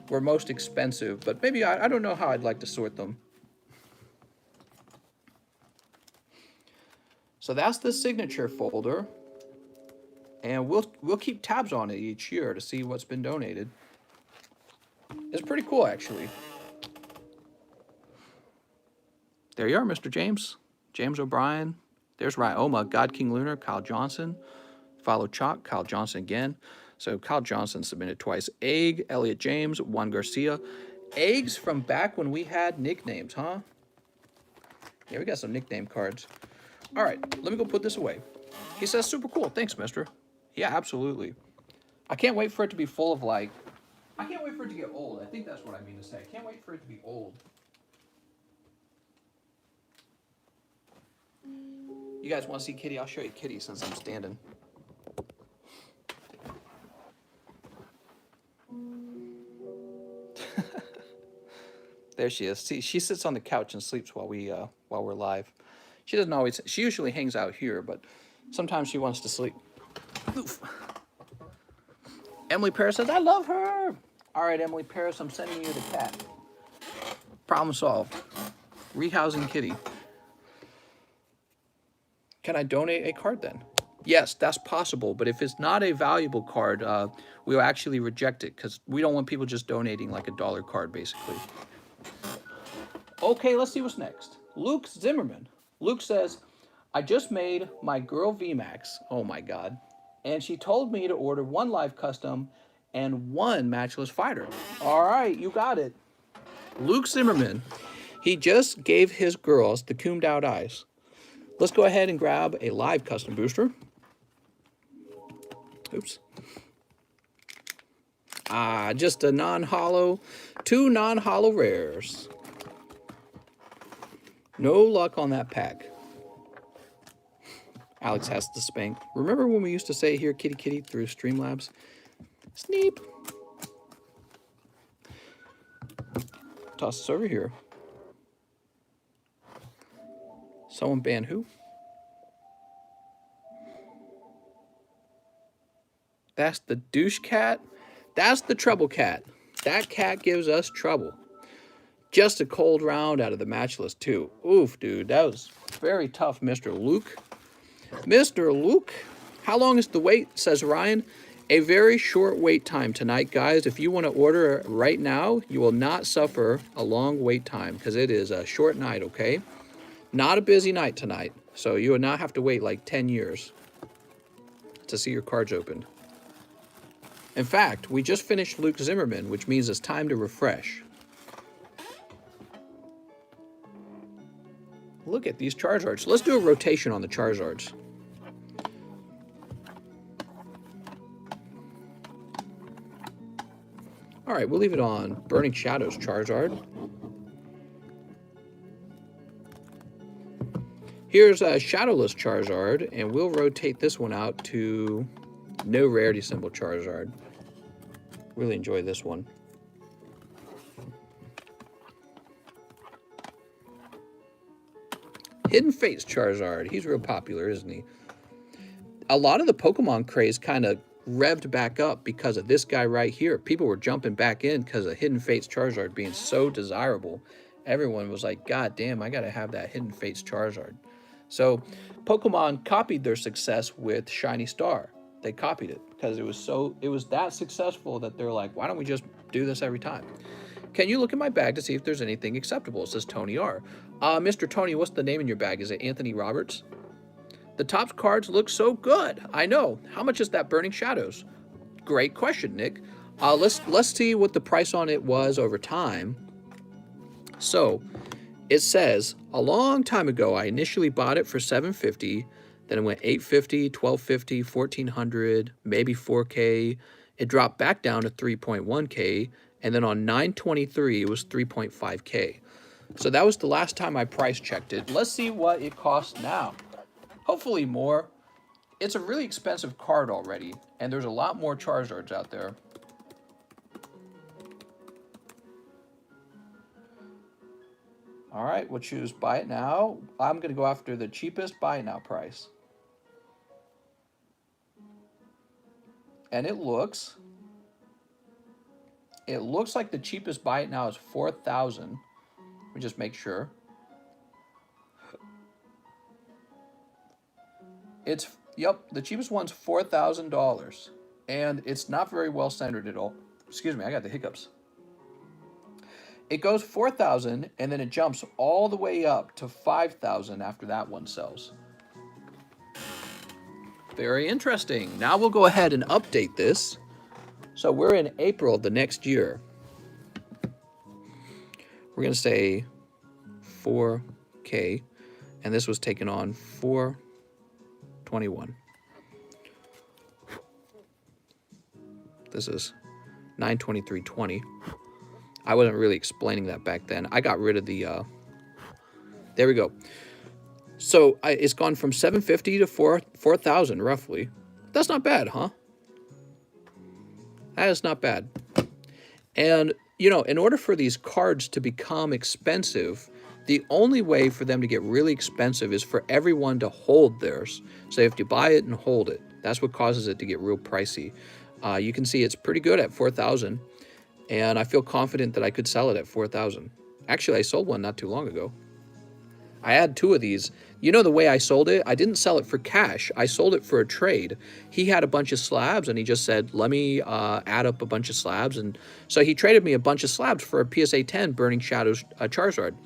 were most expensive. But maybe I don't know how I'd like to sort them. So that's the signature folder. And we'll keep tabs on it each year to see what's been donated. It's pretty cool, actually. There you are, Mr. James. James O'Brien. There's Ryan Oma, God King Lunar, Kyle Johnson. Follow Chalk, Kyle Johnson again. So Kyle Johnson submitted twice. Egg, Elliot James, Juan Garcia. Eggs from back when we had nicknames, huh? Yeah, we got some nickname cards. All right, let me go put this away. He says, super cool. Thanks, mister. Yeah, absolutely. I can't wait for it to be full of, like, I can't wait for it to get old. I think that's what I mean to say. I can't wait for it to be old. You guys want to see Kitty? I'll show you Kitty since I'm standing. There she is. See, she sits on the couch and sleeps while we're live. She doesn't always. She usually hangs out here, but sometimes she wants to sleep. Oof. Emily Paris says, I love her. All right, Emily Paris, I'm sending you the cat. Problem solved. Rehousing Kitty. Can I donate a card then? Yes, that's possible, but if it's not a valuable card, we'll actually reject it because we don't want people just donating like a dollar card, basically. Okay, let's see what's next. Luke Zimmerman. Luke says, I just made my girl VMAX. Oh my God. And she told me to order 1 live custom and 1 matchless fighter. All right, you got it. Luke Zimmerman. He just gave his girls the combed out eyes. Let's go ahead and grab a live custom booster. Oops. Just a non-hollow, 2 non-hollow rares. No luck on that pack. Alex has to spank. Remember when we used to say here, kitty kitty, through Streamlabs? Sneep. Toss this over here. Someone ban who? That's the douche cat. That's the trouble cat. That cat gives us trouble. Just a cold round out of the matchless too. Oof, dude, that was very tough, Mr. Luke. Mr. Luke, how long is the wait, says Ryan. A very short wait time tonight, guys. If you want to order right now, you will not suffer a long wait time because it is a short night, okay? Not a busy night tonight, so you will not have to wait like 10 years to see your cards opened. In fact, we just finished Luke Zimmerman, which means it's time to refresh. Look at these Charizards. Let's do a rotation on the Charizards. All right, we'll leave it on Burning Shadows Charizard. Here's a Shadowless Charizard, and we'll rotate this one out to no rarity symbol Charizard. Really enjoy this one. Hidden Fates Charizard. He's real popular, isn't he? A lot of the Pokemon craze kind of revved back up because of this guy right here. People were jumping back in because of Hidden Fates Charizard being so desirable. Everyone was like, God damn, I got to have that Hidden Fates Charizard. So Pokemon copied their success with Shiny Star. They copied it because it was that successful that they're like, why don't we just do this every time? Can you look in my bag to see if there's anything acceptable? It says Tony R. Mr. Tony, what's the name in your bag? Is it Anthony Roberts? The top cards look so good. I know. How much is that Burning Shadows? Great question, Nick. Let's see what the price on it was over time. So it says a long time ago, I initially bought it for $750. Then it went $850, $1250, $1,400, maybe $4K. It dropped back down to $3.1K. And then on 9/23, it was $3.5K. So that was the last time I price checked it. Let's see what it costs now. Hopefully more. It's a really expensive card already, and there's a lot more Charizards out there. All right, we'll choose buy it now. I'm going to go after the cheapest buy it now price. And it looks like the cheapest buy it now is 4,000. Let me just make sure. Yep, the cheapest one's $4,000. And it's not very well centered at all. Excuse me, I got the hiccups. It goes 4,000 and then it jumps all the way up to 5,000 after that one sells. Very interesting. Now we'll go ahead and update this. So we're in April of the next year. We're going to say 4K, and this was taken on 4/21. This is 9/23/20. I wasn't really explaining that back then. I got rid of the, there we go. So it's gone from 750 to 4,000 roughly. That's not bad, huh? That is not bad. And, you know, in order for these cards to become expensive, the only way for them to get really expensive is for everyone to hold theirs. So you have to buy it and hold it. That's what causes it to get real pricey. You can see it's pretty good at 4,000. And I feel confident that I could sell it at 4,000. Actually, I sold one not too long ago. I had 2 of these. You know the way I sold it? I didn't sell it for cash. I sold it for a trade. He had a bunch of slabs, and he just said, let me add up a bunch of slabs. And so he traded me a bunch of slabs for a PSA 10 Burning Shadows Charizard.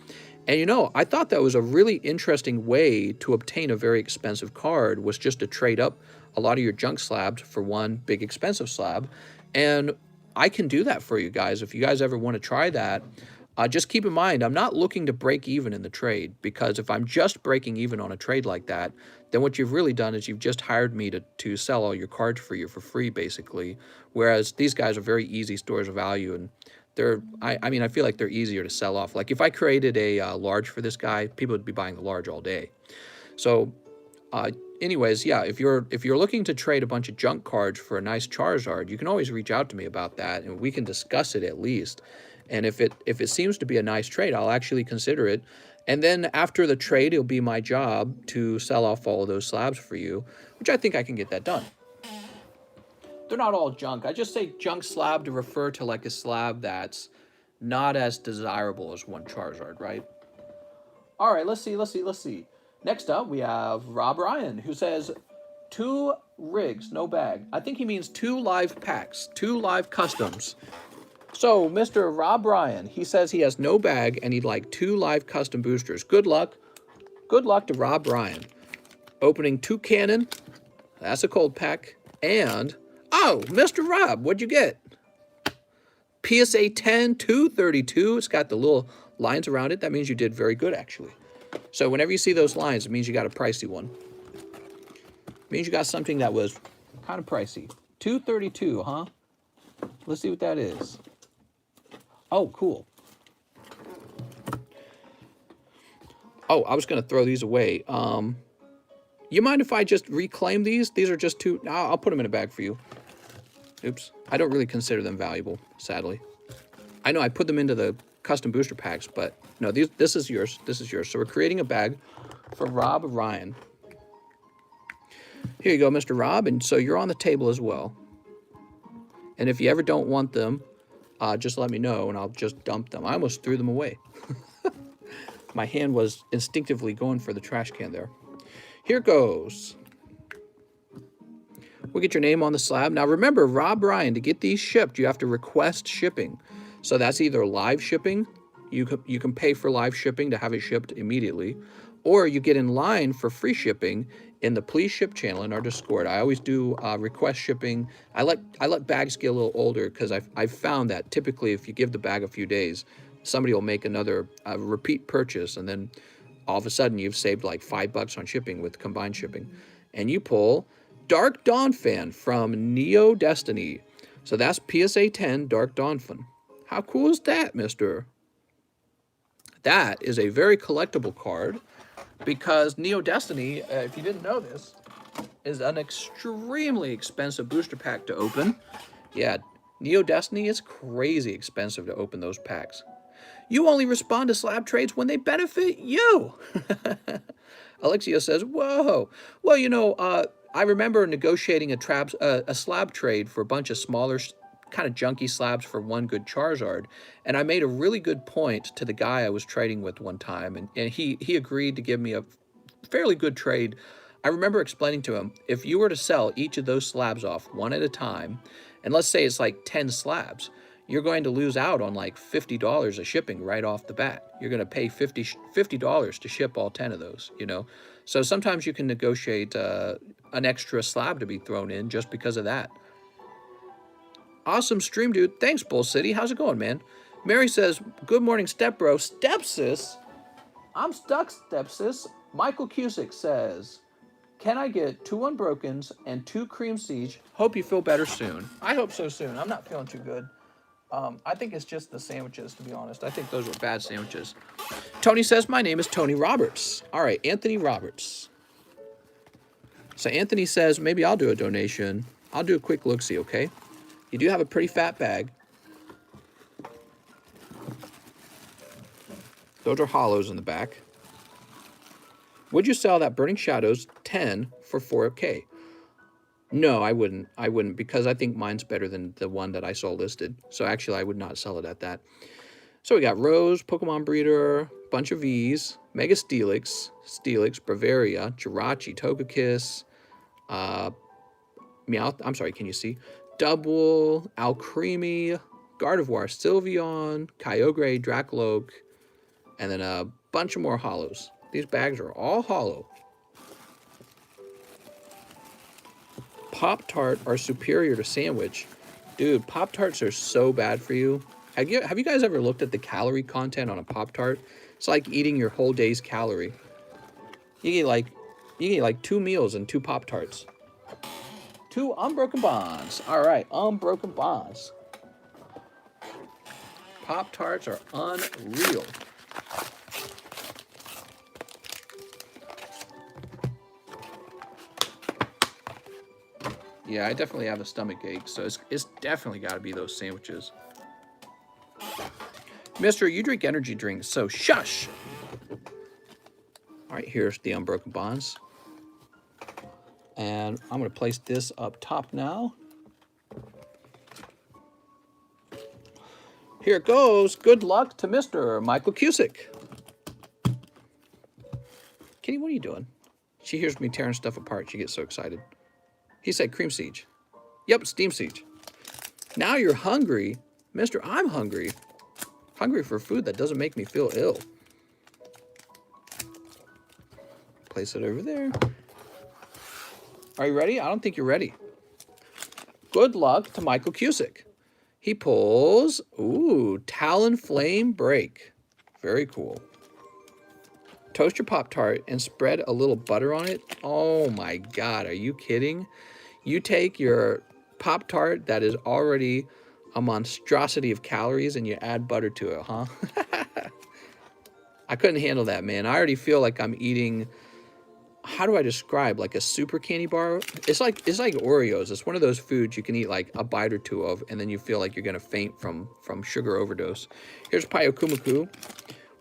And you know, I thought that was a really interesting way to obtain a very expensive card, was just to trade up a lot of your junk slabs for one big expensive slab. And I can do that for you guys. If you guys ever want to try that, just keep in mind, I'm not looking to break even in the trade, because if I'm just breaking even on a trade like that, then what you've really done is you've just hired me to sell all your cards for you for free, basically. Whereas these guys are very easy stores of value, and I mean, I feel like they're easier to sell off. Like if I created a large for this guy, people would be buying the large all day. So anyways, yeah, if you're looking to trade a bunch of junk cards for a nice Charizard, you can always reach out to me about that, and we can discuss it at least. And if it seems to be a nice trade, I'll actually consider it. And then after the trade, it'll be my job to sell off all of those slabs for you, which I think I can get that done. They're not all junk. I just say junk slab to refer to like a slab that's not as desirable as one Charizard, right? All right, let's see. Next up, we have Rob Ryan, who says 2 rigs, no bag. I think he means 2 live packs, 2 live customs. So, Mr. Rob Ryan, he says he has no bag and he'd like 2 live custom boosters. Good luck. Good luck to Rob Ryan. Opening 2 cannon. That's a cold pack. And, oh, Mr. Rob, what'd you get? PSA 10, 232. It's got the little lines around it. That means you did very good, actually. So whenever you see those lines, it means you got a pricey one. It means you got something that was kind of pricey. 232, huh? Let's see what that is. Oh, cool. Oh, I was going to throw these away. You mind if I just reclaim these? These are just 2. I'll put them in a bag for you. Oops. I don't really consider them valuable, sadly. I know I put them into the custom booster packs, but no, this is yours. This is yours. So we're creating a bag for Rob Ryan. Here you go, Mr. Rob. And so you're on the table as well. And if you ever don't want them, just let me know and I'll just dump them. I almost threw them away. My hand was instinctively going for the trash can there. Here goes. We'll get your name on the slab. Now remember, Rob Ryan, to get these shipped, you have to request shipping. So that's either live shipping. You can pay for live shipping to have it shipped immediately. Or you get in line for free shipping in the Please Ship channel in our Discord. I always do request shipping. I let bags get a little older because I've found that typically if you give the bag a few days, somebody will make another repeat purchase, and then all of a sudden you've saved like $5 on shipping with combined shipping. And you pull Dark Dawn Fan from Neo Destiny. So that's PSA 10 Dark Dawn Fan. How cool is that, mister? That is a very collectible card, because Neo Destiny, if you didn't know this, is an extremely expensive booster pack to open. Yeah, Neo Destiny is crazy expensive to open those packs. You only respond to slab trades when they benefit you. Alexia says, whoa. Well, you know, I remember negotiating a slab trade for a bunch of smaller, kind of junky slabs for one good Charizard. And I made a really good point to the guy I was trading with one time. And he agreed to give me a fairly good trade. I remember explaining to him, if you were to sell each of those slabs off one at a time, and let's say it's like 10 slabs, you're going to lose out on like $50 of shipping right off the bat. You're going to pay $50 to ship all 10 of those, you know? So sometimes you can negotiate an extra slab to be thrown in just because of that. Awesome stream, dude. Thanks, Bull City. How's it going, man? Mary says, good morning, stepbro. Stepsis? I'm stuck, stepsis. Michael Cusick says, can I get 2 Unbrokens and 2 Cream Siege? Hope you feel better soon. I hope so soon. I'm not feeling too good. I think it's just the sandwiches, to be honest. I think those were bad sandwiches. Tony says, my name is Tony Roberts. All right, Anthony Roberts. So Anthony says, maybe I'll do a donation. I'll do a quick look-see, okay? You do have a pretty fat bag. Those are hollows in the back. Would you sell that Burning Shadows 10 for 4K? No, I wouldn't. I wouldn't, because I think mine's better than the one that I saw listed. So actually, I would not sell it at that. So we got Rose, Pokemon Breeder, bunch of V's, Mega Steelix, Bavaria, Jirachi, Togekiss, Meowth. I'm sorry, can you see? Double, Alcremie, Gardevoir, Sylveon, Kyogre, Dracloak, and then a bunch of more hollows. These bags are all hollow. Pop-Tart are superior to sandwich. Dude, Pop-Tarts are so bad for you. Have you guys ever looked at the calorie content on a Pop-Tart? It's like eating your whole day's calorie. You get like 2 meals and 2 Pop-Tarts. 2 Unbroken Bonds. All right, Unbroken Bonds. Pop-Tarts are unreal. Yeah, I definitely have a stomach ache, so it's definitely got to be those sandwiches. Mister, you drink energy drinks, so shush! All right, here's the Unbroken Bonds. And I'm going to place this up top now. Here it goes. Good luck to Mr. Michael Cusick. Kitty, what are you doing? She hears me tearing stuff apart. She gets so excited. He said Cream Siege. Yep, Steam Siege. Now you're hungry. Mister, I'm hungry. Hungry for food that doesn't make me feel ill. Place it over there. Are you ready? I don't think you're ready. Good luck to Michael Cusick. He pulls, ooh, Talonflame Break. Very cool. Toast your Pop-Tart and spread a little butter on it. Oh my God, are you kidding? You take your Pop-Tart that is already a monstrosity of calories and you add butter to it, huh? I couldn't handle that, man. I already feel like I'm eating, how do I describe, like a super candy bar? It's like Oreos. It's one of those foods you can eat like a bite or two of, and then you feel like you're gonna faint from sugar overdose. Here's Pyokumaku.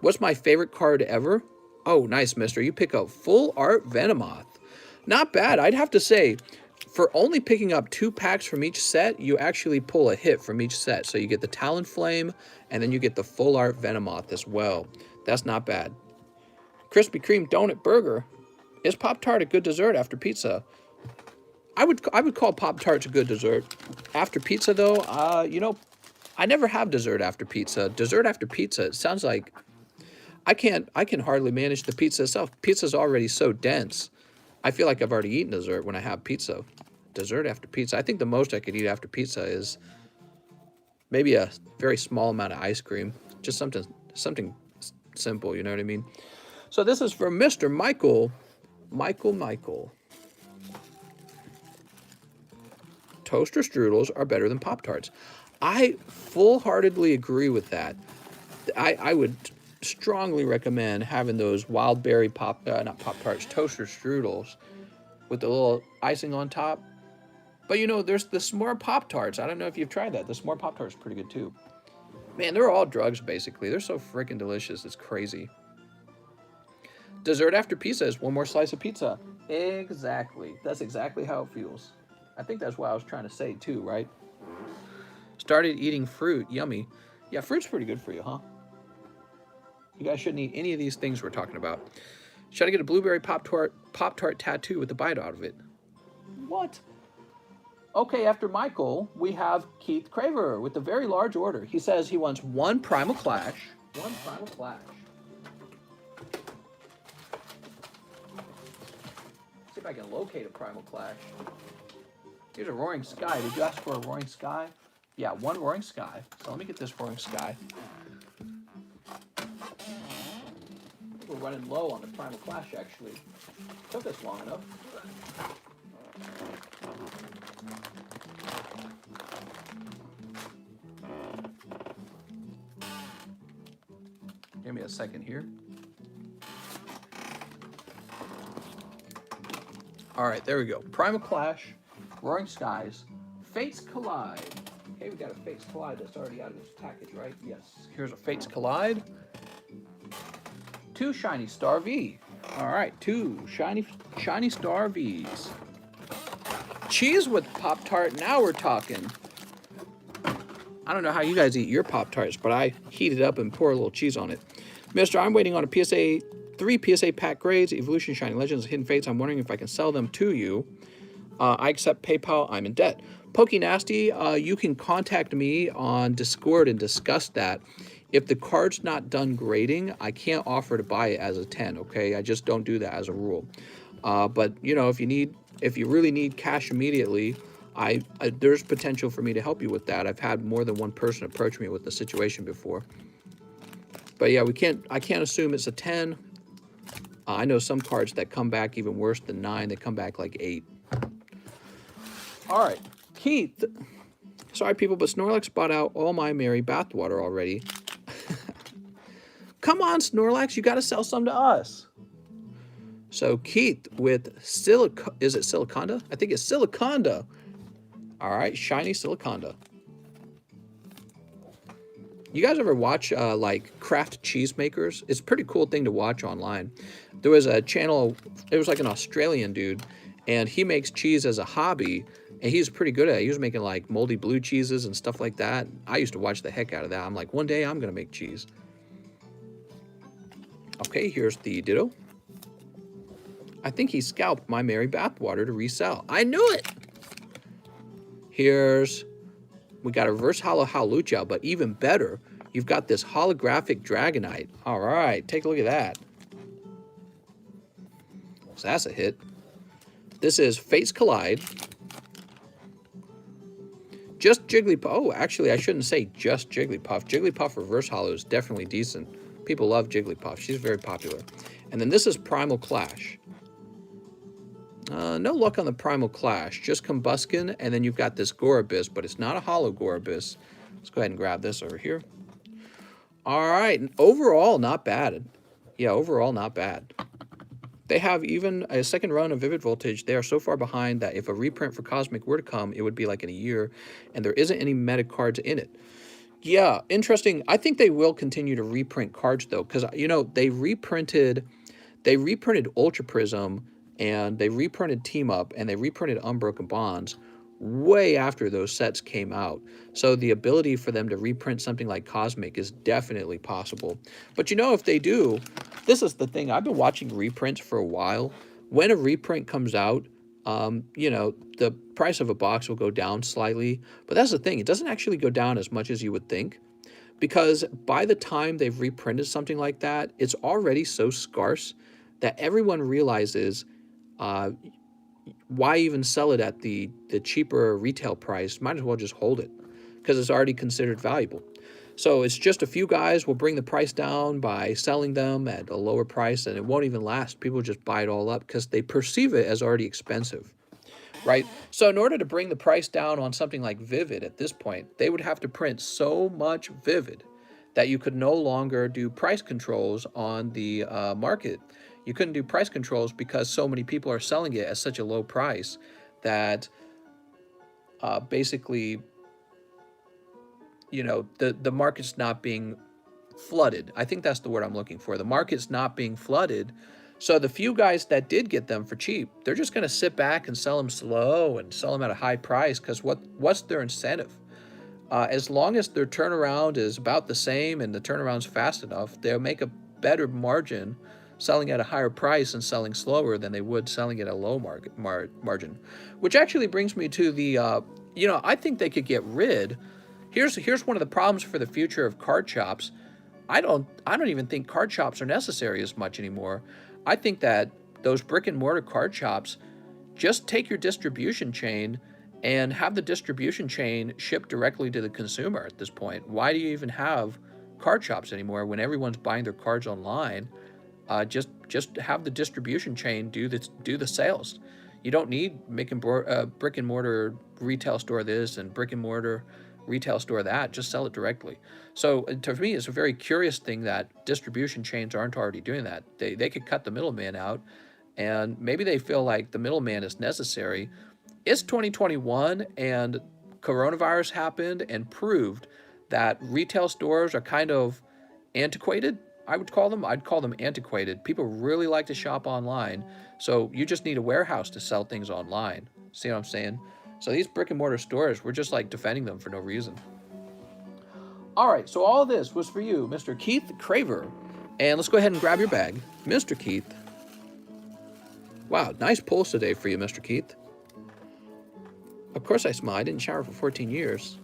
What's my favorite card ever? Oh, nice, mister. You pick up Full Art Venomoth. Not bad. I'd have to say, for only picking up 2 packs from each set, you actually pull a hit from each set. So you get the Talonflame, and then you get the Full Art Venomoth as well. That's not bad. Krispy Kreme Donut Burger. Is Pop-Tart a good dessert after pizza? I would call Pop-Tarts a good dessert. After pizza, though, you know, I never have dessert after pizza. Dessert after pizza, it sounds like I can hardly manage the pizza itself. Pizza's already so dense. I feel like I've already eaten dessert when I have pizza. Dessert after pizza. I think the most I could eat after pizza is maybe a very small amount of ice cream. Just something simple, you know what I mean? So this is for Mr. Michael. Michael. Toaster strudels are better than Pop-Tarts. I full-heartedly agree with that. I would strongly recommend having those wild berry not Pop-Tarts, toaster strudels with the little icing on top. But you know, there's the s'more Pop-Tarts. I don't know if you've tried that. The s'more Pop-Tarts is pretty good too. Man, they're all drugs, basically. They're so freaking delicious. It's crazy. Dessert after pizza is one more slice of pizza. Exactly. That's exactly how it feels. I think that's what I was trying to say, too, right? Started eating fruit. Yummy. Yeah, fruit's pretty good for you, huh? You guys shouldn't eat any of these things we're talking about. Should I get a blueberry Pop-Tart tattoo with a bite out of it? What? Okay, after Michael, we have Keith Craver with a very large order. He says he wants one Primal Clash. One Primal Clash. See if I can locate a Primal Clash. Here's a Roaring Sky. Did you ask for a Roaring Sky? Yeah, one Roaring Sky. So let me get this Roaring Sky. We're running low on the Primal Clash, actually. Took us long enough. Give me a second here. All right, there we go. Primal Clash, Roaring Skies, Fates Collide. Okay, we got a Fates Collide that's already out of this package, right? Yes. Here's a Fates Collide. 2 Shiny Star V. All right, 2 Shiny Star Vs. Cheese with Pop-Tart. Now we're talking. I don't know how you guys eat your Pop-Tarts, but I heat it up and pour a little cheese on it. Mister, I'm waiting on a PSA 3 PSA pack grades, Evolution, Shiny Legends, Hidden Fates. I'm wondering if I can sell them to you. I accept PayPal. I'm in debt. Pokey Nasty, you can contact me on Discord and discuss that. If the card's not done grading, I can't offer to buy it as a 10, okay? I just don't do that as a rule. But, you know, if you really need cash immediately, there's potential for me to help you with that. I've had more than one person approach me with the situation before. But yeah, I can't assume it's a 10. I know some cards that come back even worse than 9. They come back like 8. All right, Keith. Sorry, people, but Snorlax bought out all my Mary bathwater already. Come on, Snorlax, you got to sell some to us. So Keith with is it Siliconda? I think it's Siliconda. All right, shiny Siliconda. You guys ever watch like craft cheesemakers? It's a pretty cool thing to watch online. There was a channel, it was like an Australian dude, and he makes cheese as a hobby, and he's pretty good at it. He was making like moldy blue cheeses and stuff like that. I used to watch the heck out of that. I'm like, one day I'm gonna make cheese. Okay, here's the Ditto. I think he scalped my Mary bathwater to resell. I knew it! We got a reverse holo Hawlucha, but even better, you've got this holographic Dragonite. All right, take a look at that. So that's a hit. This is Fates Collide. Just Jigglypuff. Oh, actually, I shouldn't say just Jigglypuff. Jigglypuff reverse holo is definitely decent. People love Jigglypuff. She's very popular. And then this is Primal Clash. No luck on the Primal Clash. Just Combuskin, and then you've got this Gorebyss, but it's not a holo Gorebyss. Let's go ahead and grab this over here. All right, and overall, not bad. Yeah, overall, not bad. They have even a second run of Vivid Voltage. They are so far behind that if a reprint for Cosmic were to come, it would be like in a year, and there isn't any meta cards in it. Yeah, interesting. I think they will continue to reprint cards, though, because, you know, they reprinted Ultra Prism, and they reprinted Team Up, and they reprinted Unbroken Bonds way after those sets came out. So the ability for them to reprint something like Cosmic is definitely possible. But you know, if they do, this is the thing. I've been watching reprints for a while. When a reprint comes out, you know, the price of a box will go down slightly. But that's the thing. It doesn't actually go down as much as you would think. Because by the time they've reprinted something like that, it's already so scarce that everyone realizes why even sell it at the cheaper retail price? Might as well just hold it because it's already considered valuable. So it's just a few guys will bring the price down by selling them at a lower price, and it won't even last. People just buy it all up because they perceive it as already expensive, right? So in order to bring the price down on something like Vivid at this point, they would have to print so much Vivid that you could no longer do price controls on the market. You couldn't do price controls because so many people are selling it at such a low price that basically the market's not being flooded. I think that's the word I'm looking for. The market's not being flooded. So the few guys that did get them for cheap, they're just going to sit back and sell them slow and sell them at a high price, because what's their incentive? As long as their turnaround is about the same and the turnaround's fast enough, they'll make a better margin selling at a higher price and selling slower than they would selling at a low margin. Which actually brings me to the, I think they could get rid. Here's one of the problems for the future of card shops. I don't even think card shops are necessary as much anymore. I think that those brick and mortar card shops, just take your distribution chain and have the distribution chain ship directly to the consumer at this point. Why do you even have card shops anymore when everyone's buying their cards online? Just have the distribution chain do the sales. You don't need making brick and mortar retail store this and brick and mortar retail store that. Just sell it directly. So to me, it's a very curious thing that distribution chains aren't already doing that. They could cut the middleman out, and maybe they feel like the middleman is necessary. It's 2021, and coronavirus happened and proved that retail stores are kind of antiquated. I'd call them antiquated. People really like to shop online, so you just need a warehouse to sell things online. See what I'm saying? So these brick and mortar stores, we're just like defending them for no reason. All right, so all this was for you, Mr. Keith Craver. And let's go ahead and grab your bag. Mr. Keith. Wow, nice pulse today for you, Mr. Keith. Of course I smile. I didn't shower for 14 years.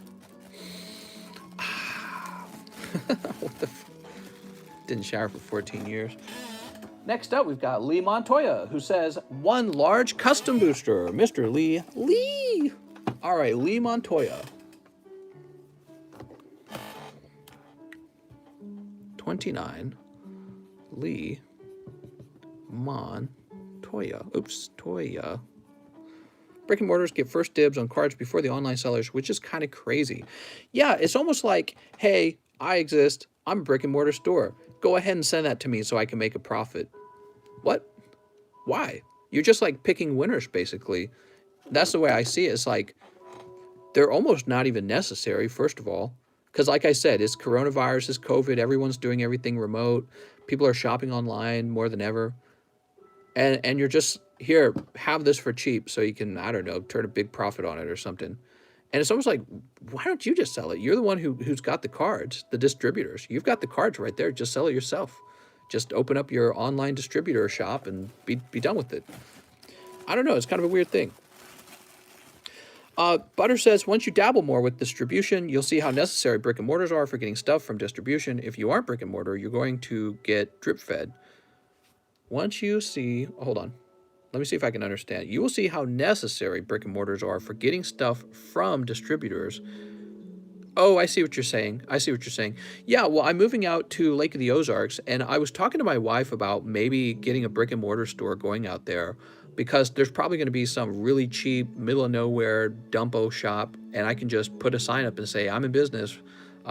What the didn't shower for 14 years. Next up, we've got Lee Montoya, who says, one large custom booster. Mr. Lee. Lee! All right, Lee Montoya. 29. Lee Montoya. Oops, Toya. Brick and mortars get first dibs on cards before the online sellers, which is kind of crazy. Yeah, it's almost like, hey, I exist. I'm a brick and mortar store. Go ahead and send that to me so I can make a profit. What? Why? You're just like picking winners, basically. That's the way I see it. It's like they're almost not even necessary, first of all. Because like I said, it's coronavirus, it's COVID. Everyone's doing everything remote. People are shopping online more than ever. And you're just, here, have this for cheap so you can, I don't know, turn a big profit on it or something. And it's almost like, why don't you just sell it? You're the one who's got the cards, the distributors. You've got the cards right there. Just sell it yourself. Just open up your online distributor shop and be done with it. I don't know. It's kind of a weird thing. Butter says, once you dabble more with distribution, you'll see how necessary brick and mortars are for getting stuff from distribution. If you aren't brick and mortar, you're going to get drip fed. Once you see, hold on. Let me see if I can understand. You will see how necessary brick and mortars are for getting stuff from distributors. Oh, I see what you're saying. I see what you're saying. Yeah, well, I'm moving out to Lake of the Ozarks, and I was talking to my wife about maybe getting a brick and mortar store going out there, because there's probably going to be some really cheap, middle of nowhere dumpo shop, and I can just put a sign up and say, I'm in business.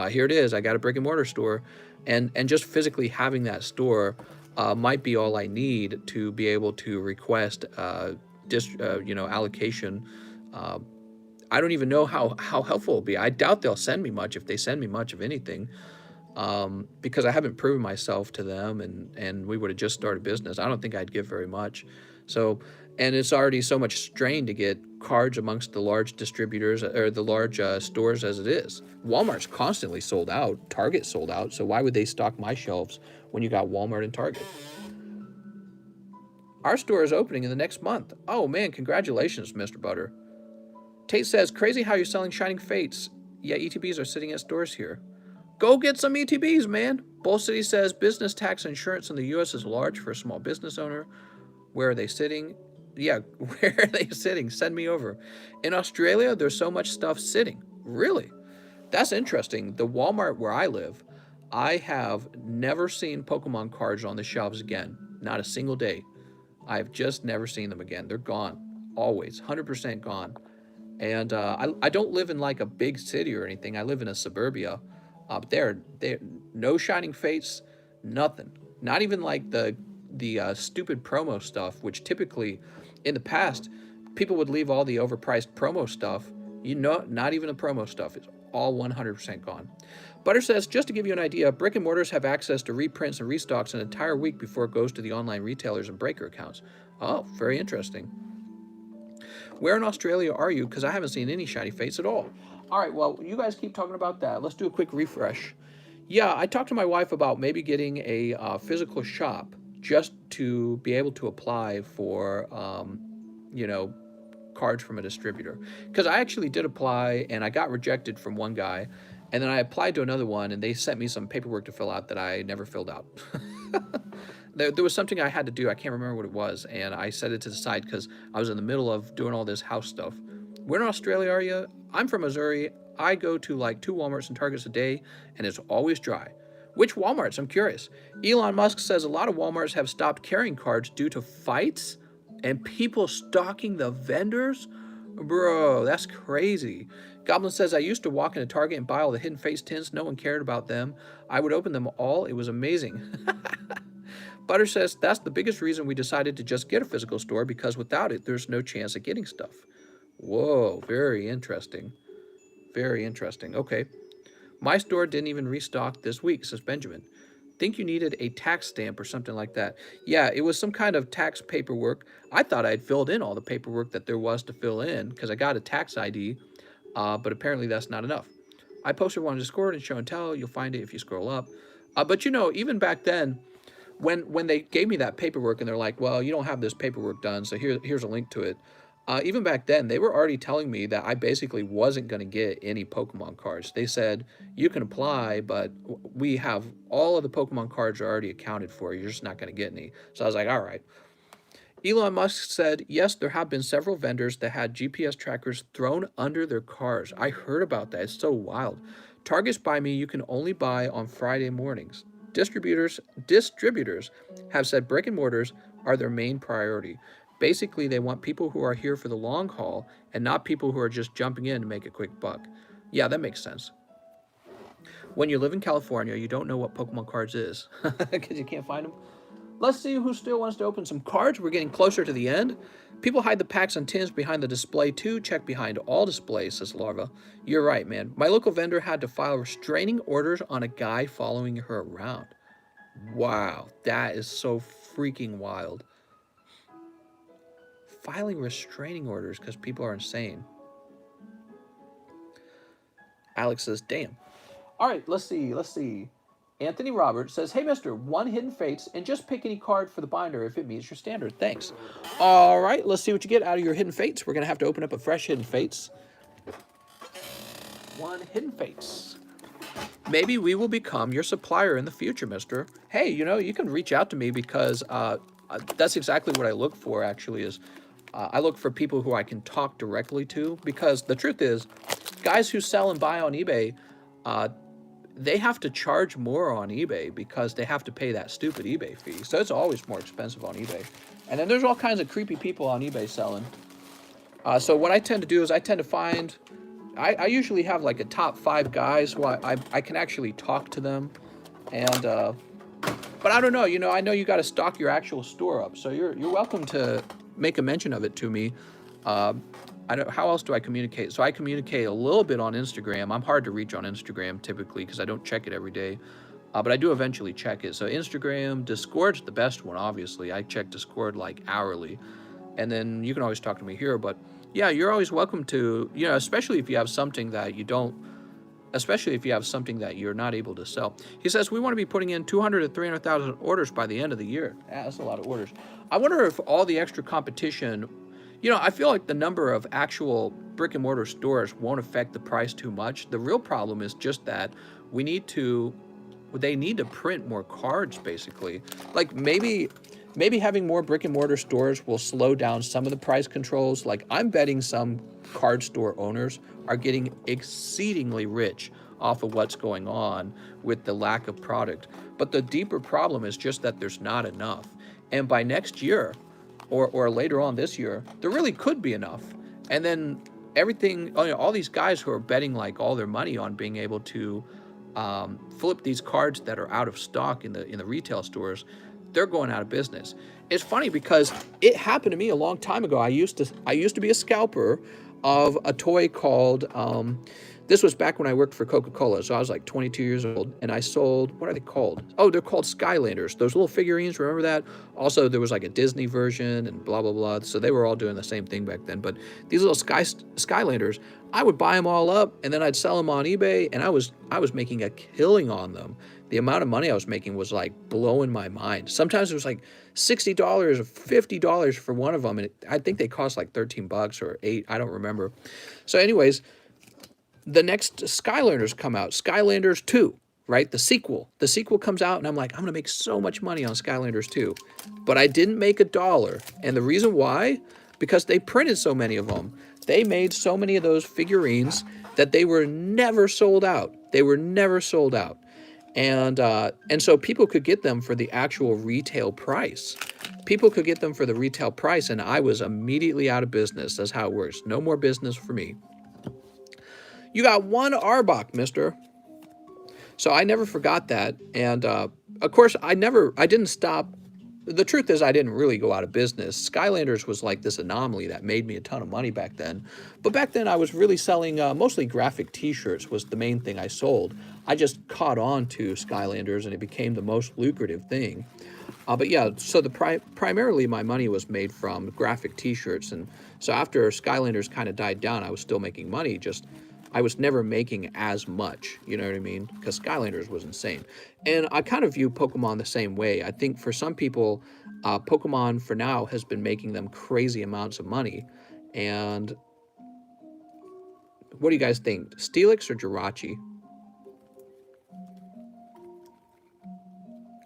Here it is. I got a brick and mortar store. And just physically having that store might be all I need to be able to request allocation. I don't even know how helpful it'll be. I doubt they'll send me much, if they send me much of anything, because I haven't proven myself to them, and we would have just started business. I don't think I'd give very much. So, and it's already so much strain to get cards amongst the large distributors or the large stores as it is. Walmart's constantly sold out. Target sold out. So why would they stock my shelves when you got Walmart and Target? Our store is opening in the next month. Oh man, congratulations, Mr. Butter. Tate says, crazy how you're selling Shining Fates. Yeah, ETBs are sitting at stores here. Go get some ETBs, man. Bull City says, business tax insurance in the U.S. is large for a small business owner. Where are they sitting? Yeah, where are they sitting? Send me over. In Australia, there's so much stuff sitting. Really? That's interesting. The Walmart where I live, I have never seen Pokemon cards on the shelves again. Not a single day. I've just never seen them again. They're gone. Always. 100% gone. And I don't live in like a big city or anything. I live in a suburbia. There, no Shining Fates, nothing. Not even like the stupid promo stuff, which typically in the past people would leave all the overpriced promo stuff. Not even the promo stuff is all 100% gone. Butter says, just to give you an idea, brick and mortars have access to reprints and restocks an entire week before it goes to the online retailers and breaker accounts. Oh, very interesting. Where in Australia are you? Because I haven't seen any shiny fates at all. All right, well, you guys keep talking about that. Let's do a quick refresh. Yeah, I talked to my wife about maybe getting a physical shop just to be able to apply for, you know, cards from a distributor. Because I actually did apply and I got rejected from one guy. And then I applied to another one and they sent me some paperwork to fill out that I never filled out. There was something I had to do. I can't remember what it was. And I set it to the side because I was in the middle of doing all this house stuff. Where in Australia are you? I'm from Missouri. I go to like 2 Walmarts and Targets a day, and it's always dry. Which Walmarts? I'm curious. Elon Musk says a lot of Walmarts have stopped carrying cards due to fights and people stalking the vendors. Bro, that's crazy. Goblin says, I used to walk into Target and buy all the Hidden Face tins. No one cared about them. I would open them all. It was amazing. Butter says, that's the biggest reason we decided to just get a physical store, because without it, there's no chance of getting stuff. Whoa, very interesting. Very interesting. Okay. My store didn't even restock this week, says Benjamin. Think you needed a tax stamp or something like that. Yeah, it was some kind of tax paperwork. I thought I had filled in all the paperwork that there was to fill in because I got a tax ID, but apparently that's not enough. I posted one on Discord and show and tell. You'll find it if you scroll up. But you know, even back then, when they gave me that paperwork and they're like, well, you don't have this paperwork done, so here's a link to it. Even back then, they were already telling me that I basically wasn't going to get any Pokemon cards. They said, you can apply, but we have all of the Pokemon cards are already accounted for. You're just not going to get any. So I was like, all right. Elon Musk said, yes, there have been several vendors that had GPS trackers thrown under their cars. I heard about that. It's so wild. Targets by me, you can only buy on Friday mornings. Distributors have said brick and mortars are their main priority. Basically, they want people who are here for the long haul and not people who are just jumping in to make a quick buck. Yeah, that makes sense. When you live in California, you don't know what Pokemon cards is because you can't find them. Let's see who still wants to open some cards. We're getting closer to the end. People hide the packs and tins behind the display too. Check behind all displays, says Larva. You're right, man. My local vendor had to file restraining orders on a guy following her around. Wow, that is so freaking wild. Filing restraining orders because people are insane. Alex says, damn. All right, let's see. Anthony Roberts says, hey, mister, 1 Hidden Fates, and just pick any card for the binder if it meets your standard. Thanks. All right, let's see what you get out of your Hidden Fates. We're going to have to open up a fresh Hidden Fates. 1 Hidden Fates. Maybe we will become your supplier in the future, mister. Hey, you know, you can reach out to me because that's exactly what I look for, actually, is I look for people who I can talk directly to, because the truth is, guys who sell and buy on eBay, they have to charge more on eBay because they have to pay that stupid eBay fee. So it's always more expensive on eBay. And then there's all kinds of creepy people on eBay selling. So what I tend to do is I tend to find, I usually have like a top 5 guys who I can actually talk to them. And, but I don't know, you know, I know you got to stock your actual store up. So you're welcome to make a mention of it to me. How else do I communicate? So I communicate a little bit on Instagram. I'm hard to reach on Instagram typically because I don't check it every day. But I do eventually check it. So Instagram, Discord's the best one, obviously. I check Discord like hourly. And then you can always talk to me here. But yeah, you're always welcome to, you know, especially if you have something that you don't, especially if you have something that you're not able to sell. He says, we want to be putting in 200 to 300,000 orders by the end of the year. Yeah, that's a lot of orders. I wonder if all the extra competition, you know, I feel like the number of actual brick and mortar stores won't affect the price too much. The real problem is just that they need to print more cards, basically. Like maybe having more brick and mortar stores will slow down some of the price controls. Like I'm betting some card store owners are getting exceedingly rich off of what's going on with the lack of product. But the deeper problem is just that there's not enough. And by next year, or later on this year, there really could be enough. And then everything, all these guys who are betting like all their money on being able to flip these cards that are out of stock in the retail stores, they're going out of business. It's funny because it happened to me a long time ago. I used to be a scalper of a toy called This was back when I worked for Coca-Cola, so I was like 22 years old, and I sold, what are they called? Oh, they're called Skylanders. Those little figurines, remember that? Also, there was like a Disney version and blah, blah, blah. So they were all doing the same thing back then. But these little Skylanders, I would buy them all up, and then I'd sell them on eBay, and I was making a killing on them. The amount of money I was making was like blowing my mind. Sometimes it was like $60 or $50 for one of them, and I think they cost like 13 bucks or 8, I don't remember. So anyways, the next Skylanders come out, Skylanders 2, right? The sequel. The sequel comes out, and I'm like, I'm going to make so much money on Skylanders 2. But I didn't make $1. And the reason why? Because they printed so many of them. They made so many of those figurines that they were never sold out. They were never sold out. And so people could get them for the actual retail price. People could get them for the retail price, and I was immediately out of business. That's how it works. No more business for me. You got one Arbok, mister. So I never forgot that. And of course, I didn't stop. The truth is, I didn't really go out of business. Skylanders was like this anomaly that made me a ton of money back then. But back then, I was really selling mostly graphic t-shirts was the main thing I sold. I just caught on to Skylanders, and it became the most lucrative thing. But yeah, so primarily my money was made from graphic t-shirts. And so after Skylanders kind of died down, I was still making money, just I was never making as much, you know what I mean? Because Skylanders was insane. And I kind of view Pokemon the same way. I think for some people, Pokemon for now has been making them crazy amounts of money. And what do you guys think? Steelix or Jirachi?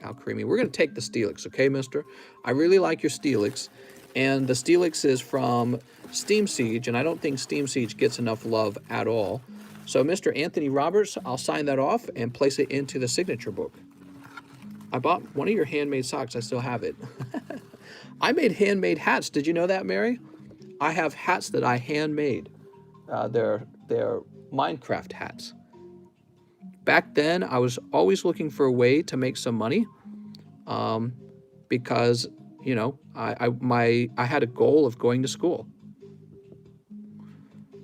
How creamy. We're going to take the Steelix, okay, mister? I really like your Steelix. And the Steelix is from Steam Siege, and I don't think Steam Siege gets enough love at all. So Mr. Anthony Roberts, I'll sign that off and place it into the signature book. I bought one of your handmade socks. I still have it. I made handmade hats. Did you know that, Mary? I have hats that I handmade. They're Minecraft hats. Back then, I was always looking for a way to make some money because, you know, I had a goal of going to school.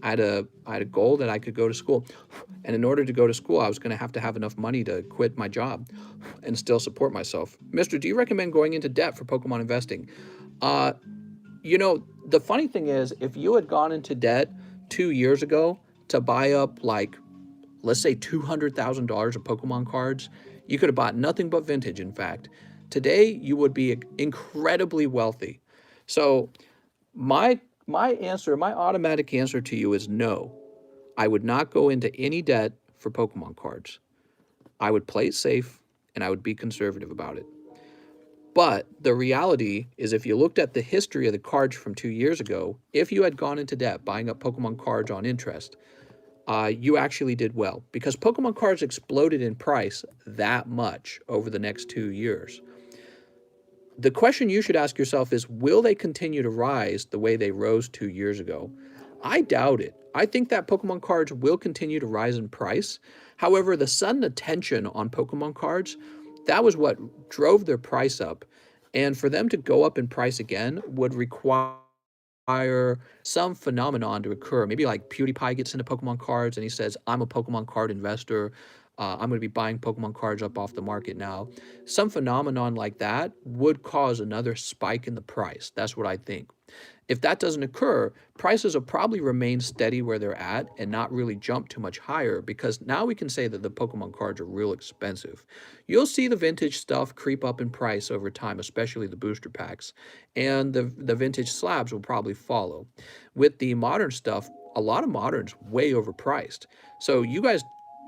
I had a goal that I could go to school. And in order to go to school, I was going to have enough money to quit my job and still support myself. Mister, do you recommend going into debt for Pokemon investing? You know, the funny thing is, if you had gone into debt 2 years ago to buy up, like, let's say $200,000 of Pokemon cards, you could have bought nothing but vintage, in fact. Today, you would be incredibly wealthy. So my automatic answer to you is no. I would not go into any debt for Pokemon cards. I would play it safe, and I would be conservative about it. But the reality is, if you looked at the history of the cards from 2 years ago, if you had gone into debt buying up Pokemon cards on interest, you actually did well, because Pokemon cards exploded in price that much over the next 2 years. The question you should ask yourself is, will they continue to rise the way they rose 2 years ago? I doubt it. I think that Pokemon cards will continue to rise in price. However, the sudden attention on Pokemon cards, that was what drove their price up. And for them to go up in price again would require some phenomenon to occur. Maybe like PewDiePie gets into Pokemon cards and he says, I'm a Pokemon card investor. I'm going to be buying Pokemon cards up off the market now. Some phenomenon like that would cause another spike in the price. That's what I think. If that doesn't occur, prices will probably remain steady where they're at and not really jump too much higher, because now we can say that the Pokemon cards are real expensive. You'll see the vintage stuff creep up in price over time, especially the booster packs, and the vintage slabs will probably follow. With the modern stuff, a lot of modern's way overpriced. So you guys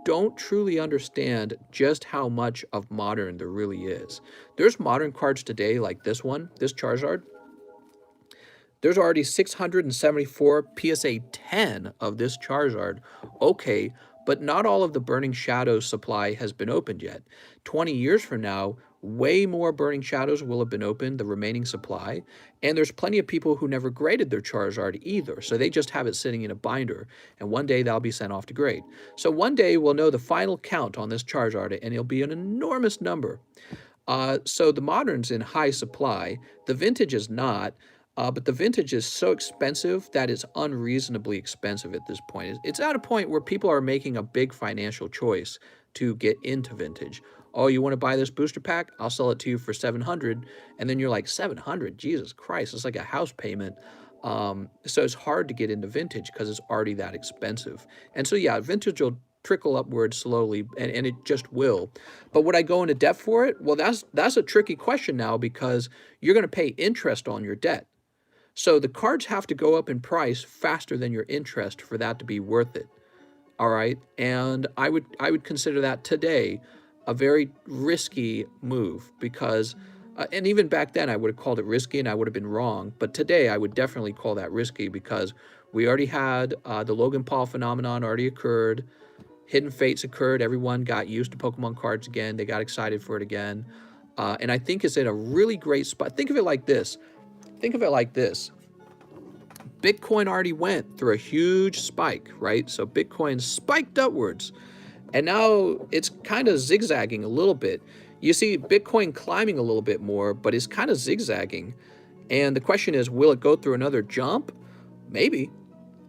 don't truly understand just how much of modern there really is. There's modern cards today like this one, this Charizard. There's already 674 PSA 10 of this Charizard. Okay, but not all of the Burning Shadows supply has been opened yet. 20 years from now, way more Burning Shadows will have been opened, the remaining supply, and there's plenty of people who never graded their Charizard either, so they just have it sitting in a binder, and one day that'll be sent off to grade. So one day we'll know the final count on this Charizard, and it'll be an enormous number. So the modern's in high supply, the vintage is not. But the vintage is so expensive that it's unreasonably expensive at this point. It's at a point where people are making a big financial choice to get into vintage. Oh, you want to buy this booster pack? I'll sell it to you for 700. And then you're like, 700? Jesus Christ, it's like a house payment. So it's hard to get into vintage because it's already that expensive. And so, yeah, vintage will trickle upwards slowly, and it just will. But would I go into debt for it? Well, that's a tricky question now, because you're going to pay interest on your debt. So the cards have to go up in price faster than your interest for that to be worth it. All right. And I would consider that today a very risky move, because and even back then I would have called it risky and I would have been wrong. But today I would definitely call that risky, because we already had the Logan Paul phenomenon already occurred. Hidden Fates occurred. Everyone got used to Pokemon cards again. They got excited for it again. And I think it's in a really great spot. Think of it like this. Bitcoin already went through a huge spike, right? So Bitcoin spiked upwards, and now it's kind of zigzagging a little bit. You see Bitcoin climbing a little bit more, but it's kind of zigzagging. And the question is, will it go through another jump? Maybe.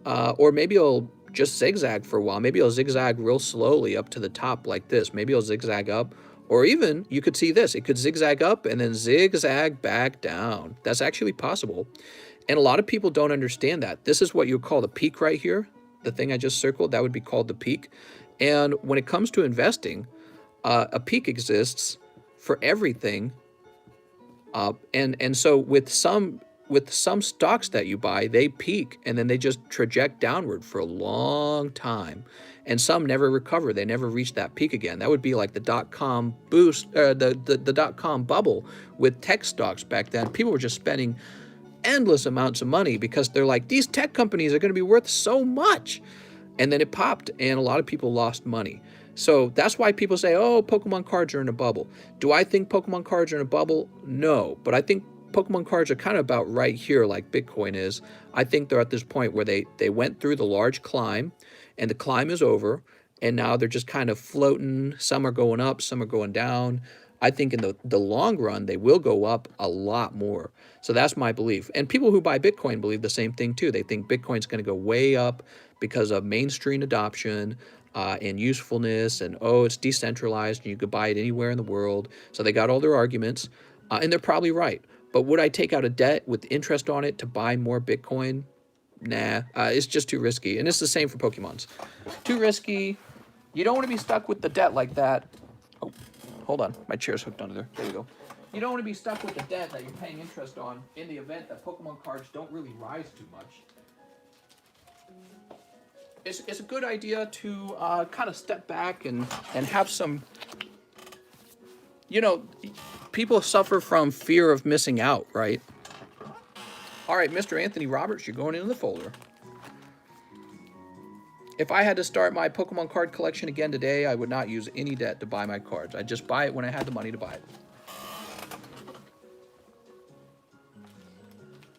Or maybe it'll just zigzag for a while. Maybe it'll zigzag real slowly up to the top like this. Maybe it'll zigzag up. Or even, you could see this. It could zigzag up and then zigzag back down. That's actually possible. And a lot of people don't understand that. This is what you would call the peak right here. The thing I just circled, that would be called the peak. And when it comes to investing, a peak exists for everything. And so with some stocks that you buy, they peak and then they just traject downward for a long time. And some never recover. They never reach that peak again. That would be like the dot-com boost, the dot-com bubble with tech stocks back then. People were just spending endless amounts of money because they're like, these tech companies are going to be worth so much. And then it popped and a lot of people lost money. So that's why people say, oh, Pokemon cards are in a bubble. Do I think Pokemon cards are in a bubble? No, but I think Pokemon cards are kind of about right here like Bitcoin is. I think they're at this point where they went through the large climb and the climb is over, and now they're just kind of floating. Some are going up, some are going down. I think in the long run, they will go up a lot more. So that's my belief. And people who buy Bitcoin believe the same thing too. They think Bitcoin's going to go way up because of mainstream adoption and usefulness, and oh, it's decentralized and you could buy it anywhere in the world. So they got all their arguments, and they're probably right. But would I take out a debt with interest on it to buy more Bitcoin? Nah, it's just too risky. And it's the same for Pokemons. Too risky. You don't want to be stuck with the debt like that. Oh, hold on. My chair's hooked onto there. There we go. You don't want to be stuck with the debt that you're paying interest on in the event that Pokemon cards don't really rise too much. It's a good idea to kind of step back and have some, people suffer from fear of missing out, right? All right, Mr. Anthony Roberts, you're going into the folder. If I had to start my Pokemon card collection again today, I would not use any debt to buy my cards. I'd just buy it when I had the money to buy it.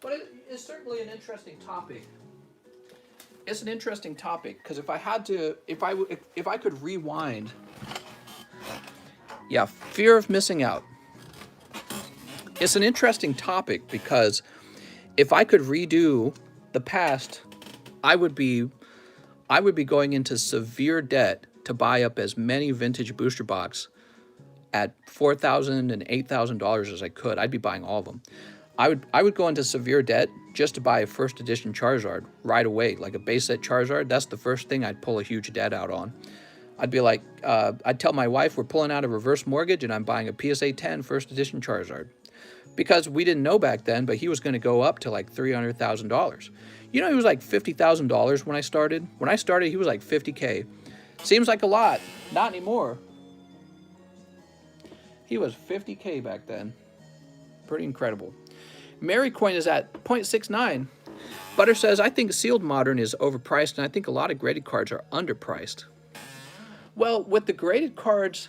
But it's certainly an interesting topic. It's an interesting topic because if I could rewind, yeah, fear of missing out. It's an interesting topic because if I could redo the past, I would be going into severe debt to buy up as many vintage booster box at $4,000 and $8,000 as I could. I'd be buying all of them. I would go into severe debt just to buy a first edition Charizard right away, like a base set Charizard. That's the first thing I'd pull a huge debt out on. I'd be like, I'd tell my wife we're pulling out a reverse mortgage and I'm buying a PSA 10 first edition Charizard. Because we didn't know back then, but he was going to go up to like $300,000. He was like $50,000 when I started. When I started, he was like $50K. Seems like a lot. Not anymore. He was $50K back then. Pretty incredible. Mary Coin is at 0.69. Butter says, I think sealed modern is overpriced, and I think a lot of graded cards are underpriced. Well, with the graded cards,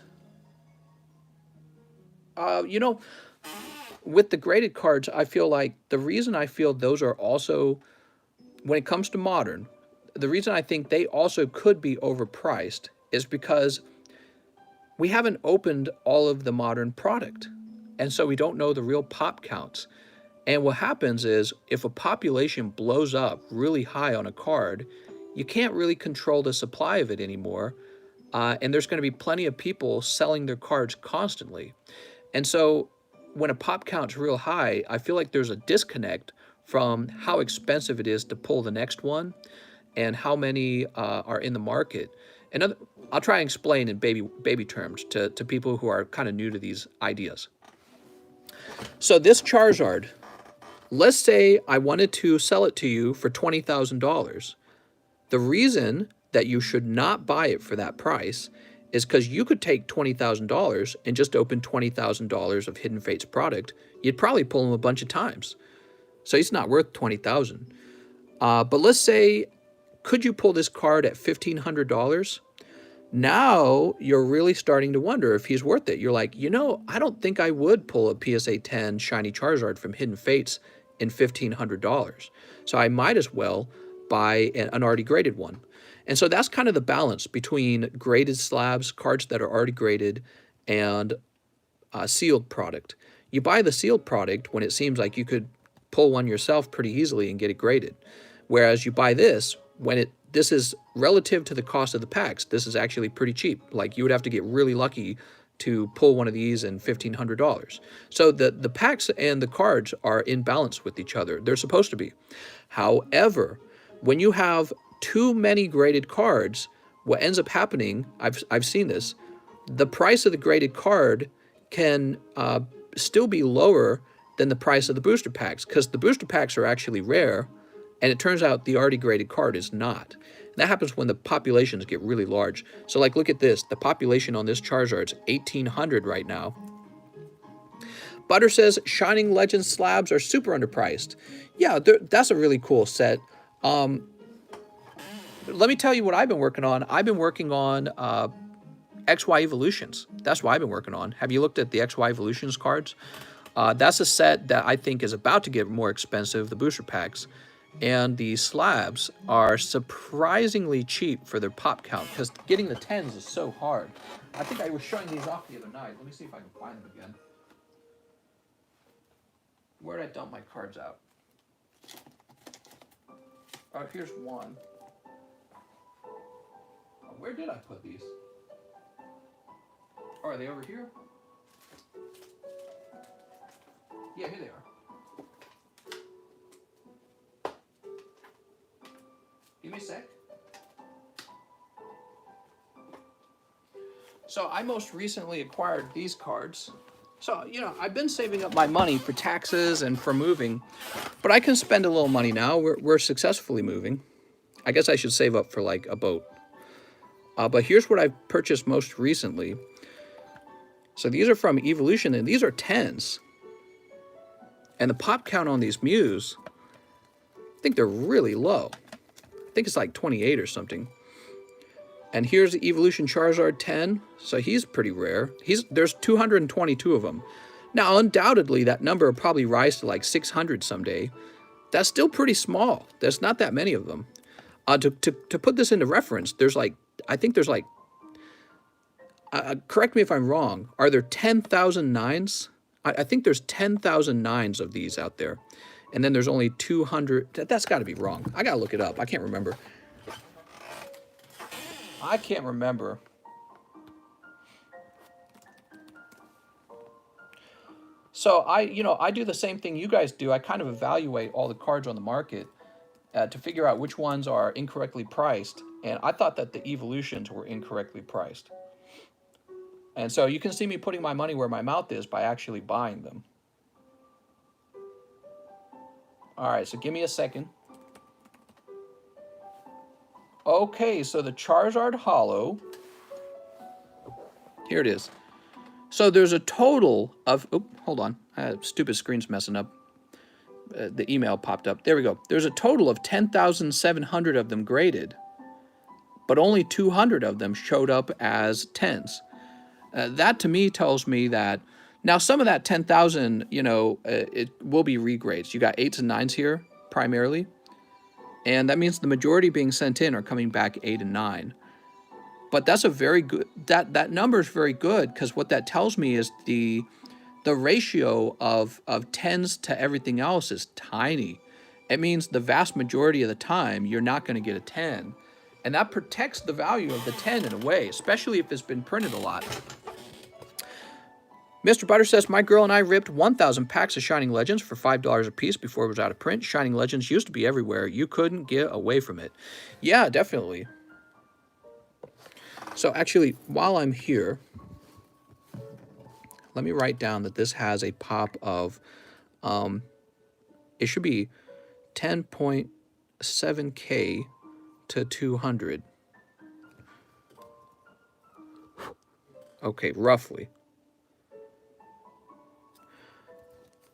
with the graded cards, I feel like the reason I feel those are also, when it comes to modern, the reason I think they also could be overpriced is because we haven't opened all of the modern product. And so we don't know the real pop counts. And what happens is if a population blows up really high on a card, you can't really control the supply of it anymore. And there's going to be plenty of people selling their cards constantly. And so when a pop count's real high, I feel like there's a disconnect from how expensive it is to pull the next one and how many are in the market. And I'll try and explain in baby terms to people who are kind of new to these ideas. So this Charizard, let's say I wanted to sell it to you for $20,000. The reason that you should not buy it for that price is because you could take $20,000 and just open $20,000 of Hidden Fates product. You'd probably pull him a bunch of times. So he's not worth $20,000. But let's say, could you pull this card at $1,500? Now you're really starting to wonder if he's worth it. You're like, you know, I don't think I would pull a PSA 10 Shiny Charizard from Hidden Fates in $1,500. So I might as well buy an already graded one. And so that's kind of the balance between graded slabs, cards that are already graded, and sealed product. You buy the sealed product when it seems like you could pull one yourself pretty easily and get it graded. Whereas you buy this when this is relative to the cost of the packs. This is actually pretty cheap. Like you would have to get really lucky to pull one of these in $1,500. So the packs and the cards are in balance with each other. They're supposed to be. However, when you have too many graded cards, what ends up happening, I've seen this, the price of the graded card can still be lower than the price of the booster packs, because the booster packs are actually rare, and it turns out the already graded card is not. And that happens when the populations get really large. So like, look at this. The population on this Charizard's 1,800 right now. Butter says, Shining Legends slabs are super underpriced. Yeah, that's a really cool set. Let me tell you what I've been working on. I've been working on XY Evolutions. That's what I've been working on. Have you looked at the XY Evolutions cards? That's a set that I think is about to get more expensive, the booster packs. And the slabs are surprisingly cheap for their pop count, because getting the 10s is so hard. I think I was showing these off the other night. Let me see if I can find them again. Where did I dump my cards out? Oh, here's one. Oh, where did I put these? Oh, are they over here? Yeah, here they are. Give me a sec. So I most recently acquired these cards. So, you know, I've been saving up my money for taxes and for moving, but I can spend a little money now. We're successfully moving. I guess I should save up for like a boat. But here's what I've purchased most recently. So these are from Evolution, and these are 10s. And the pop count on these Mews, I think they're really low. I think it's like 28 or something. And here's the Evolution Charizard 10. So he's pretty rare. There's 222 of them. Now, undoubtedly, that number will probably rise to like 600 someday. That's still pretty small. There's not that many of them. To put this into reference, there's like, I think there's like, correct me if I'm wrong, are there 10,000 nines? I think there's 10,000 nines of these out there. And then there's only 200. That's got to be wrong. I got to look it up. I can't remember. I can't remember. So I do the same thing you guys do. I kind of evaluate all the cards on the market to figure out which ones are incorrectly priced. And I thought that the Evolutions were incorrectly priced. And so you can see me putting my money where my mouth is by actually buying them. All right, so give me a second. Okay, so the Charizard Holo. Here it is. So there's a total of... Oh, hold on. Stupid screen's messing up. The email popped up. There we go. There's a total of 10,700 of them graded, but only 200 of them showed up as 10s. That to me tells me that... Now, some of that 10,000, it will be regrades. You got 8s and 9s here, primarily. And that means the majority being sent in are coming back 8 and 9. But that's a very good... That number is very good, because what that tells me is the the ratio of tens to everything else is tiny. It means the vast majority of the time you're not going to get a 10. And that protects the value of the 10 in a way, especially if it's been printed a lot. Mr. Butter says, my girl and I ripped 1,000 packs of Shining Legends for $5 a piece before it was out of print. Shining Legends used to be everywhere. You couldn't get away from it. Yeah, definitely. So actually, while I'm here, let me write down that this has a pop of, it should be 10.7K to 200. Okay, roughly.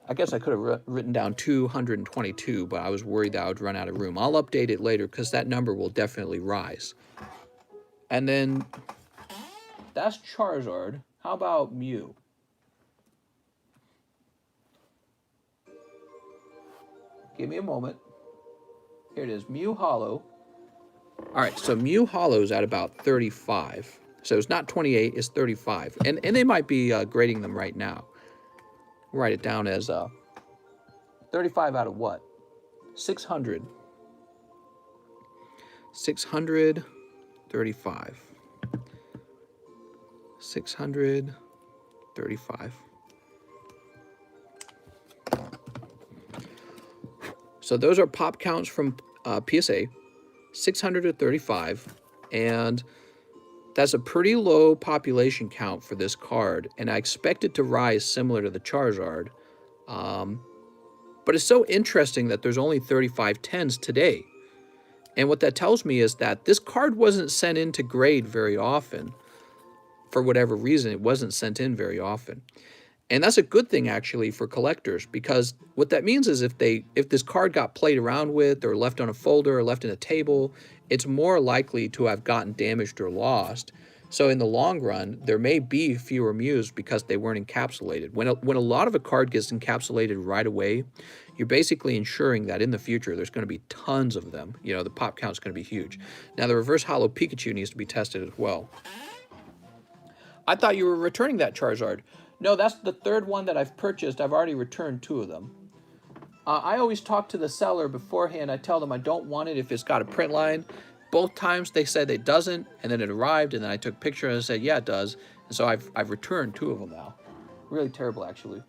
I guess I could have written down 222, but I was worried that I would run out of room. I'll update it later because that number will definitely rise. And then that's Charizard. How about Mew? Give me a moment. Here it is, Mew Hollow. All right, so Mew Hollow is at about 35. So it's not 28, it's 35. And they might be grading them right now. Write it down as 35 out of what? 600. 635. 635. So those are pop counts from PSA. 635, and that's a pretty low population count for this card, and I expect it to rise similar to the Charizard. But it's so interesting that there's only 35 10s today. And what that tells me is that this card wasn't sent in to grade very often. For whatever reason, it wasn't sent in very often. And that's a good thing, actually, for collectors, because what that means is if this card got played around with or left on a folder or left in a table, it's more likely to have gotten damaged or lost. So in the long run, there may be fewer Mews because they weren't encapsulated. When a lot of a card gets encapsulated right away, you're basically ensuring that in the future there's going to be tons of them. You know, the pop count's going to be huge. Now, the reverse holo Pikachu needs to be tested as well. I thought you were returning that Charizard. No, that's the third one that I've purchased. I've already returned 2 of them. I always talk to the seller beforehand. I tell them I don't want it if it's got a print line. Both times they said it doesn't, and then it arrived, and then I took a picture and I said, yeah, it does. And so I've returned 2 of them now. Really terrible, actually.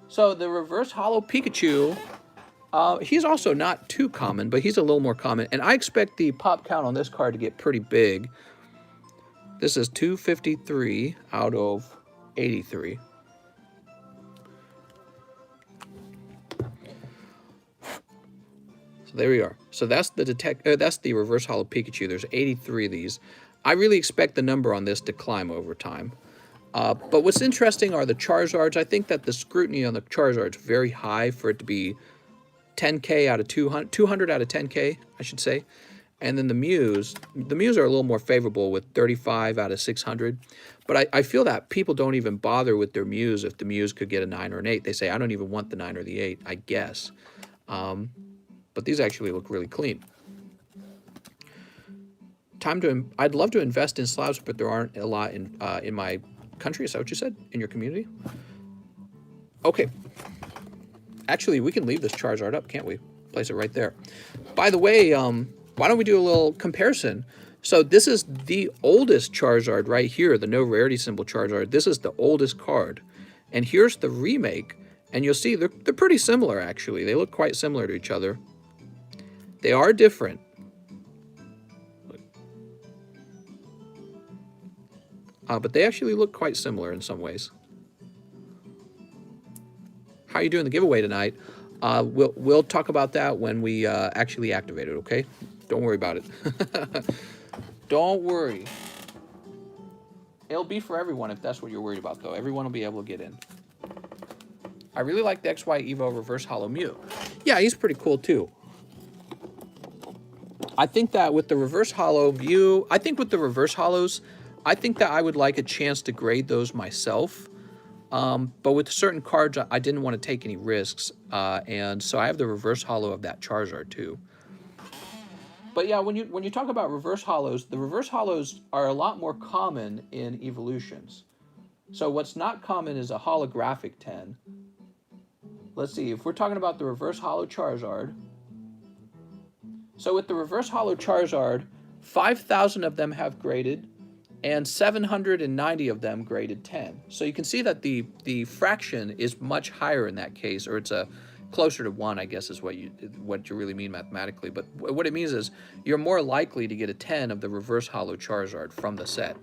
So the reverse holo Pikachu, he's also not too common, but he's a little more common. And I expect the pop count on this card to get pretty big. This is 253 out of 83. So there we are. So that's the reverse holo Pikachu. There's 83 of these. I really expect the number on this to climb over time. But what's interesting are the Charizards. I think that the scrutiny on the Charizard is very high for it to be 10K out of 200 out of 10K, I should say. And then the Mews are a little more favorable with 35 out of 600. But I feel that people don't even bother with their Mews if the Mews could get a 9 or an 8. They say, I don't even want the 9 or the 8, I guess. But these actually look really clean. I'd love to invest in slabs, but there aren't a lot in my country. Is that what you said? In your community? Okay. Actually, we can leave this Charizard up, can't we? Place it right there. By the way, why don't we do a little comparison? So this is the oldest Charizard right here, the no rarity symbol Charizard. This is the oldest card. And here's the remake. And you'll see they're pretty similar, actually. They look quite similar to each other. They are different. But they actually look quite similar in some ways. How are you doing the giveaway tonight? We'll talk about that when we actually activate it, okay? Don't worry about it. Don't worry. It'll be for everyone if that's what you're worried about, though. Everyone will be able to get in. I really like the XY Evo Reverse Holo Mew. Yeah, he's pretty cool, too. I think that with the Reverse Holo Mew, I think with the Reverse Holos, I think that I would like a chance to grade those myself. But with certain cards, I didn't want to take any risks. And so I have the Reverse Holo of that Charizard, too. But yeah, when you talk about reverse holos, the reverse holos are a lot more common in evolutions. So what's not common is a holographic 10. Let's see, if we're talking about the reverse holo Charizard. So with the reverse holo Charizard, 5,000 of them have graded, and 790 of them graded 10. So you can see that the fraction is much higher in that case, or it's a closer to 1, I guess is what you really mean mathematically. But what it means is you're more likely to get a 10 of the reverse holo Charizard from the set.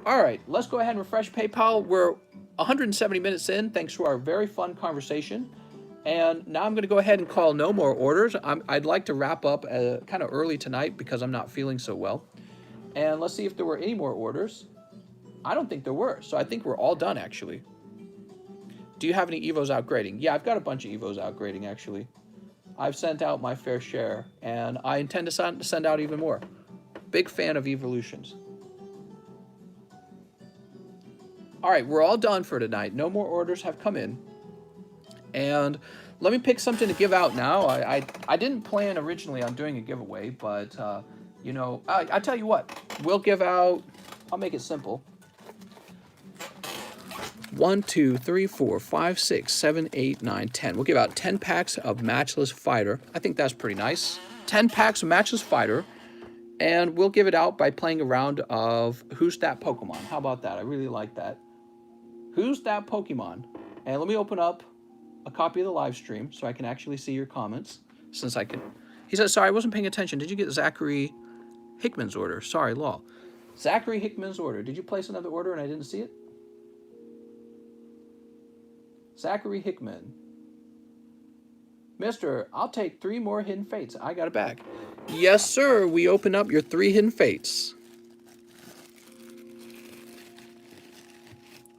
All right, let's go ahead and refresh PayPal. We're 170 minutes in, thanks to our very fun conversation. And now I'm going to go ahead and call no more orders. I'd like to wrap up kind of early tonight because I'm not feeling so well. And let's see if there were any more orders. I don't think there were, so I think we're all done, actually. Do you have any Evos out grading? Yeah, I've got a bunch of Evos out grading, actually. I've sent out my fair share, and I intend to send out even more. Big fan of evolutions. All right, we're all done for tonight. No more orders have come in. And let me pick something to give out now. I didn't plan originally on doing a giveaway, but, you know, I tell you what. We'll give out, I'll make it simple. 1, 2, 3, 4, 5, 6, 7, 8, 9, 10. We'll give out 10 packs of Matchless Fighter. I think that's pretty nice. 10 packs of Matchless Fighter. And we'll give it out by playing a round of Who's That Pokemon. How about that? I really like that. Who's That Pokemon? And let me open up a copy of the live stream so I can actually see your comments. Since I can. He says, sorry, I wasn't paying attention. Did you get Zachary Hickman's order? Sorry, lol. Zachary Hickman's order. Did you place another order and I didn't see it? Zachary Hickman. Mister, I'll take 3 more Hidden Fates. I got it back. Yes, sir. We open up your 3 Hidden Fates.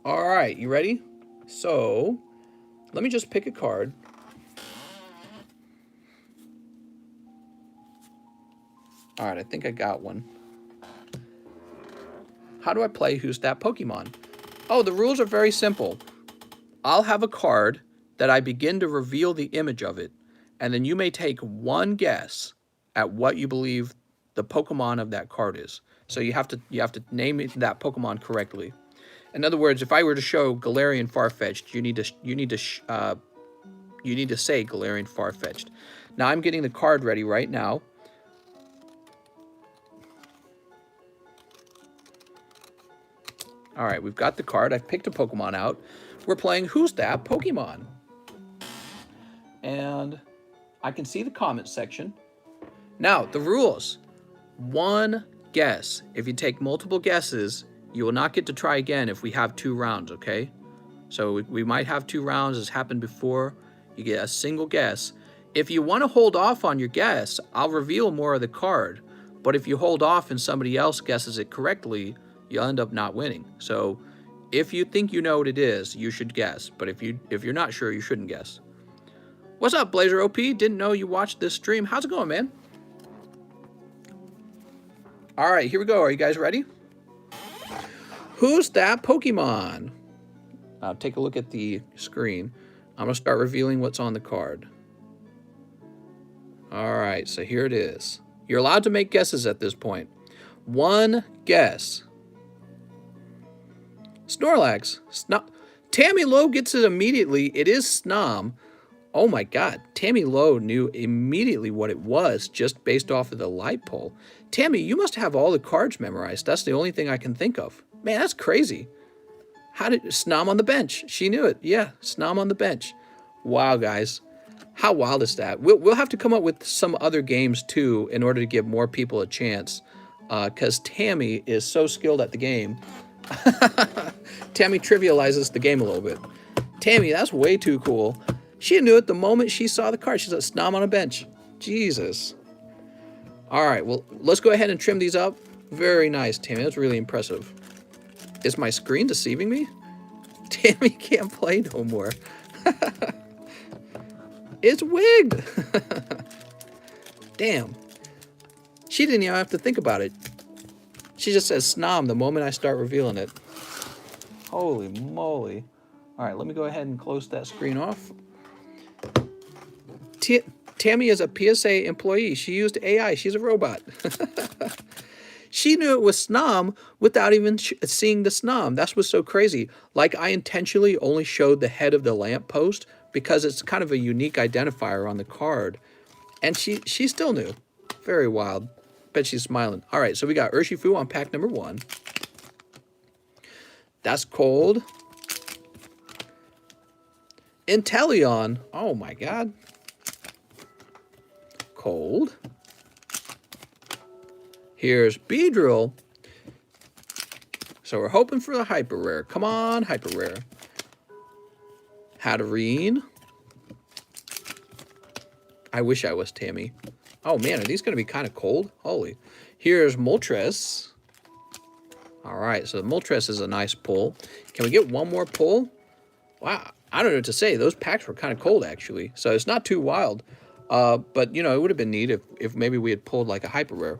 All right, you ready? So, let me just pick a card. All right, I think I got one. How do I play Who's That Pokemon? Oh, the rules are very simple. I'll have a card that I begin to reveal the image of it, and then you may take one guess at what you believe the Pokemon of that card is. So you have to name that Pokemon correctly. In other words, if I were to show Galarian Farfetch'd, you need to say Galarian Farfetch'd. Now I'm getting the card ready right now. All right, we've got the card. I've picked a Pokemon out. We're playing Who's That Pokemon? And I can see the comments section. Now, the rules. 1 guess. If you take multiple guesses, you will not get to try again if we have 2 rounds, okay? So we might have 2 rounds, as happened before. You get a single guess. If you want to hold off on your guess, I'll reveal more of the card. But if you hold off and somebody else guesses it correctly, you'll end up not winning. So if you think you know what it is, you should guess. But if you're not sure, you shouldn't guess. What's up, Blazer OP? Didn't know you watched this stream. How's it going, man? All right, here we go. Are you guys ready? Who's that Pokemon? Take a look at the screen. I'm going to start revealing what's on the card. All right, so here it is. You're allowed to make guesses at this point. 1 guess. Snorlax. Tammy Lowe gets it immediately. It is Snom. Oh my God. Tammy Lowe knew immediately what it was just based off of the light pole. Tammy, you must have all the cards memorized. That's the only thing I can think of. Man, that's crazy. How did Snom on the bench? She knew it. Yeah, Snom on the bench. Wow, guys. How wild is that? We'll have to come up with some other games too in order to give more people a chance. Because Tammy is so skilled at the game. Tammy trivializes the game a little bit. Tammy, that's way too cool. She knew it the moment she saw the card. She said, Snom on a bench. Jesus. All right, well, let's go ahead and trim these up. Very nice, Tammy. That's really impressive. Is my screen deceiving me? Tammy can't play no more. It's wigged. Damn. She didn't even have to think about it. She just says Snom the moment I start revealing it. Holy moly. All right, let me go ahead and close that screen off. Tammy is a PSA employee. She used AI. She's a robot. She knew it was Snom without even seeing the Snom. That's what's so crazy. Like, I intentionally only showed the head of the lamppost because it's kind of a unique identifier on the card. And she still knew. Very wild. Bet she's smiling. All right, so we got Urshifu on pack number 1. That's cold. Inteleon. Oh, my God. Cold. Here's Beedrill. So we're hoping for the hyper rare. Come on, hyper rare. Hatterene. I wish I was Tammy. Oh man, are these going to be kind of cold? Holy. Here's Moltres. All right, so Moltres is a nice pull. Can we get one more pull? Wow, I don't know what to say. Those packs were kind of cold, actually. So it's not too wild. But, you know, it would have been neat if maybe we had pulled like a hyper rare.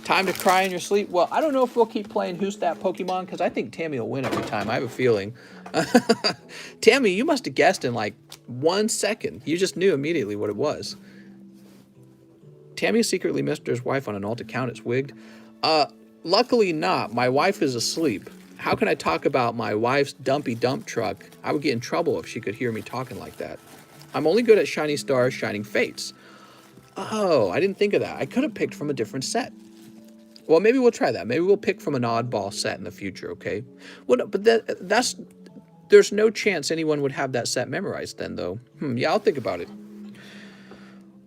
Time to cry in your sleep. Well, I don't know if we'll keep playing Who's That Pokemon, because I think Tammy will win every time. I have a feeling. Tammy, you must have guessed in like 1 second. You just knew immediately what it was. Tammy secretly missed his wife on an alt account. It's wigged. Luckily not. My wife is asleep. How can I talk about my wife's dumpy dump truck? I would get in trouble if she could hear me talking like that. I'm only good at Shiny Stars, Shining Fates. Oh, I didn't think of that. I could have picked from a different set. Well, maybe we'll try that. Maybe we'll pick from an oddball set in the future, okay? Well, no, but there's no chance anyone would have that set memorized then, though. Yeah, I'll think about it.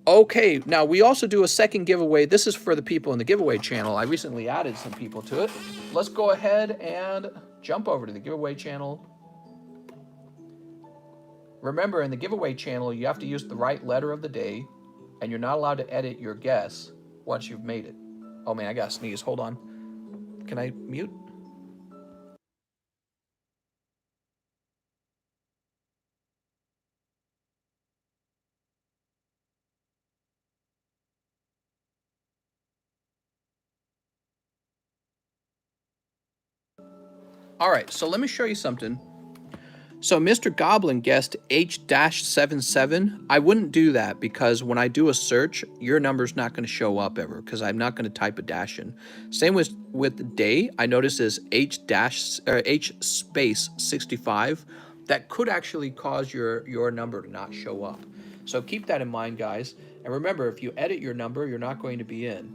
Okay, now we also do a second giveaway. This is for the people in the giveaway channel. I recently added some people to it. Let's go ahead and jump over to the giveaway channel. Remember, in the giveaway channel, you have to use the right letter of the day, and you're not allowed to edit your guess once you've made it. Oh man, I gotta sneeze. Hold on. Can I mute? All right, so let me show you something. So Mr. Goblin guessed H-77. I wouldn't do that because when I do a search, your number's not going to show up ever because I'm not going to type a dash in. Same with the day. I noticed is H space 65. That could actually cause your number to not show up. So keep that in mind, guys. And remember, if you edit your number, you're not going to be in.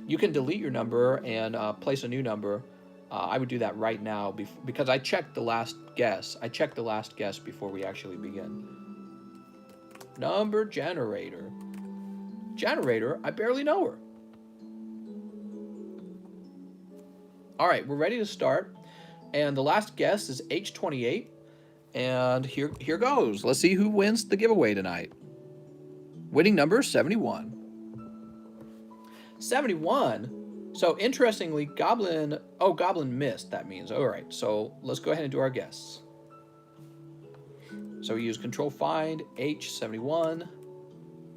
You can delete your number and place a new number. I would do that right now because I checked the last guess. I checked the last guess before we actually begin. Number generator. Generator? I barely know her. All right, we're ready to start. And the last guess is H28. And here goes. Let's see who wins the giveaway tonight. Winning number 71. 71? So interestingly, Goblin missed, that means. All right, so let's go ahead and do our guess. So we use Control Find, H71,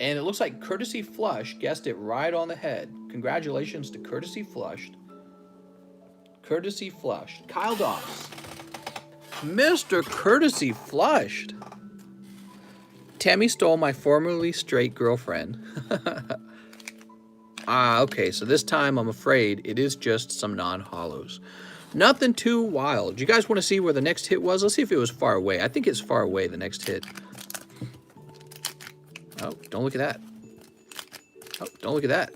and it looks like Courtesy Flush guessed it right on the head. Congratulations to Courtesy Flushed. Courtesy Flushed. Kyle Doss. Mr. Courtesy Flushed. Tammy stole my formerly straight girlfriend. Okay, so this time I'm afraid it is just some non-hollows. Nothing too wild. Do you guys want to see where the next hit was? Let's see if it was far away. I think it's far away, the next hit. Oh, don't look at that. Oh, don't look at that.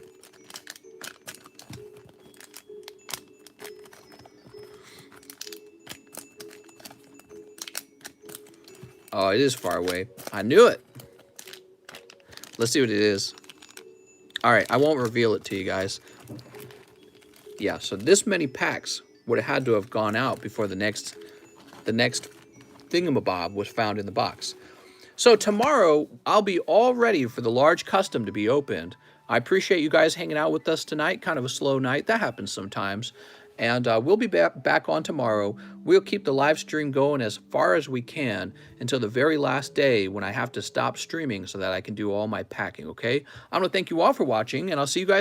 Oh, it is far away. I knew it. Let's see what it is. All right, I won't reveal it to you guys. Yeah, so this many packs would have had to have gone out before the next thingamabob was found in the box. So tomorrow, I'll be all ready for the large custom to be opened. I appreciate you guys hanging out with us tonight. Kind of a slow night. That happens sometimes. And we'll be back on tomorrow. We'll keep the live stream going as far as we can until the very last day when I have to stop streaming so that I can do all my packing, okay? I'm going to thank you all for watching, and I'll see you guys